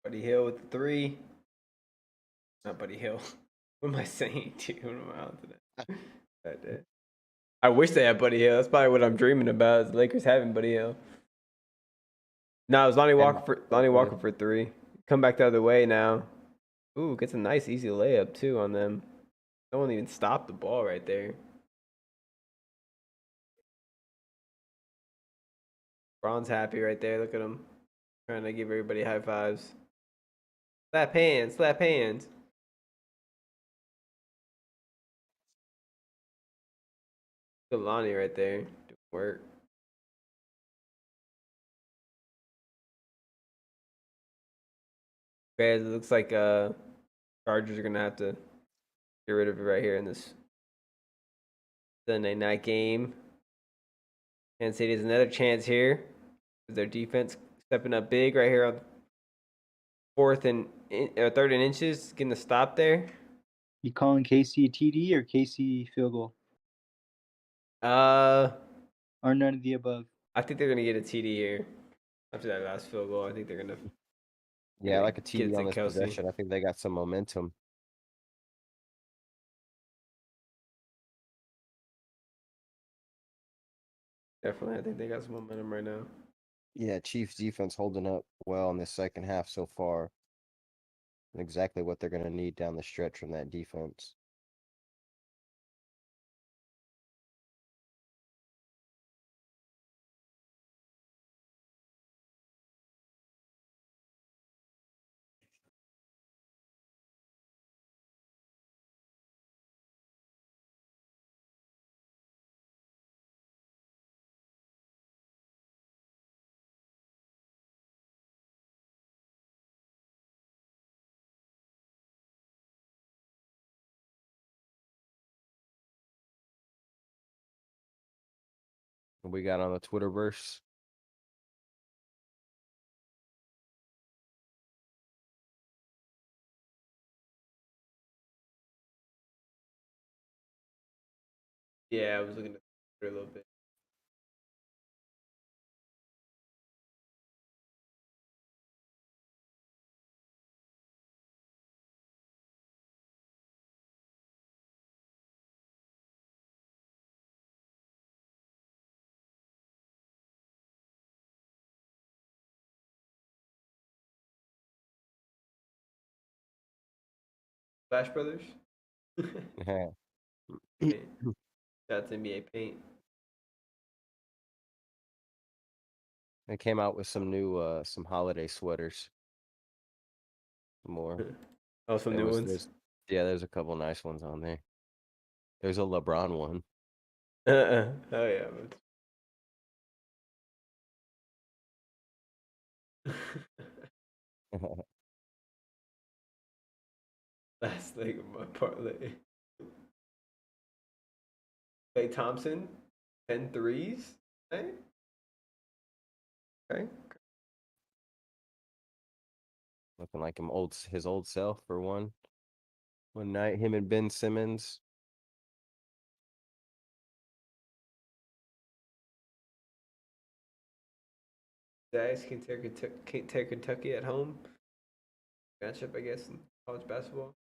Buddy Hill with the 3. Not Buddy Hill. What am I saying, dude? What am I on to that? I wish they had Buddy Hill. That's probably what I'm dreaming about. Is the Lakers having Buddy Hill. No, it was Lonnie Walker for 3. Come back the other way now. Ooh, gets a nice easy layup too on them. No one even stopped the ball right there. Braun's happy right there. Look at him. Trying to give everybody high fives. Slap hands, slap hands. Good Lonnie right there. Doing work. Okay, it looks like Chargers are gonna have to get rid of it right here in this Sunday night game. Kansas City has another chance here. Their defense stepping up big right here on 3rd and inches, getting the stop there. You calling KC a TD or KC field goal? Or none of the above? I think they're gonna get a TD here after that last field goal. I think they're gonna. Yeah, like a Get TD to on this Kelsey. possession. I think they got some momentum. Definitely, I think they got some momentum right now. Yeah, Chiefs defense holding up well in the second half so far. Exactly what they're going to need down the stretch from that defense. What we got on the Twitterverse? Yeah, I was looking at it a little bit. Flash Brothers. Yeah. That's NBA Paint. They came out with some new some holiday sweaters. More. Oh, some new ones. There's a couple nice ones on there. There's a LeBron one. Oh yeah. Last leg of my parlay. Clay Thompson, 10 threes. Okay. Okay. Looking like his old self for one night. Him and Ben Simmons. Zags can take Kentucky at home. Matchup, I guess, in college basketball.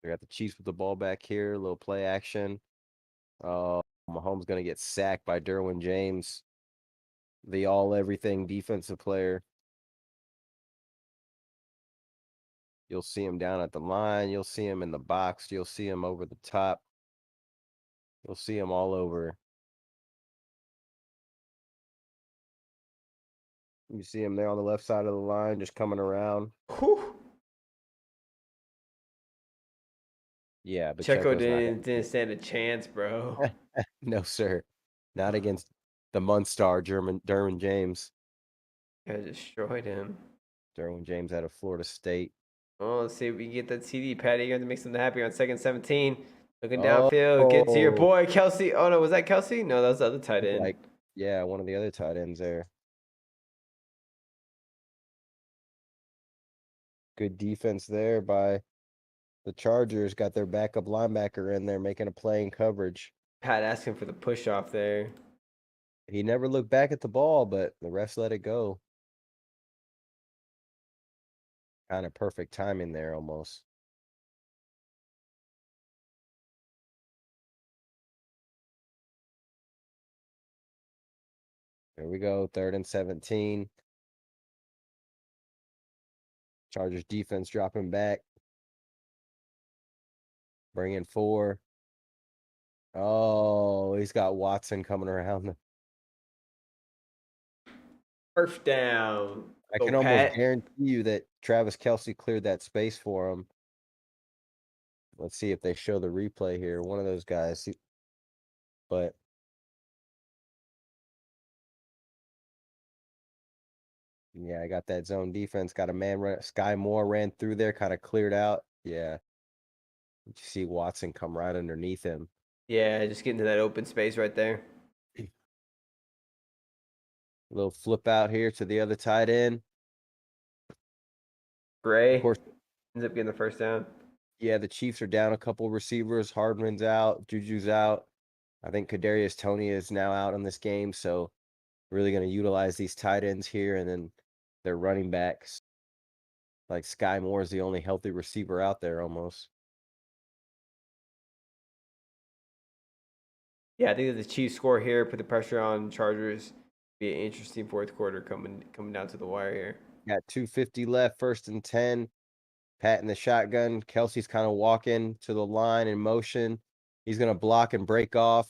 We got the Chiefs with the ball back here. A little play action. Mahomes going to get sacked by Derwin James, the all-everything defensive player. You'll see him down at the line. You'll see him in the box. You'll see him over the top. You'll see him all over. You see him there on the left side of the line, just coming around. Whew. Yeah, but Checo didn't stand a chance, bro. No, sir. Not against the Munster, Derwin James. Yeah, destroyed him. Derwin James out of Florida State. Oh, let's see if we can get that TD, Patty. You're going to make something happy on second 17. Looking Oh, downfield. Get to your boy, Kelsey. Oh, no. Was that Kelsey? No, that was the other tight end. like, yeah, one of the other tight ends there. Good defense there by the Chargers. Got their backup linebacker in there making a play in coverage. Pat asking for the push off there. He never looked back at the ball, but the refs let it go. Kind of perfect timing there almost. There we go, 3rd and 17. Chargers defense dropping back. Bring in 4. Oh, he's got Watson coming around. First down. I Go, can almost Pat. guarantee you that Travis Kelce cleared that space for him. Let's see if they show the replay here. One of those guys. But yeah, I got that zone defense. Got a man run. Sky Moore ran through there, kind of cleared out. Yeah. You see Watson come right underneath him. Yeah, just getting to that open space right there. Little flip out here to the other tight end. Gray Of course, ends up getting the first down. yeah, the Chiefs are down a couple receivers. Hardman's out. Juju's out. I think Kadarius Toney is now out in this game, so really going to utilize these tight ends here, and then their running backs. Like Sky Moore is the only healthy receiver out there almost. Yeah, I think that the Chiefs score here, put the pressure on Chargers. Be an interesting fourth quarter coming down to the wire here. Got 2:50 left, 1st and 10. Pat in the shotgun. Kelsey's kind of walking to the line in motion. He's going to block and break off.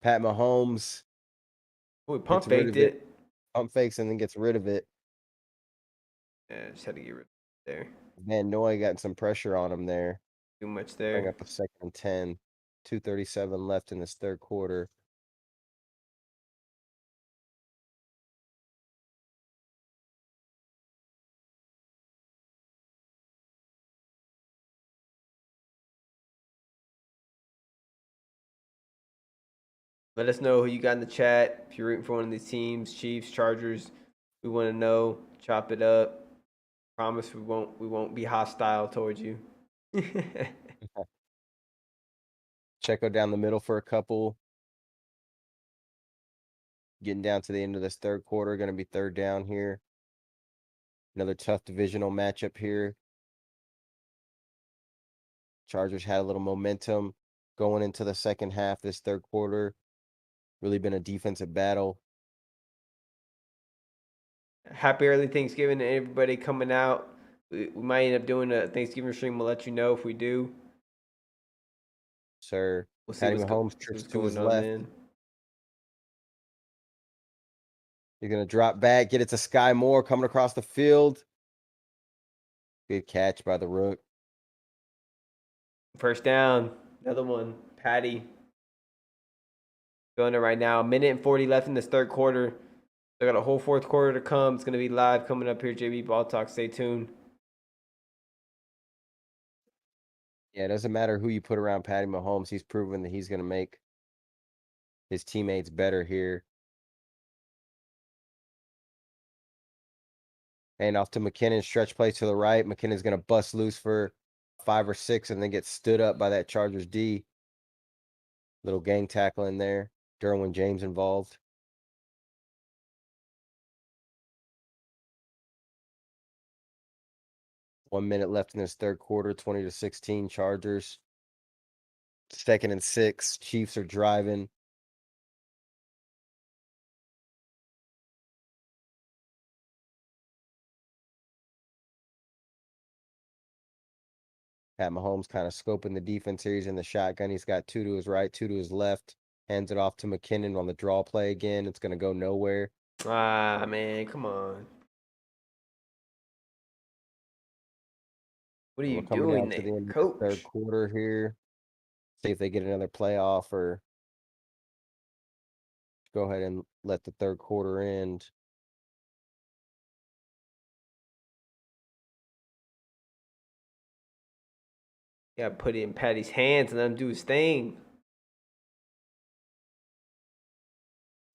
Pat Mahomes Oh, he pump gets rid faked of it. it. Pump fakes and then gets rid of it. Yeah, just had to get rid of it there. Van Noy got some pressure on him there. Too much Bring there. up a 2nd and 10. 2:37 left in this 3rd quarter. Let us know who you got in the chat. If you're rooting for one of these teams, Chiefs, Chargers, we want to know. Chop it up. Promise we won't be hostile towards you. Checo down the middle for a couple. Getting down to the end of this 3rd quarter. Going to be 3rd down here. Another tough divisional matchup here. Chargers had a little momentum going into the 2nd half this 3rd quarter. Really been a defensive battle. Happy early Thanksgiving to everybody coming out. We might end up doing a Thanksgiving stream. We'll let you know if we do. Sir, We'll see Patty what's Mahomes trips to his going on left. then. He's going to drop back, get it to Sky Moore coming across the field. Good catch by the Rook. First down. Another one. Patty. Going it right now. 1:40 left in this 3rd quarter. They got a whole 4th quarter to come. It's going to be live coming up here. JB BallTalk. Stay tuned. Yeah, it doesn't matter who you put around Patty Mahomes. He's proven that he's going to make his teammates better here. And off to McKinnon, stretch play to the right. McKinnon's going to bust loose for 5 or 6 and then get stood up by that Chargers D. Little gang tackle in there. Derwin James involved. One minute left in this 3rd quarter, 20-16 Chargers. 2nd and 6. Chiefs are driving. Pat Mahomes kind of scoping the defense here. He's in the shotgun. He's got 2 to his right, 2 to his left. Hands it off to McKinnon on the draw play again. It's going to go nowhere. Ah, man. Come on. What are you We're coming doing down to the there, end of the 3rd coach? quarter here. See if they get another playoff or go ahead and let the third quarter end. Yeah, put it in Patty's hands and let him do his thing.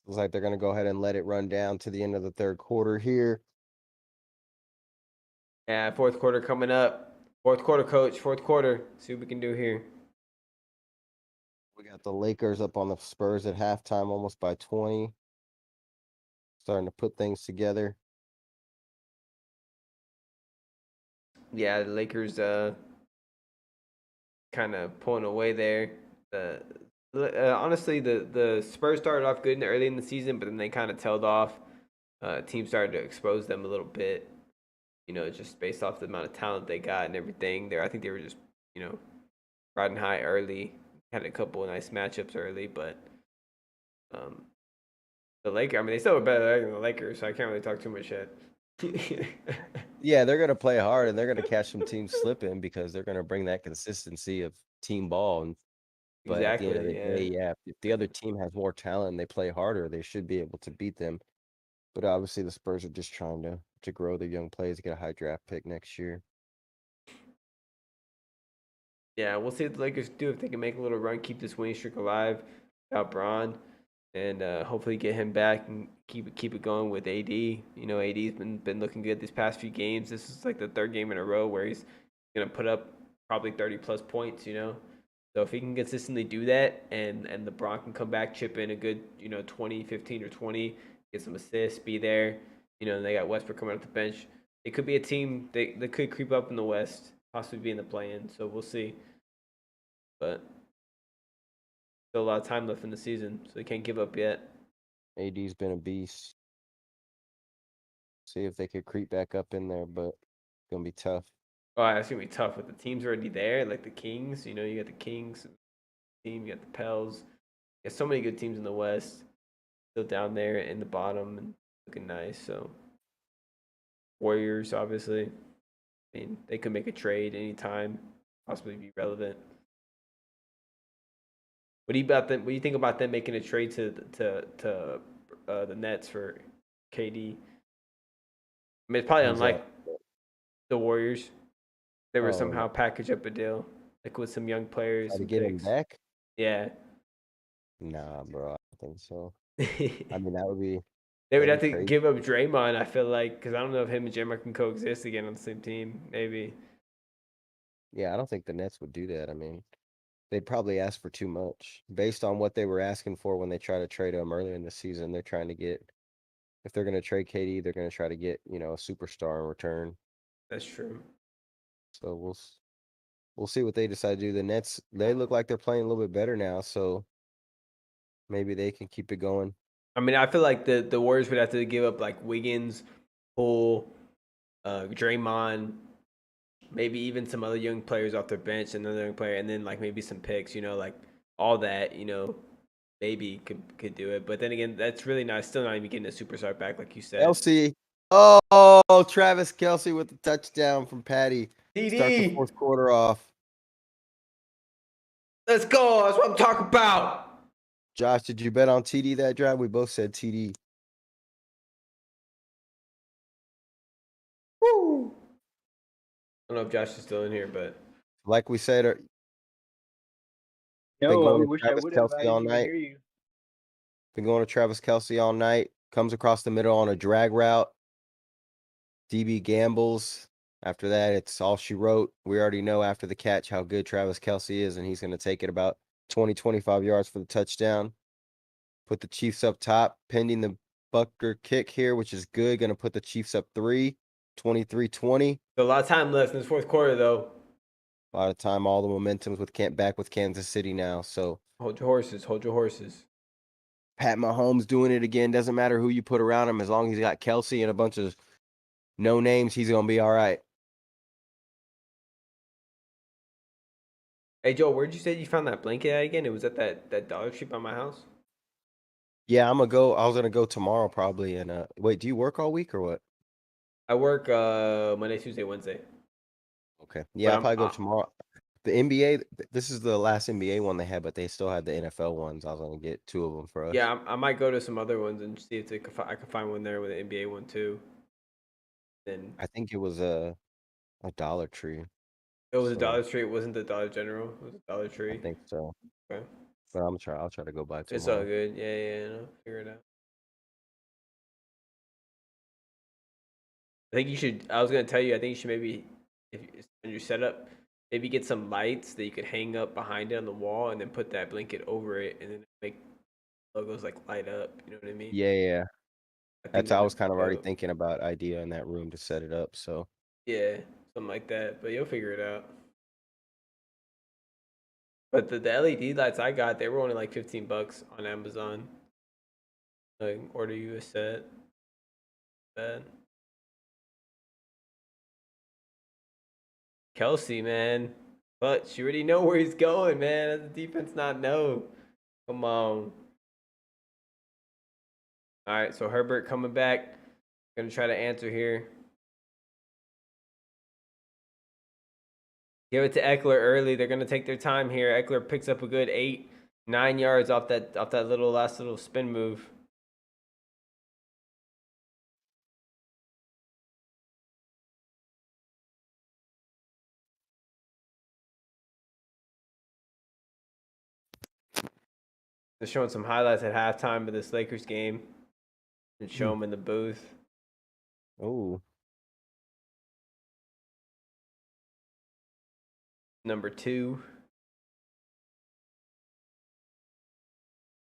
Looks like they're going to go ahead and let it run down to the end of the third quarter here. Yeah, fourth quarter coming up. Fourth quarter, coach. Fourth quarter. See what we can do here. We got the Lakers up on the Spurs at halftime, almost by 20. Starting to put things together. Yeah, the Lakers kind of pulling away there. Honestly, the Spurs started off good early in the season, but then they kind of tailed off. Teams started to expose them a little bit, just based off the amount of talent they got and everything. I think they were just, riding high early. Had a couple of nice matchups early, but the Lakers, I mean, they still were better than the Lakers, so I can't really talk too much shit. Yeah, they're going to play hard and they're going to catch some teams slipping because they're going to bring that consistency of team ball. But at the end of the day, yeah, if the other team has more talent and they play harder, they should be able to beat them. But obviously, the Spurs are just trying to grow their young players, get a high draft pick next year. Yeah, we'll see what the Lakers do if they can make a little run, keep this winning streak alive without Braun, and hopefully get him back and keep it going with AD. AD's been looking good these past few games. This is like the third game in a row where he's gonna put up probably 30+ points. So if he can consistently do that, and LeBron can come back, chip in a good 20, 15, or 20, get some assists, be there. And they got Westbrook coming off the bench. It could be a team they could creep up in the West, possibly be in the play-in. So we'll see. But still a lot of time left in the season, so they can't give up yet. AD's been a beast. See if they could creep back up in there, but it's gonna be tough. Oh, it's gonna be tough with the teams already there, like the Kings. You got the Kings team, you got the Pels. You got so many good teams in the West, still down there in the bottom and looking nice. So Warriors, obviously. I mean, they could make a trade anytime, possibly be relevant. What do you think about them making a trade to the Nets for KD? I mean, it's probably unlike the Warriors. They were somehow package up a deal, like with some young players. Try to get him back? Yeah. Nah, bro, I don't think so. I mean, that would be. They would have to give up Draymond, I feel like, because I don't know if him and Draymond can coexist again on the same team. Maybe. Yeah, I don't think the Nets would do that. I mean, they'd probably ask for too much based on what they were asking for when they tried to trade him earlier in the season. They're trying to get, if they're going to trade KD, they're going to try to get a superstar in return. That's true. So we'll see what they decide to do. The Nets, they look like they're playing a little bit better now, so maybe they can keep it going. I mean, I feel like the Warriors would have to give up like Wiggins, Poole, Draymond, maybe even some other young players off their bench, another young player, and then like maybe some picks. Like all that. Maybe could do it. But then again, that's really still not even getting a superstar back, like you said. Kelce. Oh, Travis Kelce with the touchdown from Patty. TD. Start the fourth quarter off. Let's go. That's what I'm talking about. Josh, did you bet on TD that drive? We both said TD. Woo. I don't know if Josh is still in here, but like we said, no, I wish I would have. I didn't even hear you. Been going to Travis Kelce all night. Comes across the middle on a drag route. DB gambles. After that, it's all she wrote. We already know after the catch how good Travis Kelce is, and he's going to take it about 20, 25 yards for the touchdown. Put the Chiefs up top, pending the Bucker kick here, which is good. Going to put the Chiefs up 23-20. A lot of time left in this fourth quarter, though. A lot of time. All the momentum's back with Kansas City now. So hold your horses. Hold your horses. Pat Mahomes doing it again. Doesn't matter who you put around him, as long as he's got Kelce and a bunch of no names, he's going to be all right. Hey, Joe, where'd you say you found that blanket at again? It was at that Dollar Tree by my house? Yeah, I'm going to go. I was going to go tomorrow probably. And wait, do you work all week or what? I work Monday, Tuesday, Wednesday. Okay. Yeah, I'll probably go tomorrow. The NBA, this is the last NBA one they had, but they still had the NFL ones. I was gonna get 2 of them for us. Yeah, I might go to some other ones and see if I can find one there with an NBA one too. Then I think it was a Dollar Tree. it was a So Dollar Tree. It wasn't the Dollar General. It was a Dollar I Tree. think so. Okay. But I'll try to go by It's all tomorrow. good. Yeah, no, figure it out. I think you should. I was gonna tell you. I think you should maybe, if in your setup, maybe get some lights that you could hang up behind it on the wall, and then put that blanket over it, and then make logos like light up. You know what I mean? Yeah. I think That's that I might was be kind of already dope. thinking about idea in that room to set it up. So Yeah, something like that. But you'll figure it out. But the LED lights I got, they were only like $15 on Amazon. Like order you a set. Bad. Kelsey, man. But you already know where he's going, man. Does the defense not know? Come on. All right, so Herbert coming back. Gonna try to answer here. Give it to Eckler early. They're gonna take their time here. Eckler picks up a good 8-9 yards off that last little spin move. They're showing some highlights at halftime of this Lakers game and show them in the booth. oh, Number 2.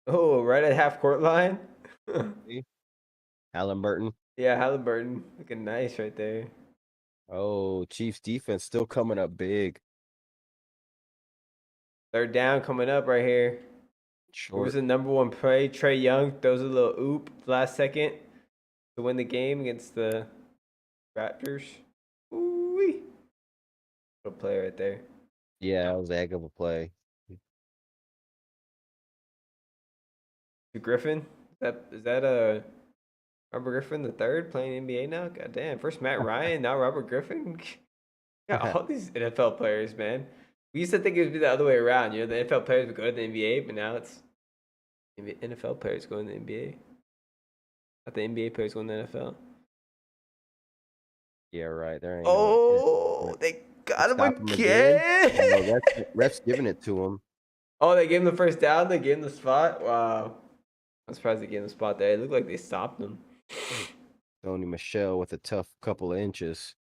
Oh, right at half court line. Halliburton. Yeah, Halliburton looking nice right there. Oh, Chiefs defense still coming up big. 3rd down coming up right here. It was Short. the number 1 play. Trae Young throws a little oop last second to win the game against the Raptors. Ooh-wee. Little play right there. Yeah, that was a heck of a play. To Griffin? Is that a Robert Griffin the third playing NBA now? God damn. First Matt Ryan, now Robert Griffin. Yeah, all these NFL players, man. We used to think it would be the other way around. You know, the NFL players would go to the NBA, but now it's NFL players going to the NBA. Not the NBA players going to the NFL. Yeah, right. There ain't no. Oh, they got him Stop him again. again. Ref's giving it to him. Oh, they gave him the first down. They gave him the spot. Wow. I'm surprised they gave him the spot there. It looked like they stopped him. Tony Michelle with a tough couple of inches.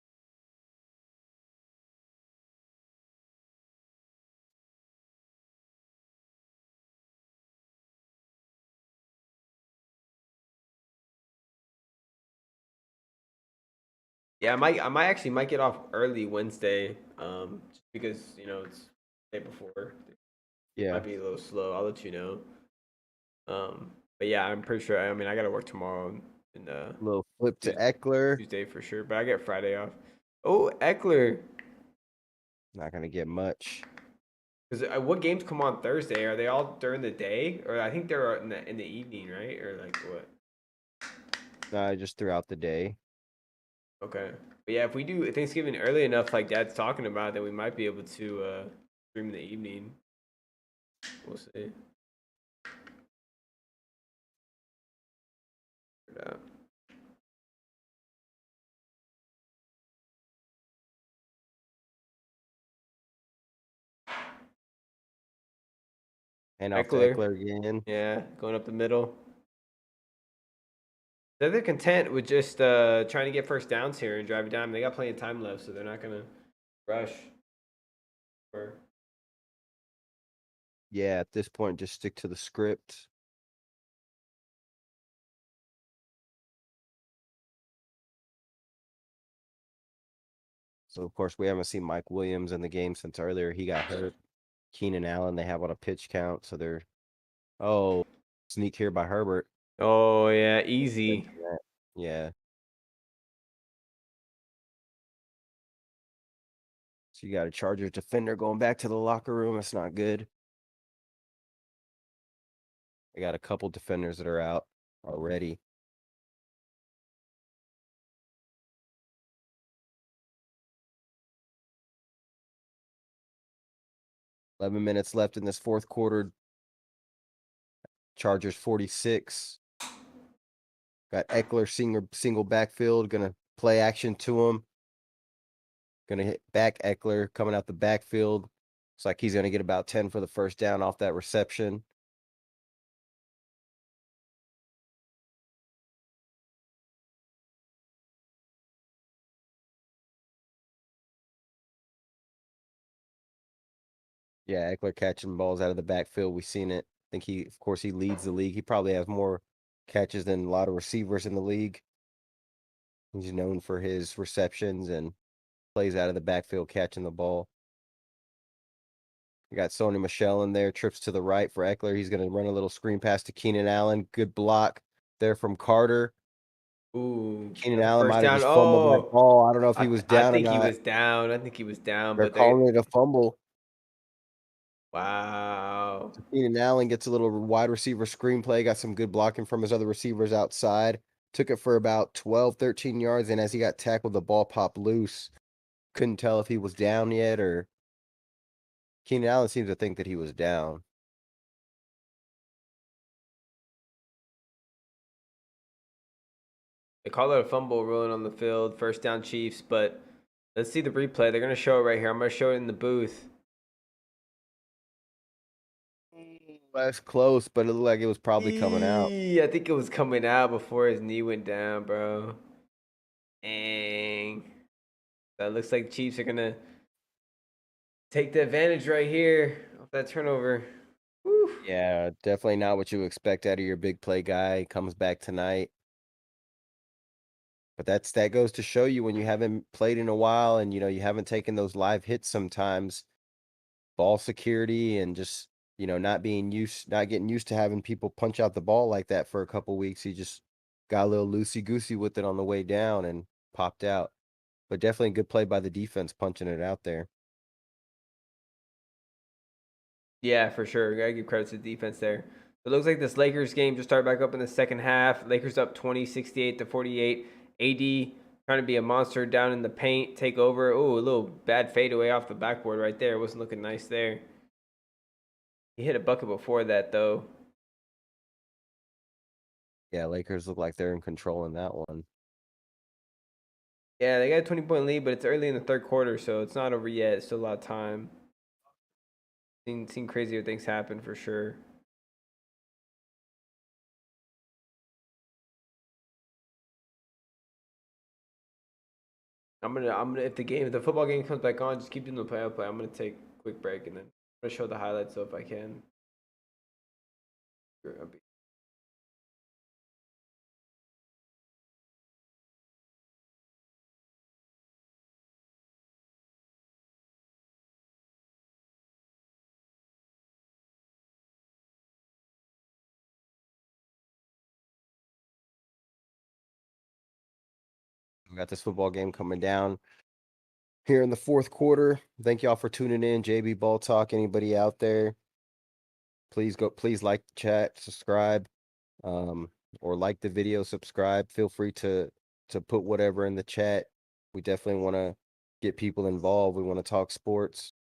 Yeah, I might actually might get off early Wednesday. Just because it's the day before. Yeah. Might be a little slow. I'll let you know. But yeah, I'm pretty sure. I mean, I gotta work tomorrow and Little flip to Eckler. Tuesday for sure. But I get Friday off. Oh, Eckler. Not gonna get much. Because what games come on Thursday? Are they all during the day, or I think they're in the evening, right? Or like what? Just throughout the day. Okay. But yeah, if we do Thanksgiving early enough, like Dad's talking about, then we might be able to stream in the evening. We'll see. And off to Eckler. Eckler again. Yeah, going up the middle. They're content with just trying to get first downs here and drive it down. They got plenty of time left, so they're not gonna rush. Yeah, at this point, just stick to the script. So of course we haven't seen Mike Williams in the game since earlier. He got hurt. Keenan Allen, they have on a pitch count, so they're sneak here by Herbert. Oh yeah, easy. Yeah. So you got a Chargers defender going back to the locker room. That's not good. They got a couple defenders that are out already. 11 minutes left in this fourth quarter. Chargers 46. Got Eckler single backfield. Gonna play action to him. Gonna hit back Eckler coming out the backfield. Looks like he's gonna get about 10 for the first down off that reception. Yeah, Eckler catching balls out of the backfield. We've seen it. I think of course, he leads the league. He probably has more catches than a lot of receivers in the league. He's known for his receptions and plays out of the backfield catching the ball. You got Sony Michel in there, trips to the right for Eckler. He's going to run a little screen pass to Keenan Allen. Good block there from Carter. Ooh, Keenan that's a Allen first might have down. just fumbled that Oh, ball. I don't know if he I, was I down or think he not. was down. I think he was down, They're but they. calling it a fumble. Wow. Keenan Allen gets a little wide receiver screen play, got some good blocking from his other receivers outside. Took it for about 12, 13 yards, and as he got tackled, the ball popped loose. Couldn't tell if he was down yet or Keenan Allen seems to think that he was down. They call it a fumble rolling on the field. First down, Chiefs. But let's see the replay. They're going to show it right here. I'm going to show it in the booth. That's close, but it looked like it was probably coming out. I think it was coming out before his knee went down, bro. Dang. That looks like the Chiefs are going to take the advantage right here off that turnover. Whew. Yeah, definitely not what you expect out of your big play guy. Comes back tonight. But that goes to show you when you haven't played in a while and you haven't taken those live hits sometimes. Ball security and just, not getting used to having people punch out the ball like that for a couple weeks. He just got a little loosey-goosey with it on the way down and popped out. But definitely a good play by the defense punching it out there. Yeah, for sure. Gotta give credit to the defense there. It looks like this Lakers game just started back up in the second half. Lakers up 20, 68-48. AD trying to be a monster down in the paint, take over. Oh, a little bad fadeaway off the backboard right there. Wasn't looking nice there. He hit a bucket before that, though. Yeah, Lakers look like they're in control in that one. Yeah, they got a 20-point lead, but it's early in the third quarter, so it's not over yet. It's still a lot of time. Seen crazier things happen for sure. I'm gonna if the football game comes back on, just keep doing the play. I'm gonna take a quick break and then I'm gonna show the highlights so if I can. We got this football game coming down here in the fourth quarter. Thank y'all for tuning in. JB BallTalk. Anybody out there? Please like the chat, subscribe, or like the video, subscribe. Feel free to put whatever in the chat. We definitely want to get people involved. We want to talk sports.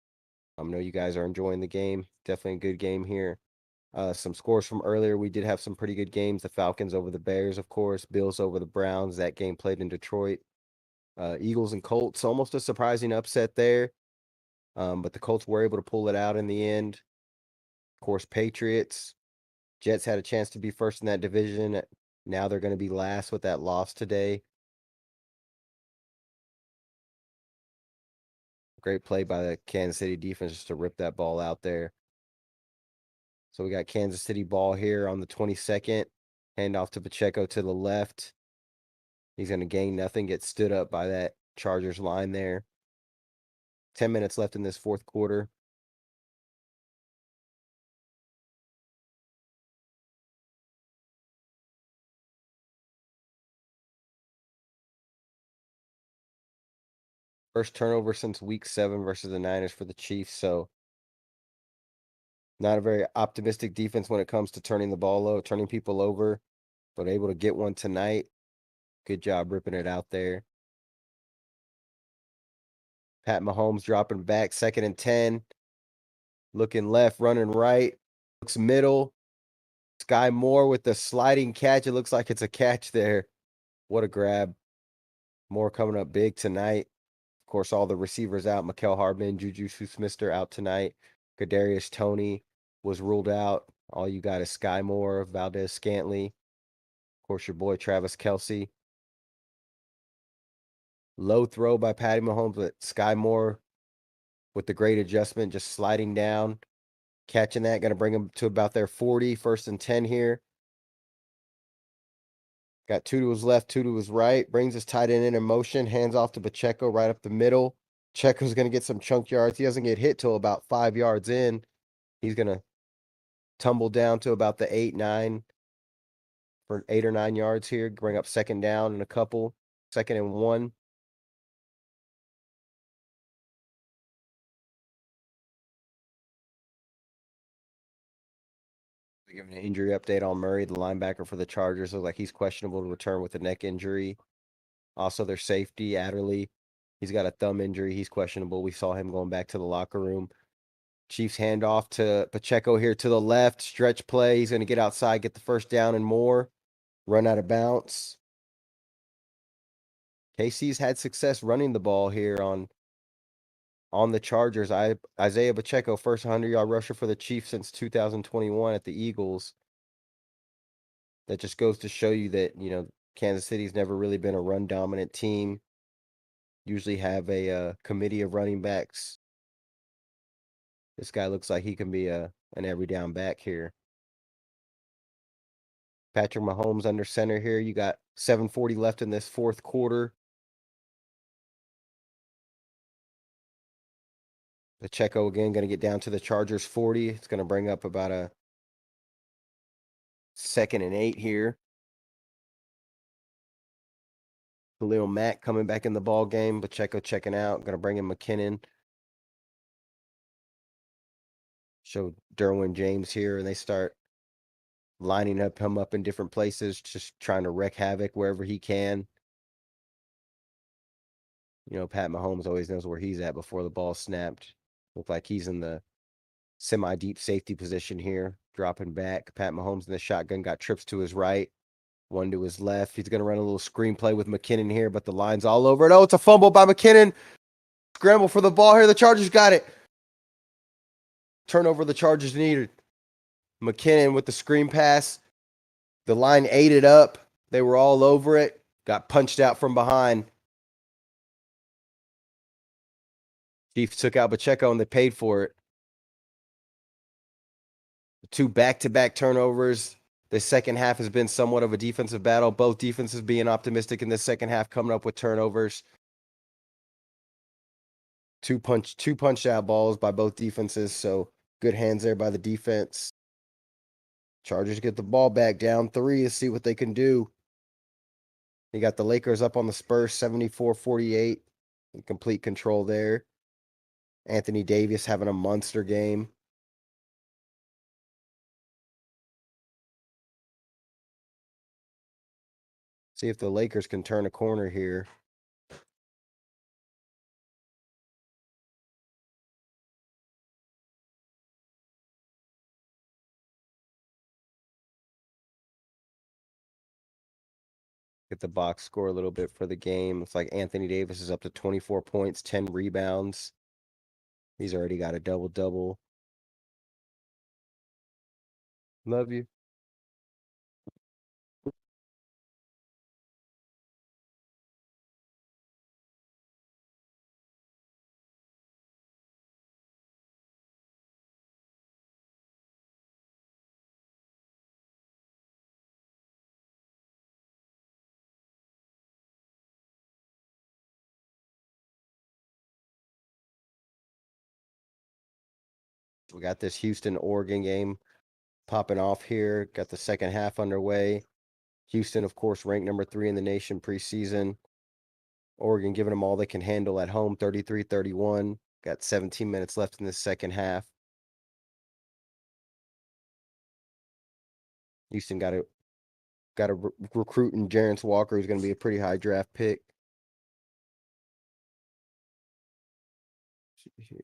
I know you guys are enjoying the game. Definitely a good game here. Some scores from earlier. We did have some pretty good games. The Falcons over the Bears, of course. Bills over the Browns. That game played in Detroit. Eagles and Colts, almost a surprising upset there. But the Colts were able to pull it out in the end. Of course, Patriots. Jets had a chance to be first in that division. Now they're going to be last with that loss today. Great play by the Kansas City defense just to rip that ball out there. So we got Kansas City ball here on the 22nd. Hand off to Pacheco to the left. He's going to gain nothing, get stood up by that Chargers line there. 10 minutes left in this fourth quarter. First turnover since week 7 versus the Niners for the Chiefs. So not a very optimistic defense when it comes to turning people over, but able to get one tonight. Good job ripping it out there. Pat Mahomes dropping back, 2nd and 10. Looking left, running right. Looks middle. Sky Moore with the sliding catch. It looks like it's a catch there. What a grab. Moore coming up big tonight. Of course, all the receivers out. Mikael Hardman, Juju Smith-Schuster out tonight. Kadarius Toney was ruled out. All you got is Sky Moore, Valdez Scantley. Of course, your boy Travis Kelce. Low throw by Patty Mahomes, but Sky Moore with the great adjustment, just sliding down, catching that, going to bring him to about their 40, 1st and 10 here. Got two to his left, two to his right. Brings his tight end in motion, hands off to Pacheco right up the middle. Pacheco's going to get some chunk yards. He doesn't get hit till about 5 yards in. He's going to tumble down to about the 8 or 9 yards here. Bring up 2nd down and a couple. 2nd and 1. Giving an injury update on Murray, the linebacker for the Chargers. Looks like he's questionable to return with a neck injury. Also, their safety, Adderley, he's got a thumb injury. He's questionable. We saw him going back to the locker room. Chiefs hand off to Pacheco here to the left. Stretch play. He's going to get outside, get the 1st down and more. Run out of bounds. KC's had success running the ball here on the Chargers. Isaiah Pacheco, first 100-yard rusher for the Chiefs since 2021 at the Eagles. That just goes to show you that, Kansas City's never really been a run-dominant team. Usually have a committee of running backs. This guy looks like he can be an every down back here. Patrick Mahomes under center here. You got 7:40 left in this 4th quarter. Pacheco again going to get down to the Chargers 40. It's going to bring up about a 2nd and 8 here. Khalil Mack coming back in the ball game. Pacheco checking out. Going to bring in McKinnon. Show Derwin James here, and they start lining him up in different places, just trying to wreak havoc wherever he can. Pat Mahomes always knows where he's at before the ball snapped. Look like he's in the semi-deep safety position here, dropping back. Pat Mahomes in the shotgun, got trips to his right, one to his left. He's going to run a little screen play with McKinnon here, but the line's all over it. Oh, it's a fumble by McKinnon. Scramble for the ball here. The Chargers got it. Turnover the Chargers needed. McKinnon with the screen pass. The line ate it up. They were all over it. Got punched out from behind. Chiefs took out Pacheco and they paid for it. 2 back-to-back turnovers. The second half has been somewhat of a defensive battle. Both defenses being optimistic in the second half, coming up with turnovers. Two punch out balls by both defenses. So good hands there by the defense. Chargers get the ball back down 3 to see what they can do. You got the Lakers up on the Spurs 74-48. Complete control there. Anthony Davis having a monster game. See if the Lakers can turn a corner here. Get the box score a little bit for the game. It's like Anthony Davis is up to 24 points, 10 rebounds. He's already got a double-double. Love you. We got this Houston-Oregon game popping off here. Got the second half underway. Houston, of course, ranked number 3 in the nation preseason. Oregon giving them all they can handle at home, 33-31. Got 17 minutes left in the second half. Houston got a recruit in Jarence Walker, who's going to be a pretty high draft pick. Here.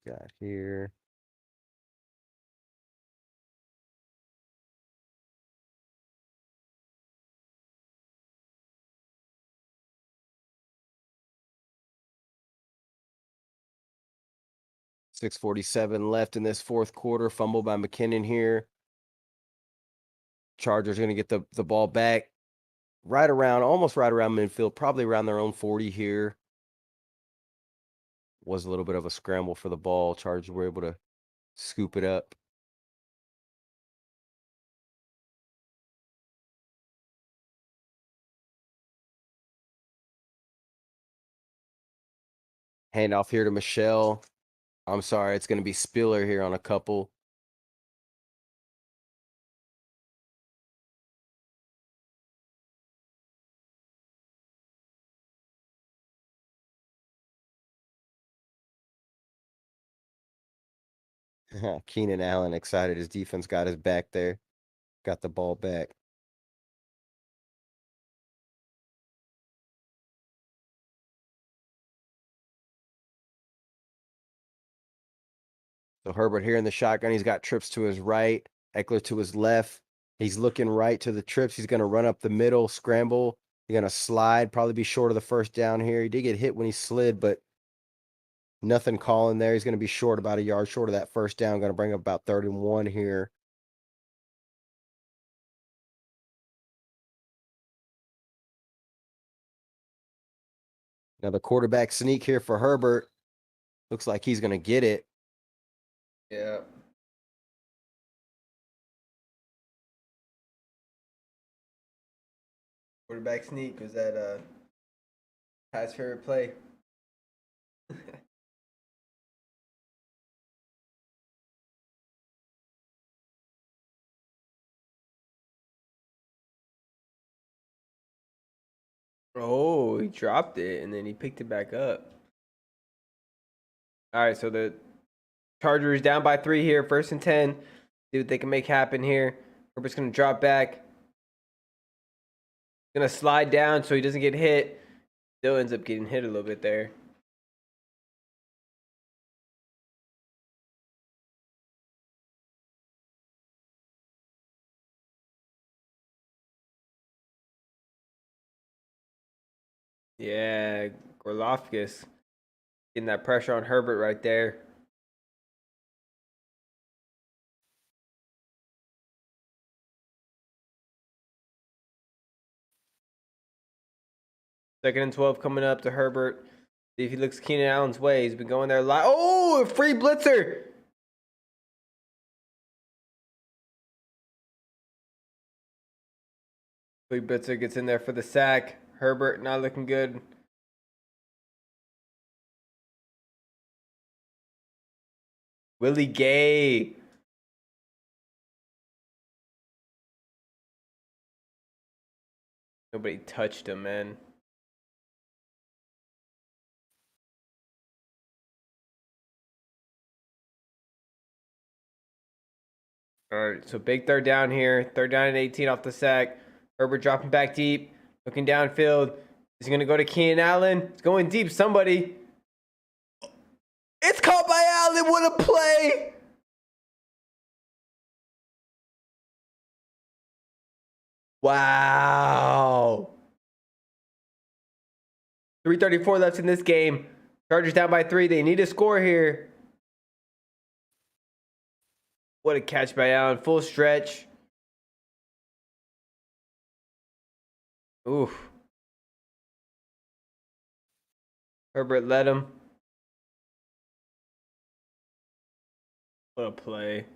got here? .647 left in this fourth quarter. Fumble by McKinnon here. Chargers going to get the ball back almost right around midfield, probably around their own 40 here. Was a little bit of a scramble for the ball. Chargers were able to scoop it up. Handoff here to Michelle. I'm sorry, it's going to be Spiller here on a couple. Keenan Allen excited. His defense got his back there. Got the ball back. So Herbert here in the shotgun. He's got trips to his right. Eckler to his left. He's looking right to the trips. He's going to run up the middle, scramble. He's going to slide, probably be short of the first down here. He did get hit when he slid, but nothing calling there. He's going to be short, about a yard short of that first down. Going to bring up about 31 here. Now the quarterback sneak here for Herbert. Looks like he's going to get it. Yeah. Quarterback sneak was that Pat's favorite play. Oh, he dropped it and then he picked it back up. All right, so the Chargers down by 3 here, 1st and 10. See what they can make happen here. Herbert's gonna drop back. Gonna slide down so he doesn't get hit. Still ends up getting hit a little bit there. Yeah, Gorlofkis getting that pressure on Herbert right there. Second and 12 coming up to Herbert. See if he looks Keenan Allen's way. He's been going there a lot. Oh, a free blitzer. Free blitzer gets in there for the sack. Herbert not looking good. Willie Gay. Nobody touched him, man. All right, so big third down here. Third down and 18 off the sack. Herbert dropping back deep, looking downfield. Is he going to go to Keenan Allen? It's going deep. Somebody. It's caught by Allen. What a play. Wow. 3:34 left in this game. Chargers down by 3. They need a score here. What a catch by Allen. Full stretch. Oof. Herbert led him. What a play.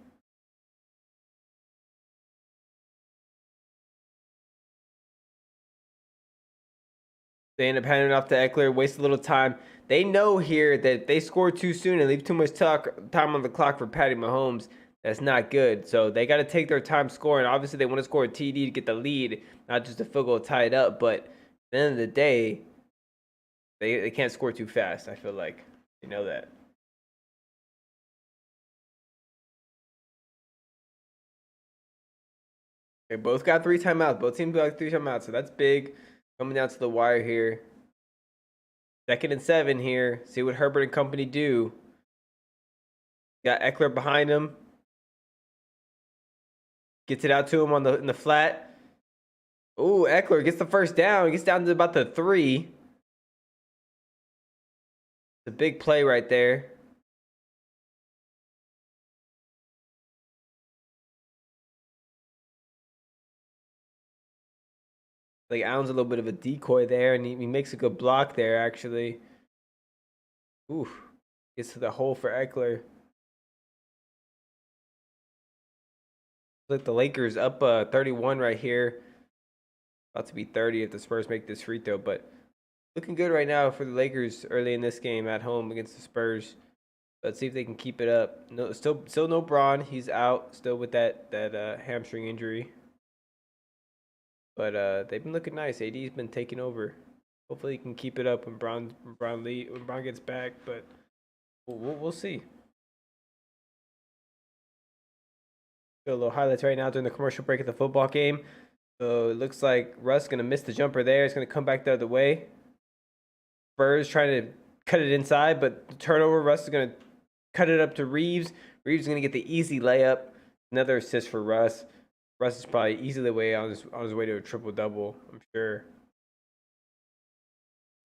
They end up handing it off to Eckler, waste a little time. They know here that if they score too soon and leave too much time on the clock for Patty Mahomes, that's not good. So they got to take their time scoring. Obviously, they want to score a TD to get the lead, not just a field goal to tie it up. But at the end of the day, they can't score too fast, I feel like. You know that. They both got 3 timeouts. Both teams got 3 timeouts, so that's big. Coming down to the wire here. 2nd and 7 here. See what Herbert and company do. Got Eckler behind him. Gets it out to him in the flat. Ooh, Eckler gets the first down. Gets down to about the 3. It's a big play right there. Like Allen's a little bit of a decoy there, and he makes a good block there, actually. Oof. Gets to the hole for Eckler. Like the Lakers up 31 right here. About to be 30 if the Spurs make this free throw, but looking good right now for the Lakers early in this game at home against the Spurs. Let's see if they can keep it up. No, still no Braun. He's out still with that hamstring injury. But they've been looking nice. AD's been taking over. Hopefully he can keep it up when Braun gets back, but we'll see. Got a little highlights right now during the commercial break of the football game. So it looks like Russ gonna miss the jumper there. It's gonna come back the other way. Spurs trying to cut it inside, but the turnover. Russ is gonna cut it up to Reeves. Reeves is gonna get the easy layup. Another assist for Russ. Russ is probably easily way on his way to a triple double, I'm sure.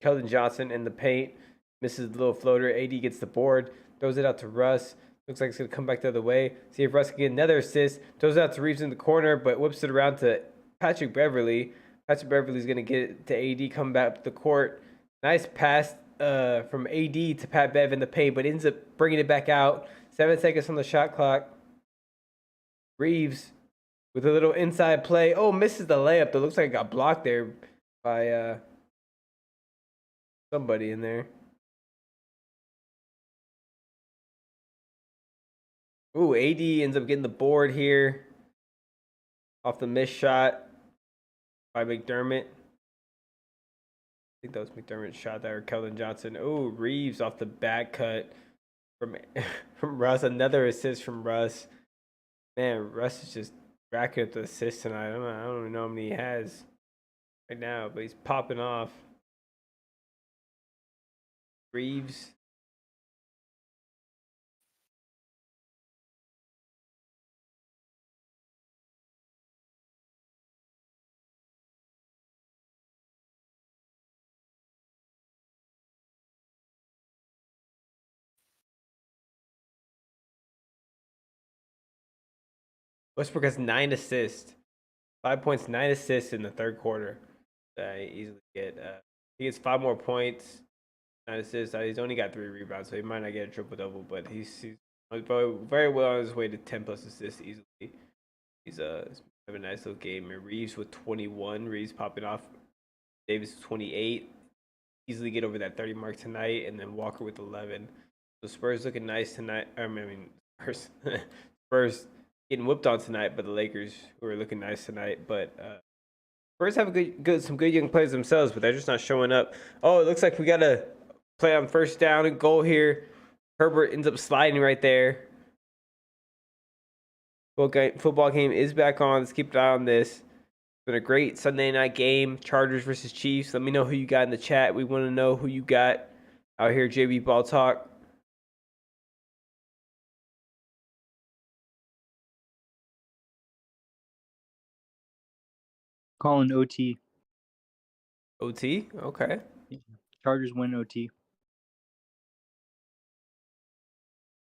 Keldon Johnson in the paint misses the little floater. AD gets the board, throws it out to Russ. Looks like it's gonna come back the other way. See if Russ can get another assist. Throws it out to Reeves in the corner, but whips it around to Patrick Beverly. Patrick Beverly's gonna get it to AD, come back up the court. Nice pass from AD to Pat Bev in the paint, but ends up bringing it back out. 7 seconds on the shot clock. Reeves with a little inside play. Oh, misses the layup. That looks like it got blocked there by somebody in there. Ooh, AD ends up getting the board here off the missed shot by McDermott. I think that was McDermott's shot there, Keldon Johnson. Ooh, Reeves off the back cut from Russ. Another assist from Russ. Man, Russ is just racking up the assists tonight. I don't even know how many he has right now, but he's popping off. Reeves. Westbrook has 9 assists. 5 points, 9 assists in the third quarter. Easily get. He gets 5 more points, 9 assists. He's only got 3 rebounds, so he might not get a triple double, but he's very well on his way to 10 plus assists easily. He's having a nice little game. And Reeves with 21. Reeves popping off. Davis with 28. Easily get over that 30 mark tonight, and then Walker with 11. So Spurs looking nice tonight. Spurs getting whipped on tonight, but the Lakers who are looking nice tonight. But Spurs have some good young players themselves, but they're just not showing up. Oh, it looks like we got to play on first down and goal here. Herbert ends up sliding right there. Football game is back on. Let's keep an eye on this. It's been a great Sunday night game. Chargers versus Chiefs. Let me know who you got in the chat. We want to know who you got out here, JB Ball Talk. Calling OT. OT? Okay. Chargers win OT.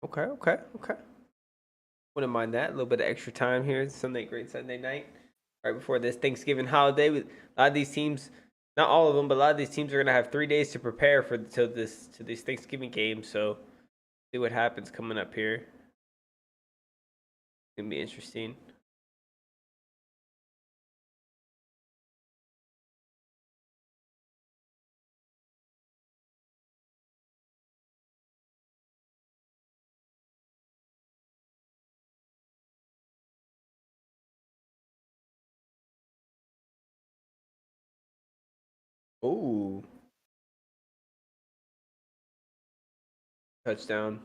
Okay. Wouldn't mind that. A little bit of extra time here. Great Sunday night. Right before this Thanksgiving holiday. A lot of these teams, not all of them, but a lot of these teams are going to have 3 days to prepare to these Thanksgiving games. So see what happens coming up here. It's going to be interesting. Ooh. Touchdown.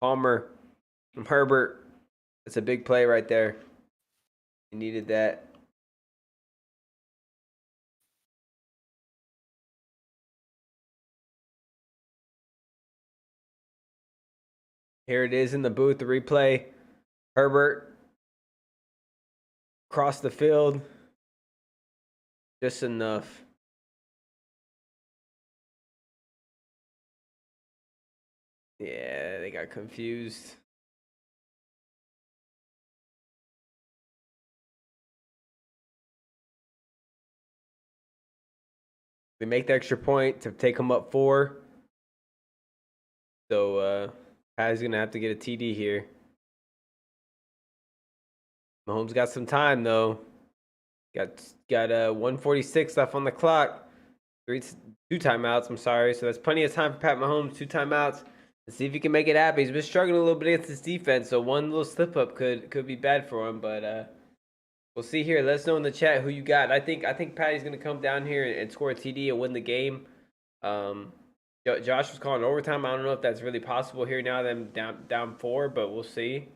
Palmer from Herbert. That's a big play right there. He needed that. Here it is in the booth, the replay. Herbert across the field. Just enough. Yeah, they got confused. They make the extra point to take them up 4. So Pat's going to have to get a TD here. Mahomes got some time, though. Got 1:46 left on the clock. 2 timeouts, I'm sorry. So that's plenty of time for Pat Mahomes. 2 timeouts. Let's see if he can make it happen. He's been struggling a little bit against his defense, so one little slip-up could be bad for him. But we'll see here. Let us know in the chat who you got. I think Patty's going to come down here and score a TD and win the game. Josh was calling overtime. I don't know if that's really possible here now. Them down 4, but we'll see.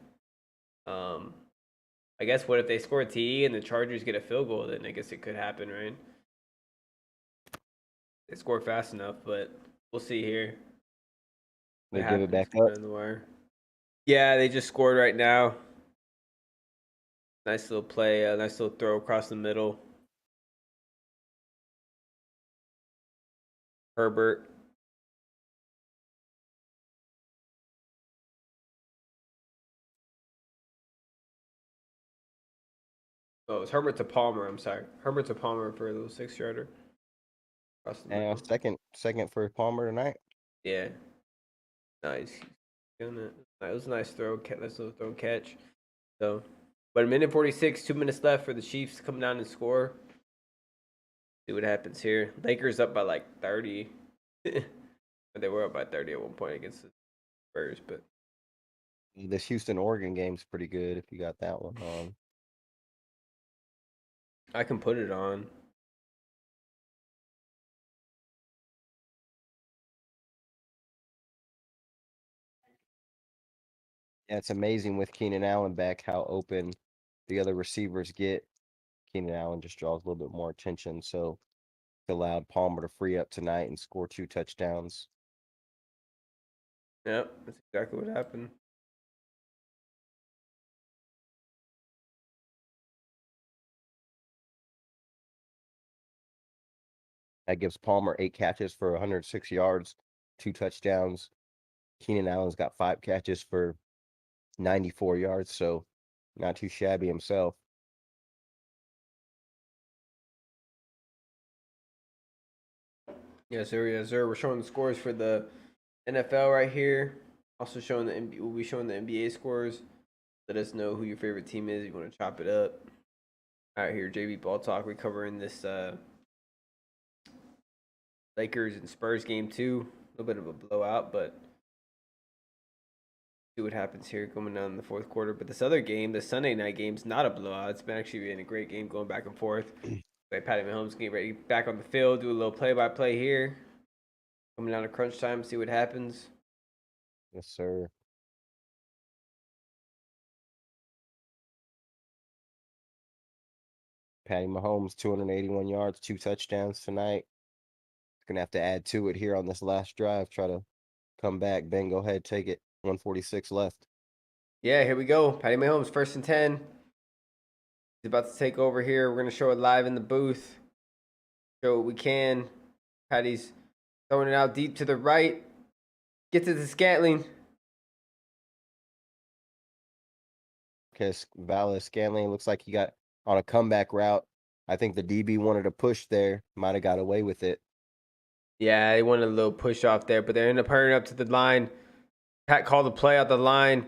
I guess what if they score a TD and the Chargers get a field goal? Then I guess it could happen, right? They score fast enough, but we'll see here. They give it back up. The wire. Yeah, they just scored right now. Nice little play, nice little throw across the middle. Herbert. Oh, it's Herbert to Palmer. I'm sorry. Herbert to Palmer for a little 6-yarder. And second for Palmer tonight. Yeah. Nice. It was a nice throw. Nice little throw catch. So, but a minute 46, 2 minutes left for the Chiefs to come down and score. See what happens here. Lakers up by like 30. But they were up by 30 at one point against the Spurs. But this Houston-Oregon game's pretty good if you got that one on. I can put it on. Yeah, it's amazing with Keenan Allen back how open the other receivers get. Keenan Allen just draws a little bit more attention, so it allowed Palmer to free up tonight and score 2 touchdowns. Yep, that's exactly what happened. That gives Palmer 8 catches for 106 yards, 2 touchdowns. Keenan Allen's got 5 catches for 94 yards, so not too shabby himself. Yes, sir. Yes, sir. We're showing the scores for the NFL right here. Also showing we'll be showing the NBA scores. Let us know who your favorite team is. If you want to chop it up. All right, here, JB BallTalk. We're covering this Lakers and Spurs game 2. A little bit of a blowout, but see what happens here coming down in the 4th quarter. But this other game, the Sunday night game, is not a blowout. It's been actually been a great game going back and forth. Like Patty Mahomes getting ready back on the field, do a little play-by-play here. Coming down to crunch time, see what happens. Yes, sir. Patty Mahomes, 281 yards, 2 touchdowns tonight. Gonna have to add to it here on this last drive. Try to come back. Ben, go ahead, take it. 146 left. Yeah, here we go. Patty Mahomes, 1st and 10. He's about to take over here. We're gonna show it live in the booth. Show what we can. Patty's throwing it out deep to the right. Get to the Scantling. Okay, Scantling looks like he got on a comeback route. I think the DB wanted to push there. Might have got away with it. Yeah, they wanted a little push off there, but they ended up hurrying up to the line. Pat called the play out the line.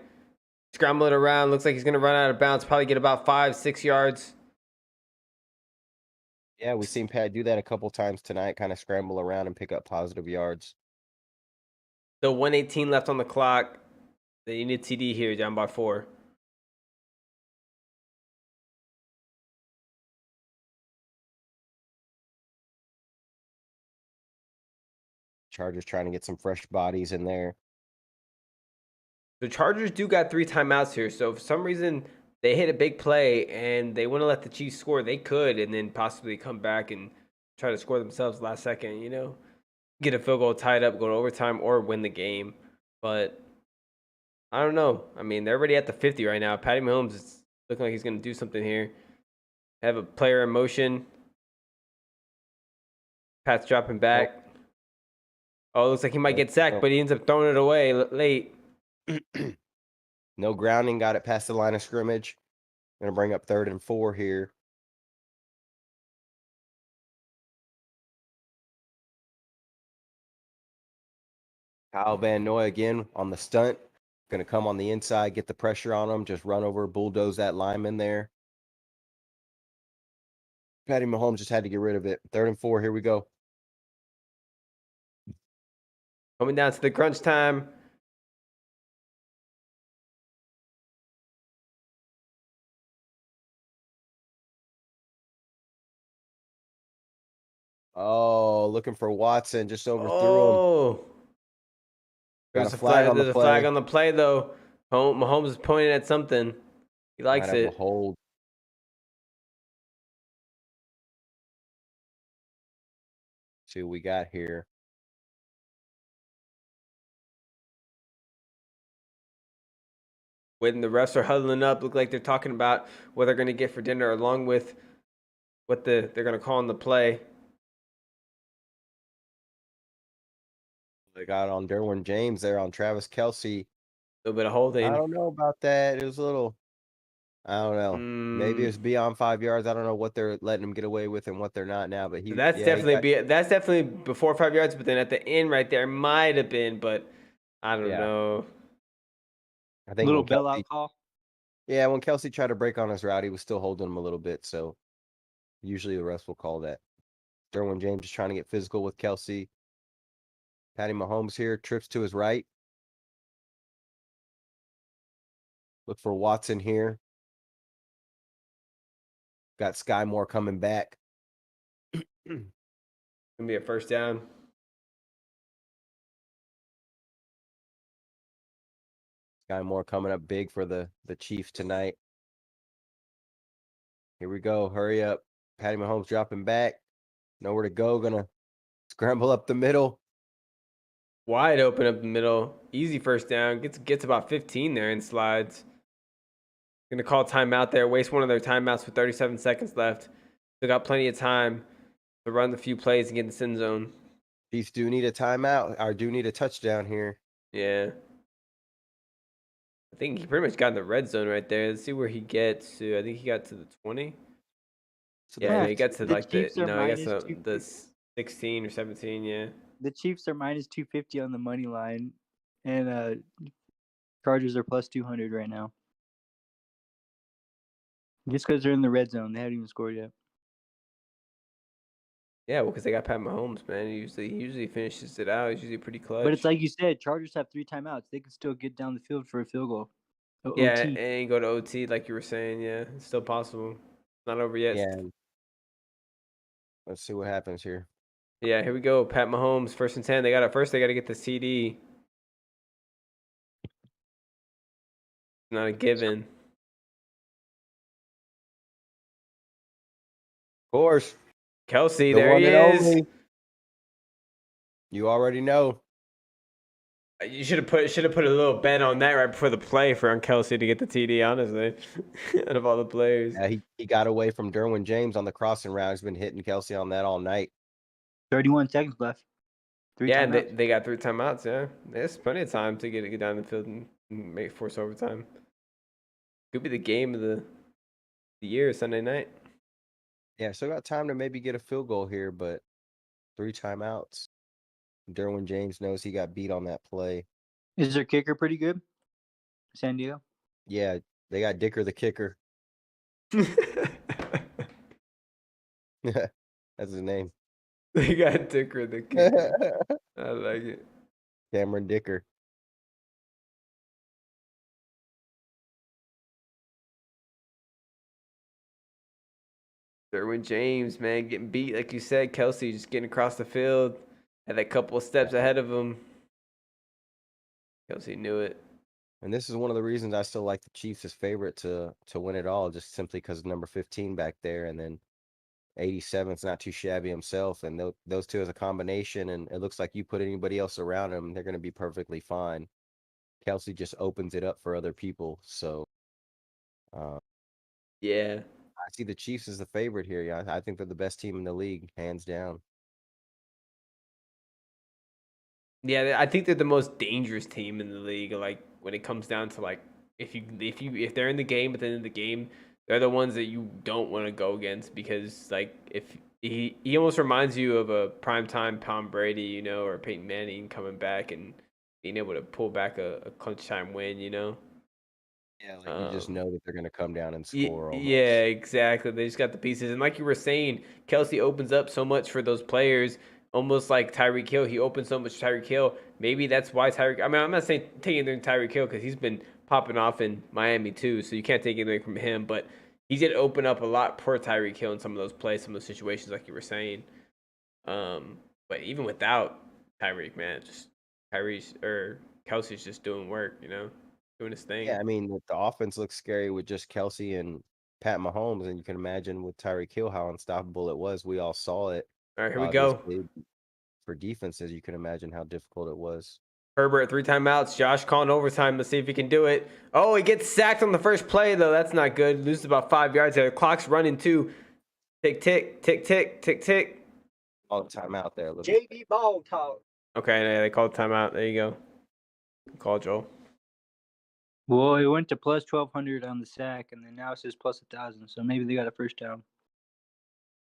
Scramble it around. Looks like he's going to run out of bounds. Probably get about 5-6 yards. Yeah, we've seen Pat do that a couple times tonight, kind of scramble around and pick up positive yards. So 1:18 left on the clock. They need TD here, down by 4. Chargers trying to get some fresh bodies in there. The Chargers do got 3 timeouts here, so for some reason they hit a big play and they want to let the Chiefs score. They could, and then possibly come back and try to score themselves last second, get a field goal tied up, go to overtime, or win the game. But I don't know. I mean, they're already at the 50 right now. Patty Mahomes is looking like he's going to do something here. Have a player in motion. Pat's dropping back. Nope. Oh, it looks like he might get sacked, but he ends up throwing it away late. No grounding, got it past the line of scrimmage. Gonna bring up 3rd and 4 here. Kyle Van Noy again on the stunt. Gonna come on the inside, get the pressure on him, just run over, bulldoze that lineman there. Patty Mahomes just had to get rid of it. 3rd and 4, here we go. Coming down to the crunch time. Oh, looking for Watson, just overthrew him. Oh. Got a flag on the There's a play. flag on the play, though. Mahomes is pointing at something. He likes Might have it. a hold. See what we got here. When the refs are huddling up, look like they're talking about what they're going to get for dinner, along with what they're going to call on the play. They got on Derwin James there on Travis Kelce. A little bit of holding. I don't know about that. It was a little, I don't know. Maybe it's beyond 5 yards. I don't know what they're letting him get away with and what they're not now. But That's definitely before 5 yards. But then at the end, right there, might have been, but I don't know. I think little bailout call. Yeah, when Kelce tried to break on his route, he was still holding him a little bit. So usually the refs will call that. Derwin James is trying to get physical with Kelce. Patty Mahomes here, trips to his right. Look for Watson here. Got Sky Moore coming back. Gonna be a first down. Sky Moore coming up big for the Chiefs tonight. Here we go. Hurry up. Patty Mahomes dropping back. Nowhere to go. Gonna scramble up the middle. Wide open up the middle. Easy first down. Gets about 15 there and slides. Gonna call timeout there. Waste one of their timeouts with 37 seconds left. They got plenty of time to run the few plays and get in the end zone. Chiefs do need a timeout, or do need a touchdown here. Yeah. I think he pretty much got in the red zone right there. Let's see where he gets to. I think he got to the 20. Yeah, he got to like the I guess the 16 or 17. Yeah. The Chiefs are minus 250 on the money line, and Chargers are plus 200 right now. Just because they're in the red zone, they haven't even scored yet. Yeah, well, because they got Pat Mahomes, man. He usually finishes it out. He's usually pretty clutch. But it's like you said, Chargers have 3 timeouts. They can still get down the field for a field goal. Yeah, OT. and go to OT like you were saying. Yeah, it's still possible. It's not over yet. Yeah. Let's see what happens here. Yeah, here we go. Pat Mahomes, 1st and 10. They got to get the CD. Not a given. Of course. Kelce, there he is. Only. You already know. You should have put a little bet on that right before the play for on Kelce to get the TD, honestly. Out of all the players. Yeah, he got away from Derwin James on the crossing route. He's been hitting Kelce on that all night. 31 seconds left. 3 yeah, timeouts. they got 3 timeouts, yeah. There's plenty of time to get down the field and force overtime. Could be the game of the year, Sunday night. Yeah, still got time to maybe get a field goal here, but 3 timeouts. Derwin James knows he got beat on that play. Is their kicker pretty good? San Diego? Yeah, they got Dicker the kicker. That's his name. They got Dicker the kicker. I like it. Cameron Dicker. Derwin James, man, getting beat. Like you said, Kelce just getting across the field. Had that couple of steps ahead of him. Kelce knew it. And this is one of the reasons I still like the Chiefs as favorite to win it all, just simply because of number 15 back there. And then 87's not too shabby himself. And those two as a combination, and it looks like you put anybody else around him, they're going to be perfectly fine. Kelsey just opens it up for other people. So Yeah. I see the Chiefs as the favorite here. Yeah, I think they're the best team in the league, hands down. Yeah, I think they're the most dangerous team in the league. Like when it comes down to like if they're in the game at the end of the game, they're the ones that you don't want to go against because like if he almost reminds you of a primetime Tom Brady, you know, or Peyton Manning coming back and being able to pull back a clutch time win, you know. Yeah, like you just know that they're going to come down and score Yeah, almost. exactly. They just got the pieces, and like you were saying, Kelsey opens up so much for those players, almost like Tyreek Hill. He opens so much for Tyreek Hill. Maybe that's why Tyreek. I mean, I'm not saying taking anything Tyreek Hill because he's been popping off in Miami too, so you can't take anything from him. But he did open up a lot for Tyreek Hill in some of those plays, some of those situations, like you were saying. But even without Tyreek, man, just Tyrese or Kelsey's just doing work, you know, doing his thing. Yeah, I mean, the offense looks scary with just Kelsey and Pat Mahomes, and you can imagine with Tyreek Hill how unstoppable it was. We all saw it. All right, here we This go. big for defenses, you can imagine how difficult it was. Herbert, 3 timeouts. Josh calling overtime. Let's see if he can do it. Oh, he gets sacked on the first play, though. That's not good. Loses about 5 yards there. The clock's running, too. Tick, tick, tick, tick, tick, tick. All the time out there. JB BallTalk. Okay, yeah, they called timeout. There you go. Call Joel. Well, it went to plus 1,200 on the sack, and then now it says plus 1,000. So maybe they got a first down.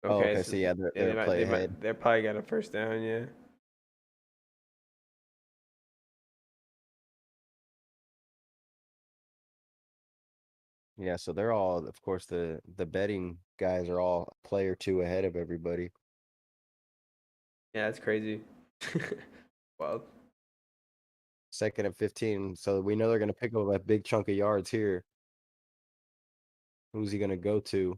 Okay, so yeah, they're a play ahead. They're probably got a first down, yeah. Yeah, so they're all, of course, the betting guys are all a play or two ahead of everybody. Yeah, that's crazy. Well, 2nd and 15, so we know they're going to pick up a big chunk of yards here. Who's he going to go to?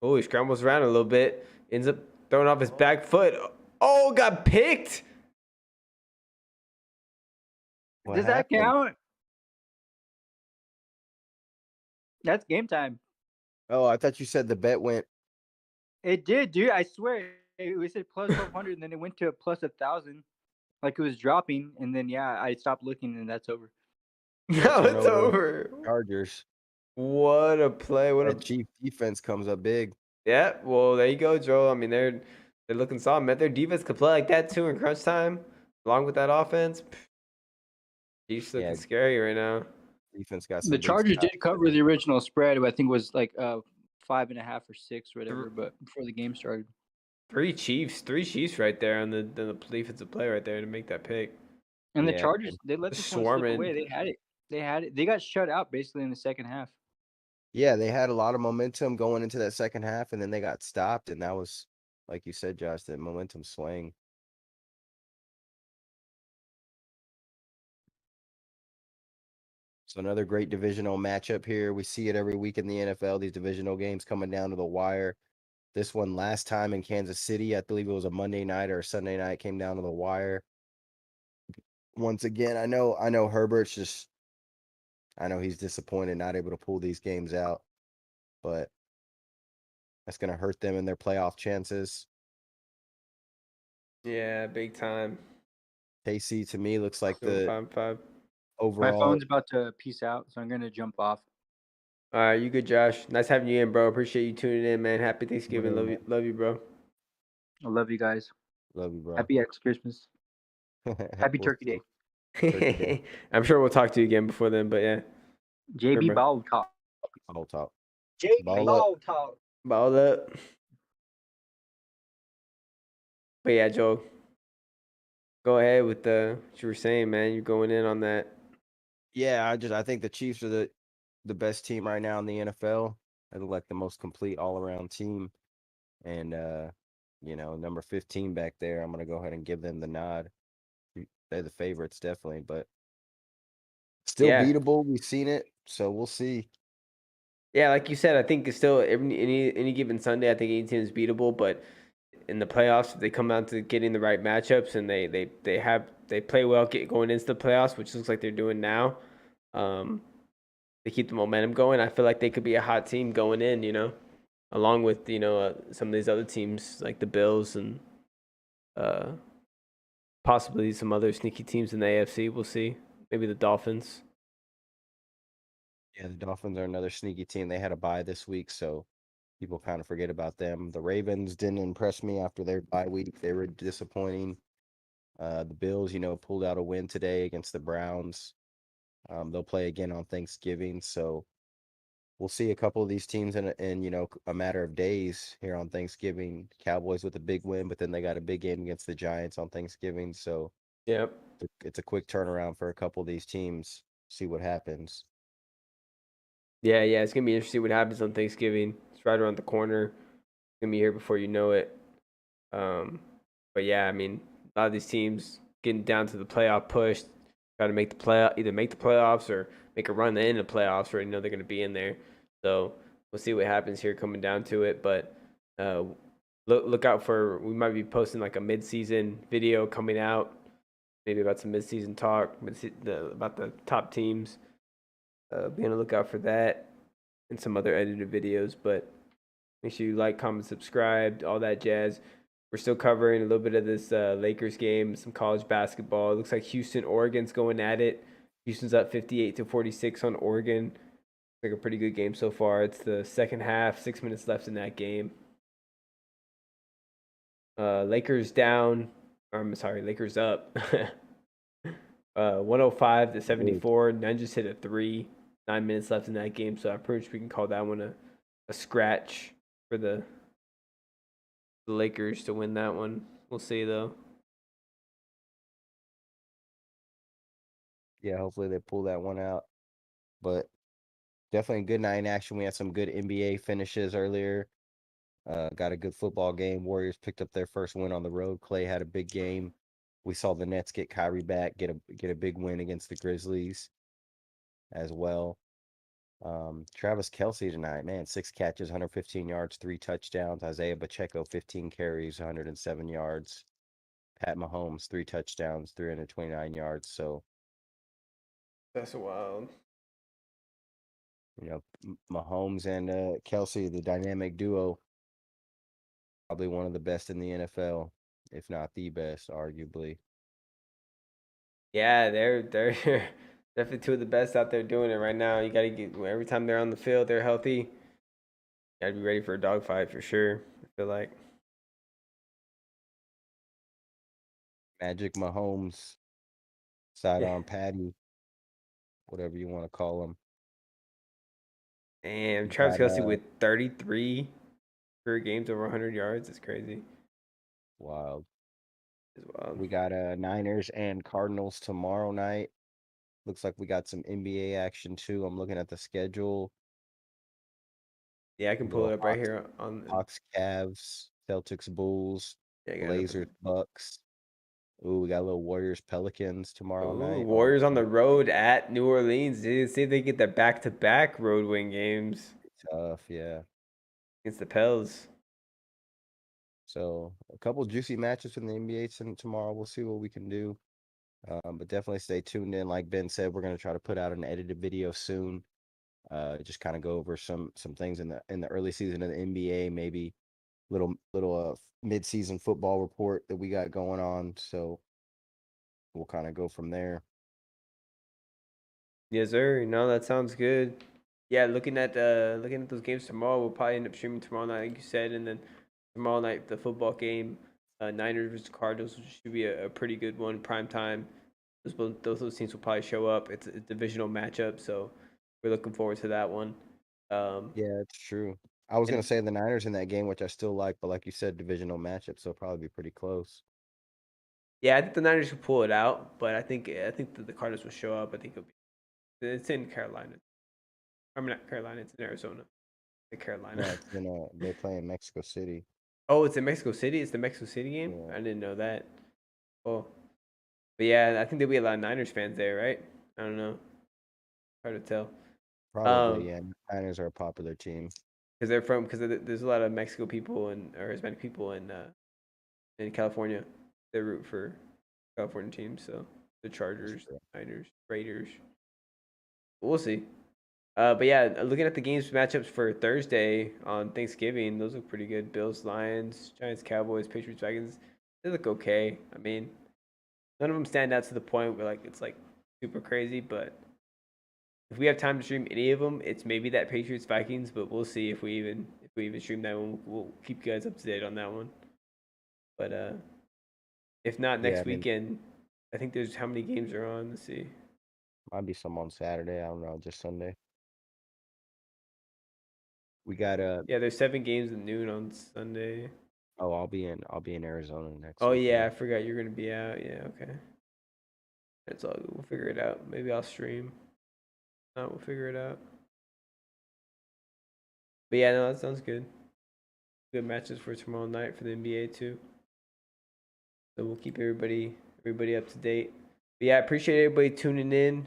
oh, he scrambles around a little bit. Ends up throwing off his back foot. Oh, got picked. What Does happened? that count? That's game time. Oh, I thought you said the bet went. It did, dude. I swear. It said plus 1,200, and then it went to a plus 1,000. Like it was dropping, and then, yeah, I stopped looking, and that's over. No, it's over. Chargers. What a play. What a That Chief defense comes up big. Yeah, well, there you go, Joe. I mean, they're looking solid. Man, their defense could play like that too in crunch time, along with that offense. Chiefs looking scary right now. Defense got some The big Chargers stops. did cover the original spread, I think was like 5.5 or 6 or whatever, but before the game started. Three Chiefs right there on the defensive play right there to make that pick. And the Chargers, they let this one slip away. They had it. They got shut out basically in the second half. Yeah, they had a lot of momentum going into that second half, and then they got stopped, and that was, like you said, Josh, that momentum swing. So another great divisional matchup here. We see it every week in the NFL, these divisional games coming down to the wire. This one last time in Kansas City, I believe it was a Monday night or a Sunday night, came down to the wire. Once again, I know Herbert's just, I know he's disappointed not able to pull these games out, but that's going to hurt them in their playoff chances. Yeah, big time. KC to me looks like the 5-5. overall. My phone's about to peace out, so I'm going to jump off. All right, you good, Josh? Nice having you in, bro. Appreciate you tuning in, man. Happy Thanksgiving. Love you, bro. I love you guys. Love you, bro. Happy Christmas. Happy Turkey Day. Turkey Day. I'm sure we'll talk to you again before then, but yeah. JB BallTalk. BallTalk. JB BallTalk. Ball up. But yeah, Joe. Go ahead with what you were saying, man. You're going in on that. Yeah, I think the Chiefs are the best team right now in the NFL. They look like the most complete all around team. And number 15 back there, I'm gonna go ahead and give them the nod. They're the favorites, definitely, but still beatable. We've seen it, so we'll see. Yeah, like you said, I think it's still any given Sunday, I think any team is beatable, but in the playoffs, if they come down to getting the right matchups and they play well going into the playoffs, which looks like they're doing now. They keep the momentum going. I feel like they could be a hot team going in, along with some of these other teams like the Bills and possibly some other sneaky teams in the AFC. We'll see. Maybe the Dolphins. Yeah, the Dolphins are another sneaky team. They had a bye this week, so people kind of forget about them. The Ravens didn't impress me after their bye week. They were disappointing. The Bills, pulled out a win today against the Browns. They'll play again on Thanksgiving, so we'll see a couple of these teams in a matter of days here on Thanksgiving. Cowboys with a big win, but then they got a big game against the Giants on Thanksgiving, so Yep. it's a quick turnaround for a couple of these teams. See what happens. Yeah, it's gonna be interesting what happens on Thanksgiving. It's right around the corner. It's gonna be here before you know it. But yeah, I mean, a lot of these teams getting down to the playoff push, try to make the either make the playoffs or make a run in the playoffs, where they're gonna be in there. So we'll see what happens here coming down to it. But look out for, we might be posting like a mid-season video coming out, maybe about some mid-season talk, about the top teams. Be on the lookout for that and some other edited videos. But make sure you like, comment, subscribe, all that jazz. We're still covering a little bit of this Lakers game, some college basketball. It looks like Houston, Oregon's going at it. Houston's up 58-46 on Oregon. It's like a pretty good game so far. It's the second half, 6 minutes left in that game. Lakers down. I'm sorry, Lakers up. 105-74. Nunn just hit a 3. 9 minutes left in that game, so I'm pretty sure we can call that one a scratch for the Lakers to win that one. We'll see though. Yeah, hopefully they pull that one out. But definitely a good night in action. We had some good NBA finishes earlier. Got a good football game. Warriors picked up their first win on the road. Clay had a big game. We saw the Nets get Kyrie back, get a big win against the Grizzlies as well. Travis Kelce tonight, man, 6 catches, 115 yards, 3 touchdowns. Isaiah Pacheco, 15 carries, 107 yards. Pat Mahomes, 3 touchdowns, 329 yards. So That's wild. Mahomes and Kelce, the dynamic duo, probably one of the best in the NFL, if not the best, arguably. Yeah, they're definitely two of the best out there doing it right now. You gotta get, every time they're on the field, they're healthy. You gotta be ready for a dogfight for sure. I feel like. Magic Mahomes, sidearm Patty, whatever you want to call him. And We Travis got Kelce with 33 career games over 100 yards. It's crazy. wild. It's wild. We got Niners and Cardinals tomorrow night. Looks like we got some NBA action too. I'm looking at the schedule. Yeah, I can pull it up right here on. Hawks, Cavs, Celtics, Bulls, Yeah, I got it up. Blazers, Bucks. Ooh, we got a little Warriors, Pelicans tomorrow night. Warriors on the road at New Orleans. Dude, see if they get their back-to-back road win games Tough, yeah. against the Pels. So a couple juicy matches in the NBA tomorrow. We'll see what we can do. But definitely stay tuned in. Like Ben said, we're gonna try to put out an edited video soon. Just kind of go over some things in the early season of the NBA, maybe little mid-season football report that we got going on. So we'll kind of go from there. Yes, sir. No, that sounds good. Yeah, looking at those games tomorrow, we'll probably end up streaming tomorrow night, like you said, and then tomorrow night the football game, Niners versus Cardinals, which should be a pretty good one, prime time. Those teams will probably show up. It's a divisional matchup, so we're looking forward to that one. Yeah, it's true. I was gonna say the Niners in that game, which I still like, but like you said, divisional matchup, so it'll probably be pretty close. Yeah, I think the Niners will pull it out, but I think that the Cardinals will show up. I think it's in Carolina. I mean, not Carolina. It's in Arizona. The Carolina. No, it's they're playing Mexico City. Oh, it's in Mexico City. It's the Mexico City game. Yeah. I didn't know that. Oh, but yeah, I think there'll be a lot of Niners fans there, right? I don't know. Hard to tell. Probably, yeah. Niners are a popular team. Because there's a lot of Mexico people or Hispanic people in California. They root for California teams, so the Chargers, Niners, Raiders. We'll see. But yeah, looking at the games matchups for Thursday on Thanksgiving, those look pretty good. Bills, Lions, Giants, Cowboys, Patriots, Vikings. They look okay. I mean, None of them stand out to the point where like it's like super crazy. But if we have time to stream any of them, it's maybe that Patriots Vikings. But we'll see if we even stream that one. We'll keep you guys up to date on that one. But if not Yeah, next I mean, weekend, I think there's how many games are on. Let's see. might be some on Saturday. I don't know, just Sunday. We got Yeah, there's 7 games at noon on Sunday. oh, I'll be in Arizona next Oh yeah, I weekend. forgot you're gonna be out. Yeah, okay. That's all. We'll figure it out. Maybe I'll stream. No, we'll figure it out. But yeah, no, that sounds good. Good matches for tomorrow night for the NBA too. So we'll keep everybody up to date. But yeah, I appreciate everybody tuning in.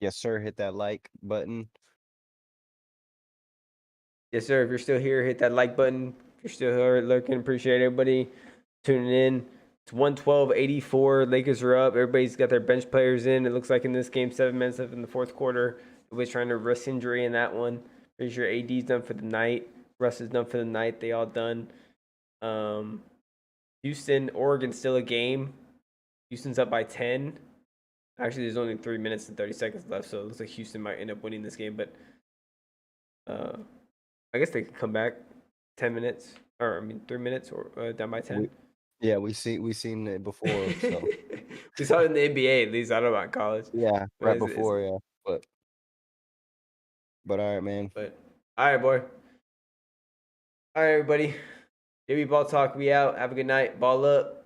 Yes, sir. Hit that like button. Yes, sir. If you're still here, hit that like button. If you're still here lurking, appreciate everybody tuning in. It's 112-84. Lakers are up. Everybody's got their bench players in. It looks like in this game, 7 minutes left in the fourth quarter. Everybody's trying to risk injury in that one. Pretty sure AD's done for the night. Russ is done for the night. They all done. Houston, Oregon still a game. Houston's up by 10. Actually, there's only 3 minutes and 30 seconds left, so it looks like Houston might end up winning this game. But I guess they could come back 10 minutes, or I mean 3 minutes, or down by 10. We seen it before. So we saw it in the NBA. At least I don't know about college. yeah, right before. Yeah, but all right, man. But all right, boy. All right, everybody. JB Ball Talk. We out. Have a good night. Ball up.